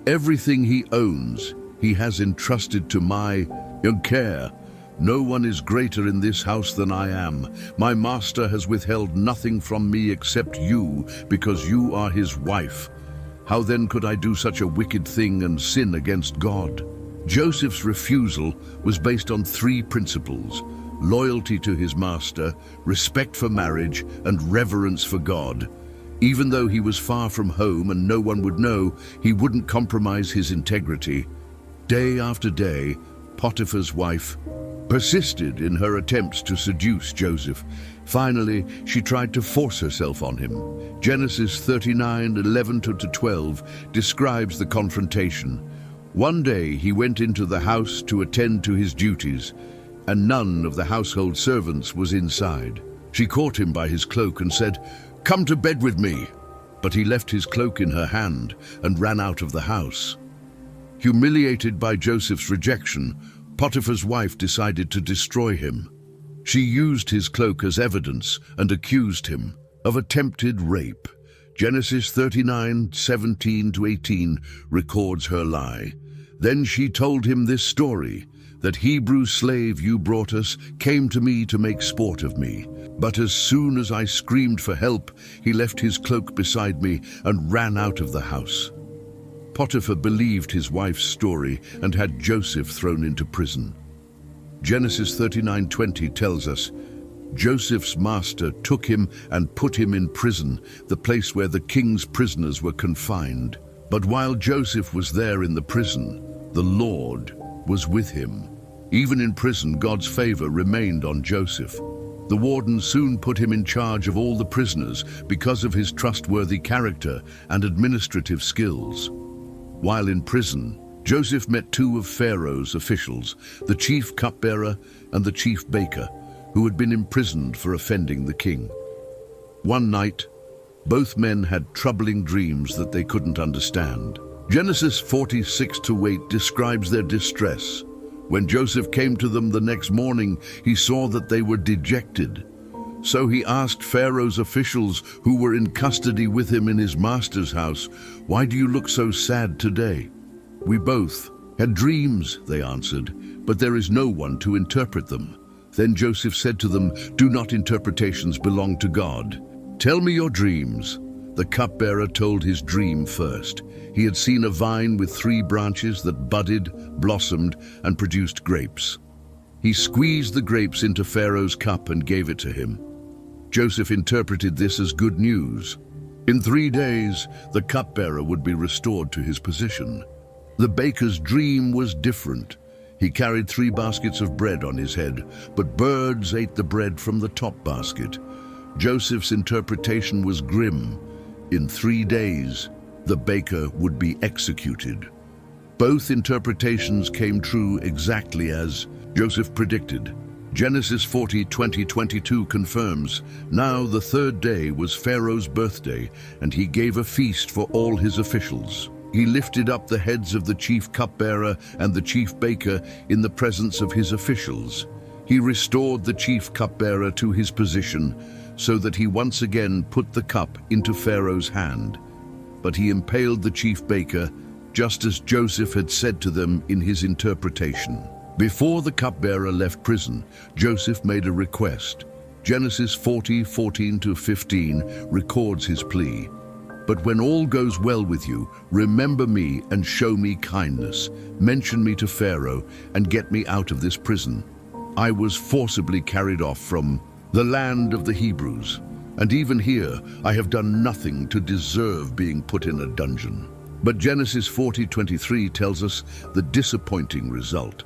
Everything he owns, he has entrusted to my care. No one is greater in this house than I am. My master has withheld nothing from me except you, because you are his wife. How then could I do such a wicked thing and sin against God?" Joseph's refusal was based on 3 principles: loyalty to his master, respect for marriage, and reverence for God. Even though he was far from home and no one would know, he wouldn't compromise his integrity. Day after day, Potiphar's wife persisted in her attempts to seduce Joseph. Finally, she tried to force herself on him. Genesis 39:11-12 describes the confrontation. One day he went into the house to attend to his duties, and none of the household servants was inside. She caught him by his cloak and said, "Come to bed with me." but he left his cloak in her hand and ran out of the house. Humiliated by Joseph's rejection, Potiphar's wife decided to destroy him. She used his cloak as evidence and accused him of attempted rape. Genesis 39:17-18 records her lie. Then she told him this story: that Hebrew slave you brought us came to me to make sport of me. But as soon as I screamed for help, he left his cloak beside me and ran out of the house. Potiphar believed his wife's story and had Joseph thrown into prison. Genesis 39:20 tells us, Joseph's master took him and put him in prison, the place where the king's prisoners were confined. But while Joseph was there in the prison, the Lord was with him. Even in prison, God's favor remained on Joseph. The warden soon put him in charge of all the prisoners because of his trustworthy character and administrative skills. While in prison, Joseph met two of Pharaoh's officials, the chief cupbearer and the chief baker, who had been imprisoned for offending the king. One night, both men had troubling dreams that they couldn't understand. Genesis 46:8 describes their distress. When Joseph came to them the next morning, he saw that they were dejected. So he asked Pharaoh's officials who were in custody with him in his master's house, "Why do you look so sad today?" "We both had dreams," they answered, "but there is no one to interpret them." Then Joseph said to them, "Do not interpretations belong to God? Tell me your dreams." The cupbearer told his dream first. He had seen a vine with 3 branches that budded, blossomed, and produced grapes. He squeezed the grapes into Pharaoh's cup and gave it to him. Joseph interpreted this as good news. In 3 days, the cupbearer would be restored to his position. The baker's dream was different. He carried 3 baskets of bread on his head, but birds ate the bread from the top basket. Joseph's interpretation was grim. In 3 days, the baker would be executed. Both interpretations came true exactly as Joseph predicted. Genesis 40:20-22 confirms, "Now the 3rd day was Pharaoh's birthday, and he gave a feast for all his officials. He lifted up the heads of the chief cupbearer and the chief baker in the presence of his officials. He restored the chief cupbearer to his position, so that he once again put the cup into Pharaoh's hand. But he impaled the chief baker, just as Joseph had said to them in his interpretation." Before the cupbearer left prison, Joseph made a request. Genesis 40:14-15 records his plea. "But when all goes well with you, remember me and show me kindness. Mention me to Pharaoh and get me out of this prison. I was forcibly carried off from the land of the Hebrews, and even here I have done nothing to deserve being put in a dungeon." But Genesis 40:23 tells us the disappointing result.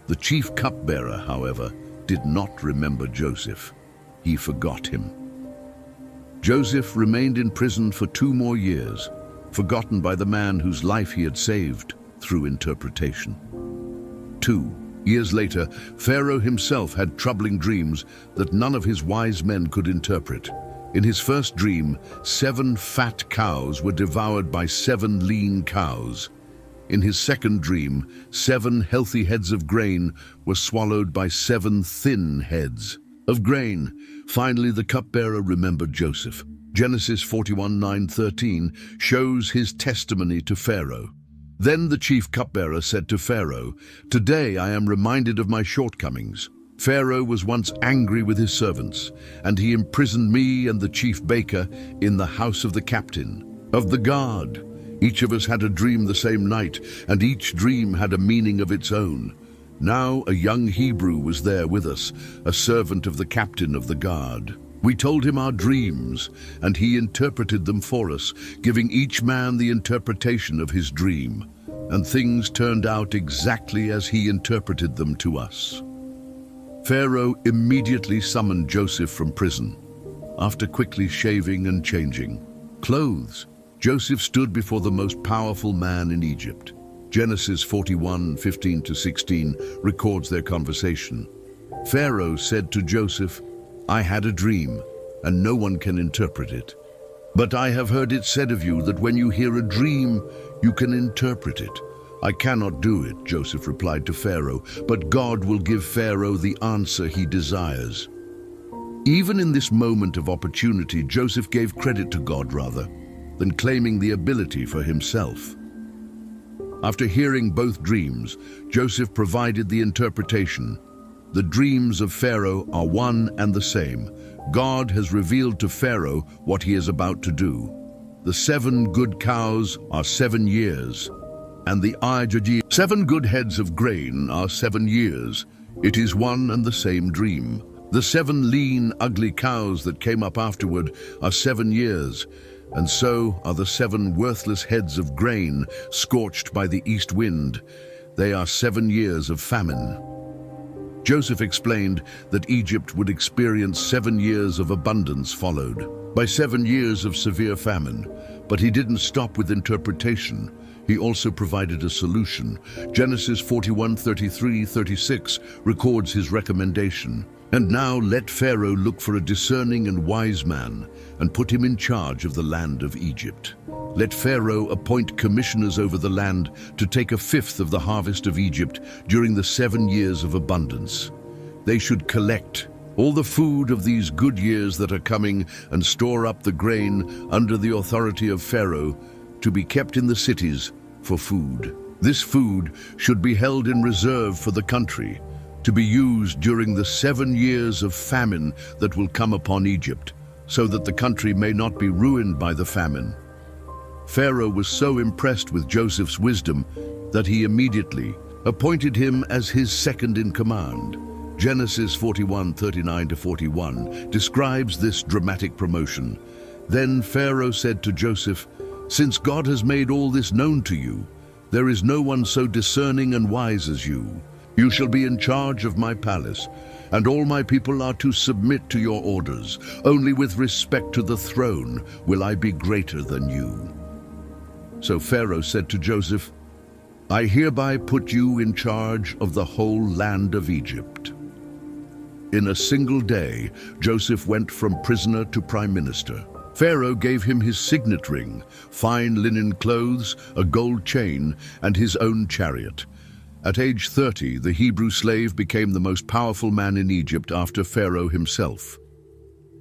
The chief cupbearer, however, did not remember Joseph. He forgot him. Joseph remained in prison for 2 more years, forgotten by the man whose life he had saved through interpretation. 2 years later, Pharaoh himself had troubling dreams that none of his wise men could interpret. In his first dream, 7 fat cows were devoured by 7 lean cows. In his second dream, 7 healthy heads of grain were swallowed by 7 thin heads of grain. Finally, the cupbearer remembered Joseph. Genesis 41:9-13 shows his testimony to Pharaoh. Then the chief cupbearer said to Pharaoh, "Today I am reminded of my shortcomings. Pharaoh was once angry with his servants, and he imprisoned me and the chief baker in the house of the captain of the guard. Each of us had a dream the same night, and each dream had a meaning of its own. Now a young Hebrew was there with us, a servant of the captain of the guard. We told him our dreams, and he interpreted them for us, giving each man the interpretation of his dream. And things turned out exactly as he interpreted them to us." Pharaoh immediately summoned Joseph from prison. After quickly shaving and changing clothes, Joseph stood before the most powerful man in Egypt. Genesis 41:15-16 records their conversation. Pharaoh said to Joseph, "I had a dream, and no one can interpret it. But I have heard it said of you that when you hear a dream, you can interpret it. I cannot do it, Joseph replied to Pharaoh, but God will give Pharaoh the answer he desires. Even in this moment of opportunity, Joseph gave credit to God rather than claiming the ability for himself. After hearing both dreams, Joseph provided the interpretation. The dreams of Pharaoh are one and the same. God has revealed to Pharaoh what he is about to do. The 7 good cows are 7 years, and the 7 good heads of grain are 7 years. It is one and the same dream. The 7 lean, ugly cows that came up afterward are 7 years, and so are the 7 worthless heads of grain scorched by the east wind. They are 7 years of famine. Joseph explained that Egypt would experience 7 years of abundance followed by 7 years of severe famine, but he didn't stop with interpretation. He also provided a solution. Genesis 41:33-36 records his recommendation. And now let Pharaoh look for a discerning and wise man and put him in charge of the land of Egypt. Let Pharaoh appoint commissioners over the land to take 1/5 of the harvest of Egypt during the 7 years of abundance. They should collect all the food of these good years that are coming and store up the grain under the authority of Pharaoh to be kept in the cities for food. This food should be held in reserve for the country, to be used during the 7 years of famine that will come upon Egypt, so that the country may not be ruined by the famine. Pharaoh was so impressed with Joseph's wisdom that he immediately appointed him as his second in command. Genesis 41:39-41 describes this dramatic promotion. Then Pharaoh said to Joseph, "Since God has made all this known to you, there is no one so discerning and wise as you. You shall be in charge of my palace, and all my people are to submit to your orders. Only with respect to the throne will I be greater than you." So Pharaoh said to Joseph, "I hereby put you in charge of the whole land of Egypt." In a single day, Joseph went from prisoner to prime minister. Pharaoh gave him his signet ring, fine linen clothes, a gold chain, and his own chariot. At age 30, the Hebrew slave became the most powerful man in Egypt after Pharaoh himself.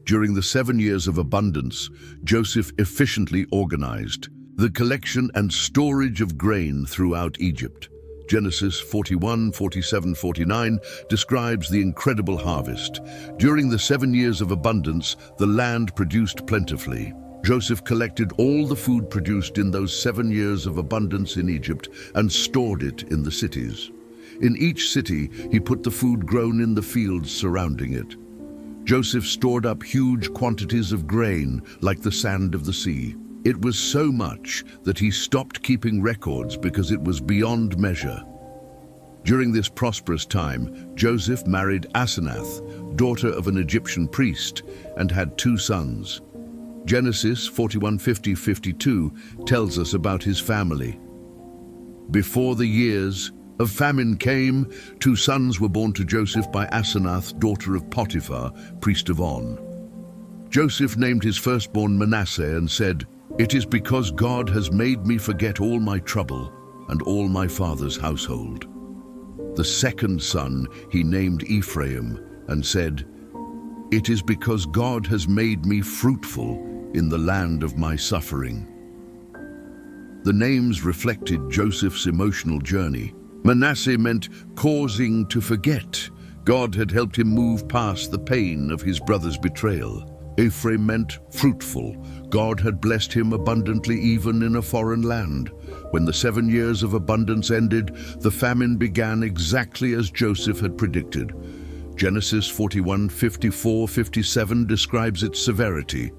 During the 7 years of abundance, Joseph efficiently organized the collection and storage of grain throughout Egypt. Genesis 41:47-49 describes the incredible harvest. During the 7 years of abundance, the land produced plentifully. Joseph collected all the food produced in those 7 years of abundance in Egypt and stored it in the cities. In each city, he put the food grown in the fields surrounding it. Joseph stored up huge quantities of grain like the sand of the sea. It was so much that he stopped keeping records because it was beyond measure. During this prosperous time, Joseph married Asenath, daughter of an Egyptian priest, and had 2 sons. Genesis 41:50-52 tells us about his family. Before the years of famine came, 2 sons were born to Joseph by Asenath, daughter of Potiphar, priest of On. Joseph named his firstborn Manasseh and said, "It is because God has made me forget all my trouble and all my father's household." The second son he named Ephraim and said, "It is because God has made me fruitful in the land of my suffering." The names reflected Joseph's emotional journey. Manasseh meant causing to forget. God had helped him move past the pain of his brother's betrayal. Ephraim meant fruitful. God had blessed him abundantly even in a foreign land. When the 7 years of abundance ended, the famine began exactly as Joseph had predicted. Genesis 41:54-57 describes its severity.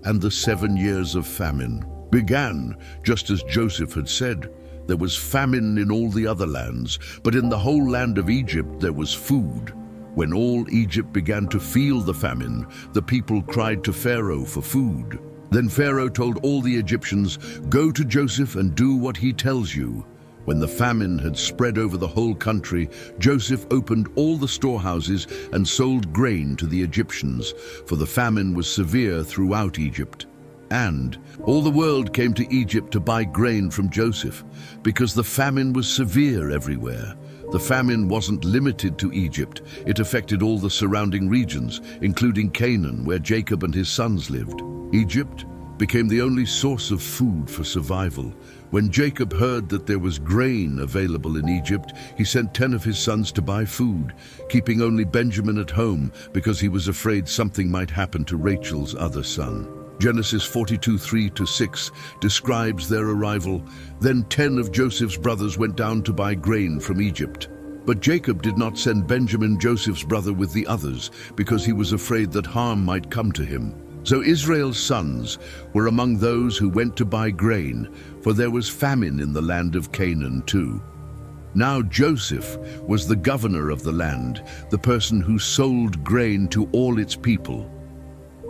And the 7 years of famine began just as Joseph had said. There was famine in all the other lands, but in the whole land of Egypt there was food. When all Egypt began to feel the famine, the people cried to Pharaoh for food. Then Pharaoh told all the Egyptians, "Go to Joseph and do what he tells you." When the famine had spread over the whole country, Joseph opened all the storehouses and sold grain to the Egyptians, for the famine was severe throughout Egypt. And all the world came to Egypt to buy grain from Joseph, because the famine was severe everywhere. The famine wasn't limited to Egypt. It affected all the surrounding regions, including Canaan, where Jacob and his sons lived. Egypt became the only source of food for survival. When Jacob heard that there was grain available in Egypt, he sent 10 of his sons to buy food, keeping only Benjamin at home because he was afraid something might happen to Rachel's other son. Genesis 42:3-6 describes their arrival. Then 10 of Joseph's brothers went down to buy grain from Egypt. But Jacob did not send Benjamin, Joseph's brother, with the others, because he was afraid that harm might come to him. So Israel's sons were among those who went to buy grain, for there was famine in the land of Canaan too. Now Joseph was the governor of the land, the person who sold grain to all its people.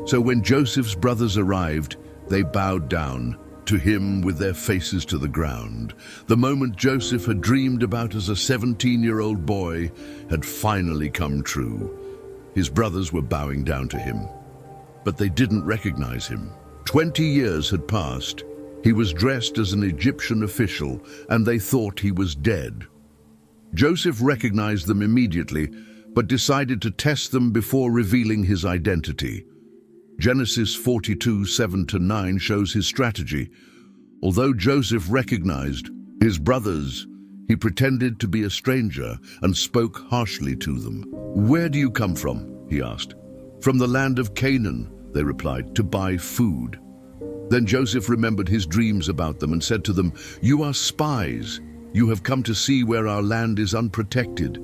So when Joseph's brothers arrived, they bowed down to him with their faces to the ground. The moment Joseph had dreamed about as a 17-year-old boy had finally come true. His brothers were bowing down to him, but they didn't recognize him. 20 years had passed. He was dressed as an Egyptian official, and they thought he was dead. Joseph recognized them immediately, but decided to test them before revealing his identity. Genesis 42:7-9 shows his strategy. Although Joseph recognized his brothers, he pretended to be a stranger and spoke harshly to them. "Where do you come from?" he asked. "From the land of Canaan," they replied, "to buy food." Then Joseph remembered his dreams about them and said to them, "You are spies. You have come to see where our land is unprotected."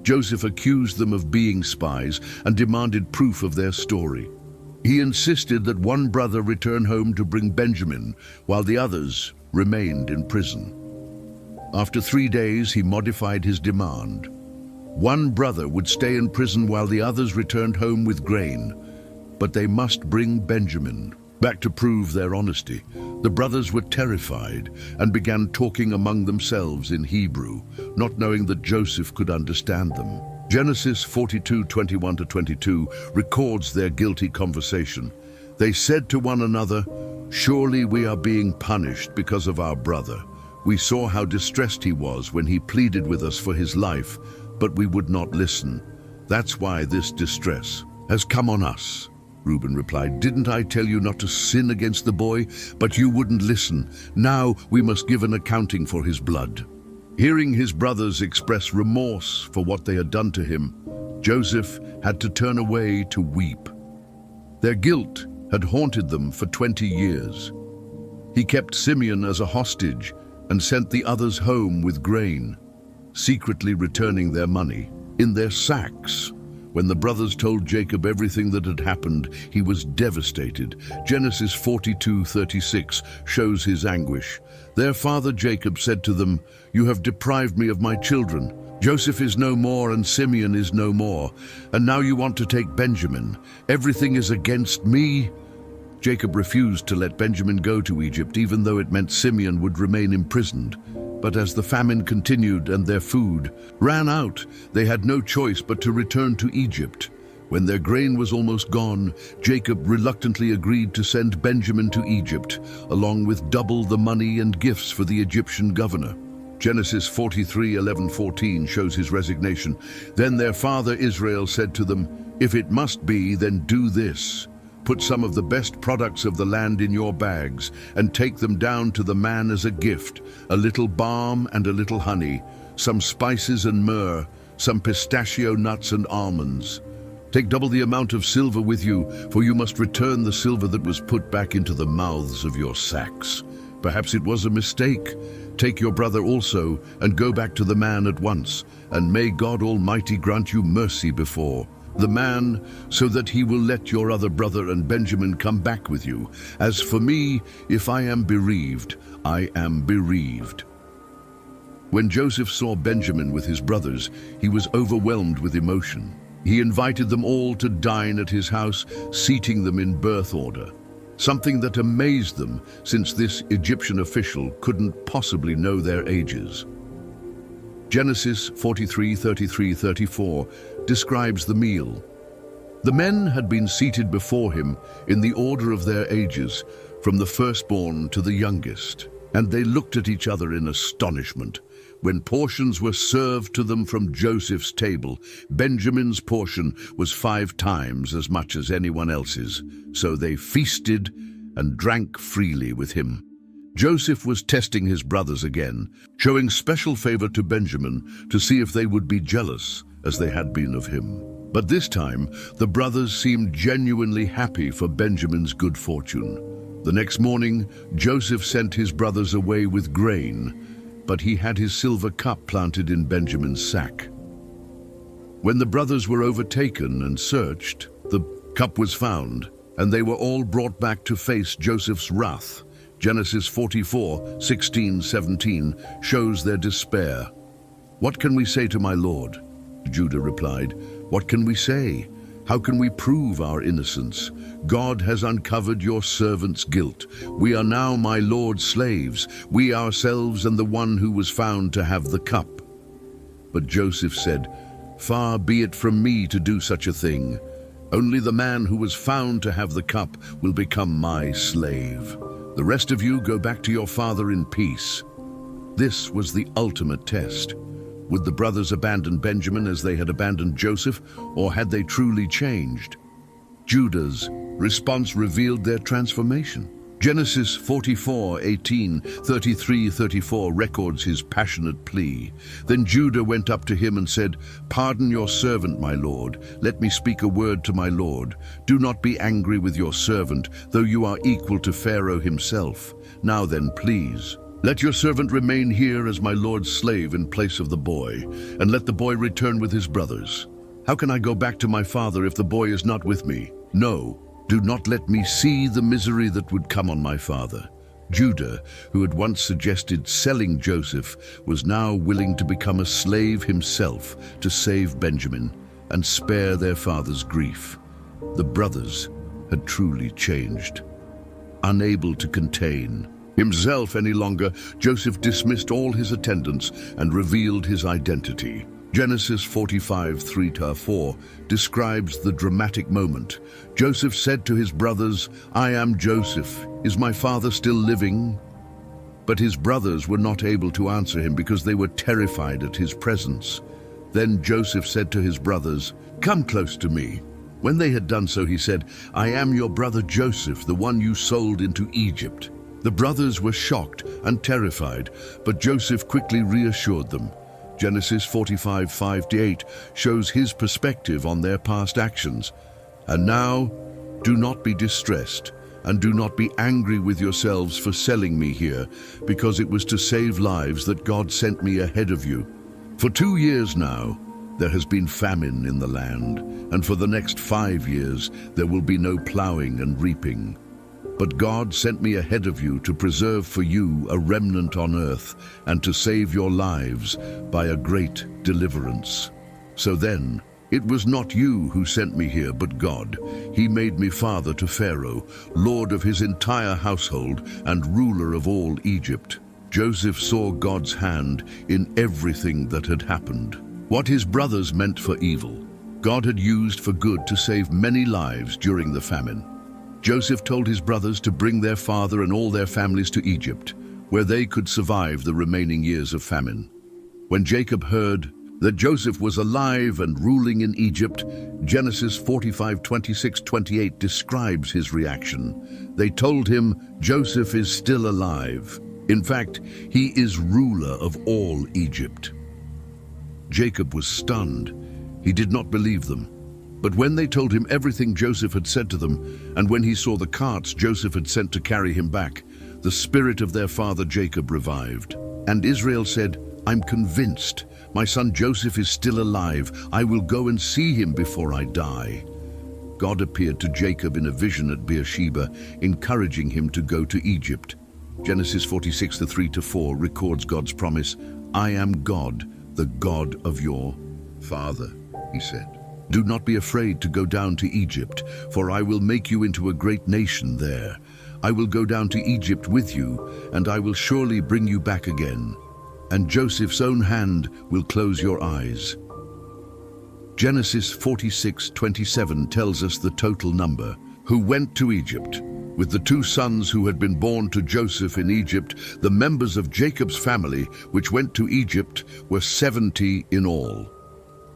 Joseph accused them of being spies and demanded proof of their story. He insisted that one brother return home to bring Benjamin, while the others remained in prison. After 3 days, he modified his demand. One brother would stay in prison while the others returned home with grain, but they must bring Benjamin back to prove their honesty. The brothers were terrified and began talking among themselves in Hebrew, not knowing that Joseph could understand them. Genesis 42:21-22 records their guilty conversation. They said to one another, "Surely we are being punished because of our brother. We saw how distressed he was when he pleaded with us for his life, but we would not listen. That's why this distress has come on us." Reuben replied, "Didn't I tell you not to sin against the boy? But you wouldn't listen. Now we must give an accounting for his blood." Hearing his brothers express remorse for what they had done to him, Joseph had to turn away to weep. Their guilt had haunted them for 20 years. He kept Simeon as a hostage and sent the others home with grain, secretly returning their money in their sacks. When the brothers told Jacob everything that had happened, he was devastated. Genesis 42:36 shows his anguish. Their father Jacob said to them, "You have deprived me of my children. Joseph is no more and Simeon is no more. And now you want to take Benjamin. Everything is against me." Jacob refused to let Benjamin go to Egypt, even though it meant Simeon would remain imprisoned. But as the famine continued and their food ran out, they had no choice but to return to Egypt. When their grain was almost gone, Jacob reluctantly agreed to send Benjamin to Egypt, along with double the money and gifts for the Egyptian governor. Genesis 43:11-14 shows his resignation. Then their father Israel said to them, "If it must be, then do this. Put some of the best products of the land in your bags and take them down to the man as a gift, a little balm and a little honey, some spices and myrrh, some pistachio nuts and almonds. Take double the amount of silver with you, for you must return the silver that was put back into the mouths of your sacks. Perhaps it was a mistake. Take your brother also and go back to the man at once, and may God Almighty grant you mercy before the man, so that he will let your other brother and Benjamin come back with you. As for me, if I am bereaved, I am bereaved." When Joseph saw Benjamin with his brothers, he was overwhelmed with emotion. He invited them all to dine at his house, seating them in birth order, something that amazed them, since this Egyptian official couldn't possibly know their ages. Genesis 43:33-34 describes the meal. The men had been seated before him in the order of their ages, from the firstborn to the youngest, and they looked at each other in astonishment. When portions were served to them from Joseph's table, Benjamin's portion was 5 times as much as anyone else's, so they feasted and drank freely with him. Joseph was testing his brothers again, showing special favor to Benjamin to see if they would be jealous as they had been of him. But this time, the brothers seemed genuinely happy for Benjamin's good fortune. The next morning, Joseph sent his brothers away with grain, but he had his silver cup planted in Benjamin's sack. When the brothers were overtaken and searched, the cup was found, and they were all brought back to face Joseph's wrath. Genesis 44:16-17 shows their despair. "What can we say to my lord?" Judah replied. "What can we say? How can we prove our innocence? God has uncovered your servant's guilt. We are now my lord's slaves, we ourselves and the one who was found to have the cup." But Joseph said, "Far be it from me to do such a thing. Only the man who was found to have the cup will become my slave. The rest of you go back to your father in peace." This was the ultimate test. Would the brothers abandon Benjamin as they had abandoned Joseph, or had they truly changed? Judah's response revealed their transformation. Genesis 44:18-33-34 records his passionate plea. Then Judah went up to him and said, "Pardon your servant, my lord. Let me speak a word to my lord. Do not be angry with your servant, though you are equal to Pharaoh himself. Now then, please, let your servant remain here as my lord's slave in place of the boy, and let the boy return with his brothers. How can I go back to my father if the boy is not with me? No, do not let me see the misery that would come on my father." Judah, who had once suggested selling Joseph, was now willing to become a slave himself to save Benjamin and spare their father's grief. The brothers had truly changed. Unable to contain himself any longer, Joseph dismissed all his attendants and revealed his identity. Genesis 45:3-4 describes the dramatic moment. Joseph said to his brothers, "I am Joseph. Is my father still living?" But his brothers were not able to answer him because they were terrified at his presence. Then Joseph said to his brothers, "Come close to me." When they had done so, he said, "I am your brother Joseph, the one you sold into Egypt." The brothers were shocked and terrified, but Joseph quickly reassured them. Genesis 45:5-8 shows his perspective on their past actions. "And now, do not be distressed, and do not be angry with yourselves for selling me here, because it was to save lives that God sent me ahead of you. For 2 years now, there has been famine in the land, and for the next 5 years there will be no plowing and reaping. But God sent me ahead of you to preserve for you a remnant on earth and to save your lives by a great deliverance. So then, it was not you who sent me here, but God. He made me father to Pharaoh, lord of his entire household and ruler of all Egypt." Joseph saw God's hand in everything that had happened. What his brothers meant for evil, God had used for good to save many lives during the famine. Joseph told his brothers to bring their father and all their families to Egypt, where they could survive the remaining years of famine. When Jacob heard that Joseph was alive and ruling in Egypt, Genesis 45:26-28 describes his reaction. They told him, "Joseph is still alive. In fact, he is ruler of all Egypt." Jacob was stunned. He did not believe them. But when they told him everything Joseph had said to them, and when he saw the carts Joseph had sent to carry him back, the spirit of their father Jacob revived. And Israel said, "I'm convinced. My son Joseph is still alive. I will go and see him before I die." God appeared to Jacob in a vision at Beersheba, encouraging him to go to Egypt. Genesis 46:3-4 records God's promise, "I am God, the God of your father," he said. "Do not be afraid to go down to Egypt, for I will make you into a great nation there. I will go down to Egypt with you, and I will surely bring you back again. And Joseph's own hand will close your eyes." Genesis 46:27 tells us the total number who went to Egypt. With the two sons who had been born to Joseph in Egypt, the members of Jacob's family which went to Egypt were 70 in all.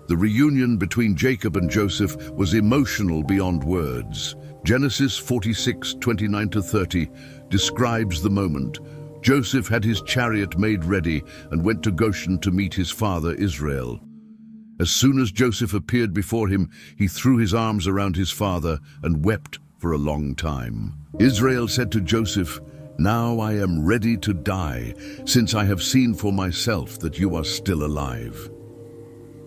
The reunion between Jacob and Joseph was emotional beyond words. Genesis 46:29-30 describes the moment. Joseph had his chariot made ready and went to Goshen to meet his father Israel. As soon as Joseph appeared before him, he threw his arms around his father and wept for a long time. Israel said to Joseph, "Now I am ready to die, since I have seen for myself that you are still alive."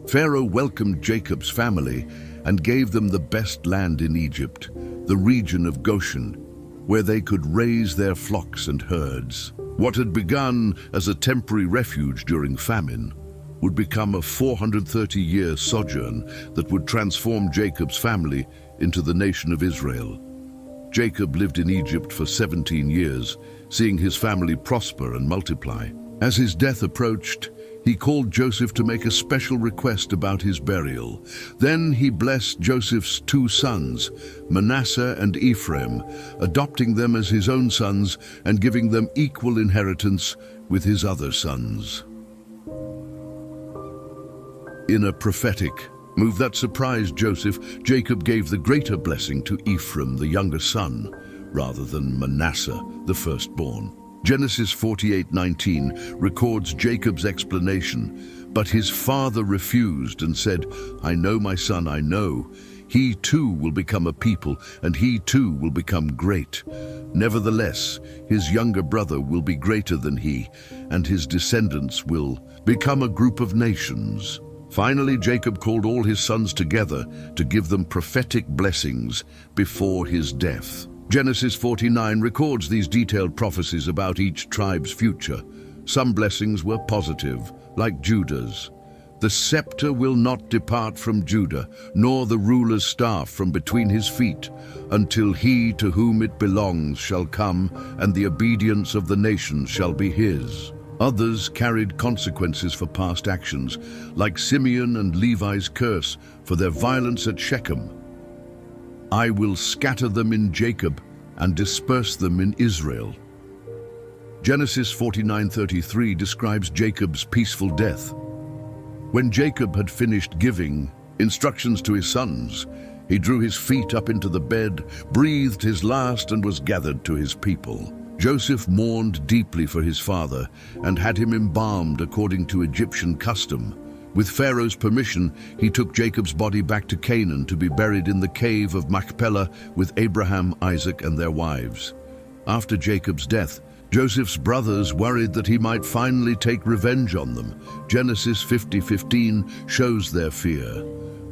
Pharaoh welcomed Jacob's family and gave them the best land in Egypt, the region of Goshen, where they could raise their flocks and herds. What had begun as a temporary refuge during famine would become a 430-year sojourn that would transform Jacob's family into the nation of Israel. Jacob lived in Egypt for 17 years, seeing his family prosper and multiply. As his death approached, he called Joseph to make a special request about his burial. Then he blessed Joseph's two sons, Manasseh and Ephraim, adopting them as his own sons and giving them equal inheritance with his other sons. In a prophetic move that surprised Joseph, Jacob gave the greater blessing to Ephraim, the younger son, rather than Manasseh, the firstborn. Genesis 48:19 records Jacob's explanation, but his father refused and said, "I know, my son, I know. He too will become a people, and he too will become great. Nevertheless, his younger brother will be greater than he, and his descendants will become a group of nations." Finally, Jacob called all his sons together to give them prophetic blessings before his death. Genesis 49 records these detailed prophecies about each tribe's future. Some blessings were positive, like Judah's. "The scepter will not depart from Judah, nor the ruler's staff from between his feet, until he to whom it belongs shall come, and the obedience of the nations shall be his." Others carried consequences for past actions, like Simeon and Levi's curse for their violence at Shechem. "I will scatter them in Jacob and disperse them in Israel." Genesis 49:33 describes Jacob's peaceful death. When Jacob had finished giving instructions to his sons, he drew his feet up into the bed, breathed his last, and was gathered to his people. Joseph mourned deeply for his father and had him embalmed according to Egyptian custom. With Pharaoh's permission, he took Jacob's body back to Canaan to be buried in the cave of Machpelah with Abraham, Isaac, and their wives. After Jacob's death, Joseph's brothers worried that he might finally take revenge on them. Genesis 50:15 shows their fear.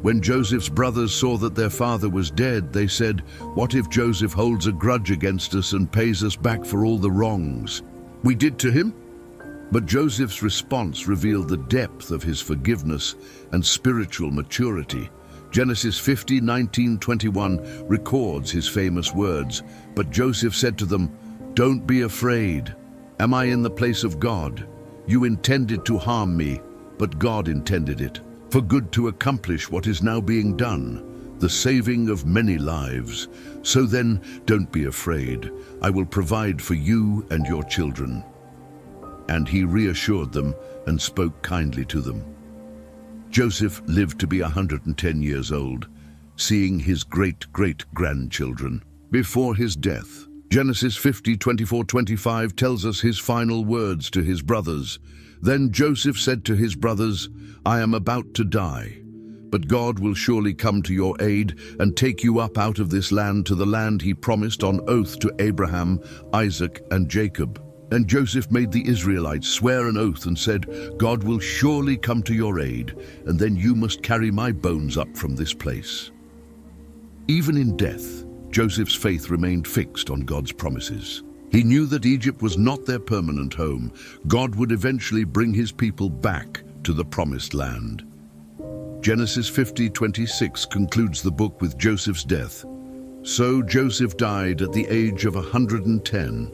When Joseph's brothers saw that their father was dead, they said, "What if Joseph holds a grudge against us and pays us back for all the wrongs we did to him?" But Joseph's response revealed the depth of his forgiveness and spiritual maturity. Genesis 50:19-21 records his famous words, "But Joseph said to them, 'Don't be afraid. Am I in the place of God? You intended to harm me, but God intended it for good to accomplish what is now being done, the saving of many lives. So then, don't be afraid. I will provide for you and your children.' And he reassured them and spoke kindly to them." Joseph lived to be 110 years old, seeing his great-great-grandchildren. Before his death, Genesis 50:24-25 tells us his final words to his brothers. "Then Joseph said to his brothers, 'I am about to die, but God will surely come to your aid and take you up out of this land to the land he promised on oath to Abraham, Isaac, and Jacob.' And Joseph made the Israelites swear an oath and said, 'God will surely come to your aid, and then you must carry my bones up from this place.'" Even in death, Joseph's faith remained fixed on God's promises. He knew that Egypt was not their permanent home. God would eventually bring his people back to the promised land. Genesis 50:26 concludes the book with Joseph's death. "So Joseph died at the age of 110,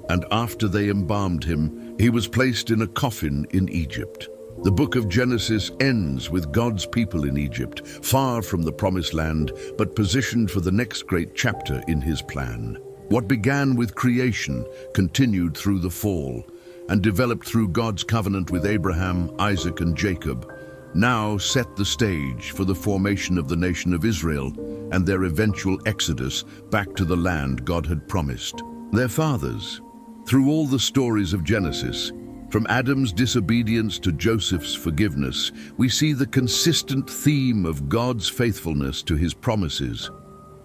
and after they embalmed him, he was placed in a coffin in Egypt." The book of Genesis ends with God's people in Egypt, far from the promised land, but positioned for the next great chapter in his plan. What began with creation continued through the fall and developed through God's covenant with Abraham, Isaac, and Jacob, now set the stage for the formation of the nation of Israel and their eventual exodus back to the land God had promised. Their fathers, through all the stories of Genesis, from Adam's disobedience to Joseph's forgiveness, we see the consistent theme of God's faithfulness to his promises,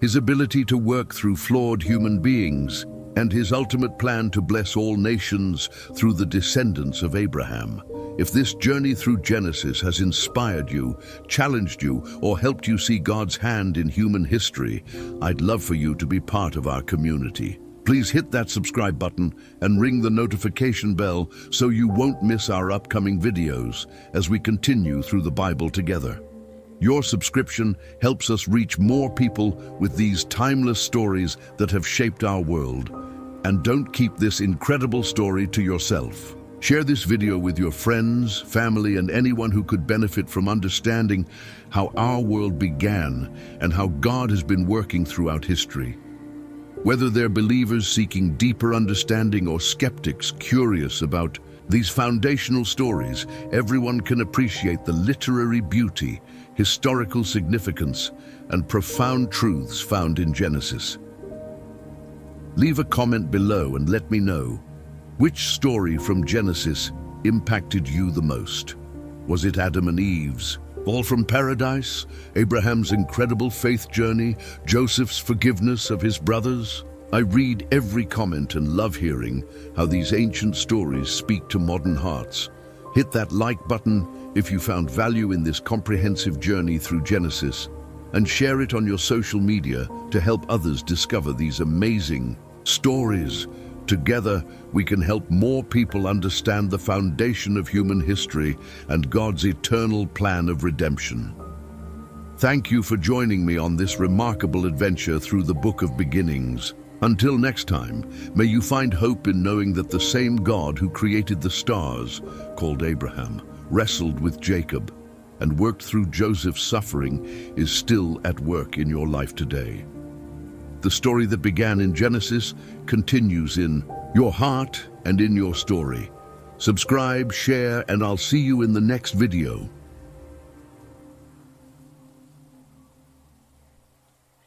his ability to work through flawed human beings, and his ultimate plan to bless all nations through the descendants of Abraham. If this journey through Genesis has inspired you, challenged you, or helped you see God's hand in human history, I'd love for you to be part of our community. Please hit that subscribe button and ring the notification bell so you won't miss our upcoming videos as we continue through the Bible together. Your subscription helps us reach more people with these timeless stories that have shaped our world. And don't keep this incredible story to yourself. Share this video with your friends, family, and anyone who could benefit from understanding how our world began and how God has been working throughout history. Whether they're believers seeking deeper understanding or skeptics curious about these foundational stories, everyone can appreciate the literary beauty, historical significance, and profound truths found in Genesis. Leave a comment below and let me know, which story from Genesis impacted you the most? Was it Adam and Eve's fall from paradise, Abraham's incredible faith journey, Joseph's forgiveness of his brothers? I read every comment and love hearing how these ancient stories speak to modern hearts. Hit that like button if you found value in this comprehensive journey through Genesis, and share it on your social media to help others discover these amazing stories. Together, we can help more people understand the foundation of human history and God's eternal plan of redemption. Thank you for joining me on this remarkable adventure through the Book of Beginnings. Until next time, may you find hope in knowing that the same God who created the stars, called Abraham, wrestled with Jacob, and worked through Joseph's suffering is still at work in your life today. The story that began in Genesis continues in your heart and in your story. Subscribe, share, and I'll see you in the next video.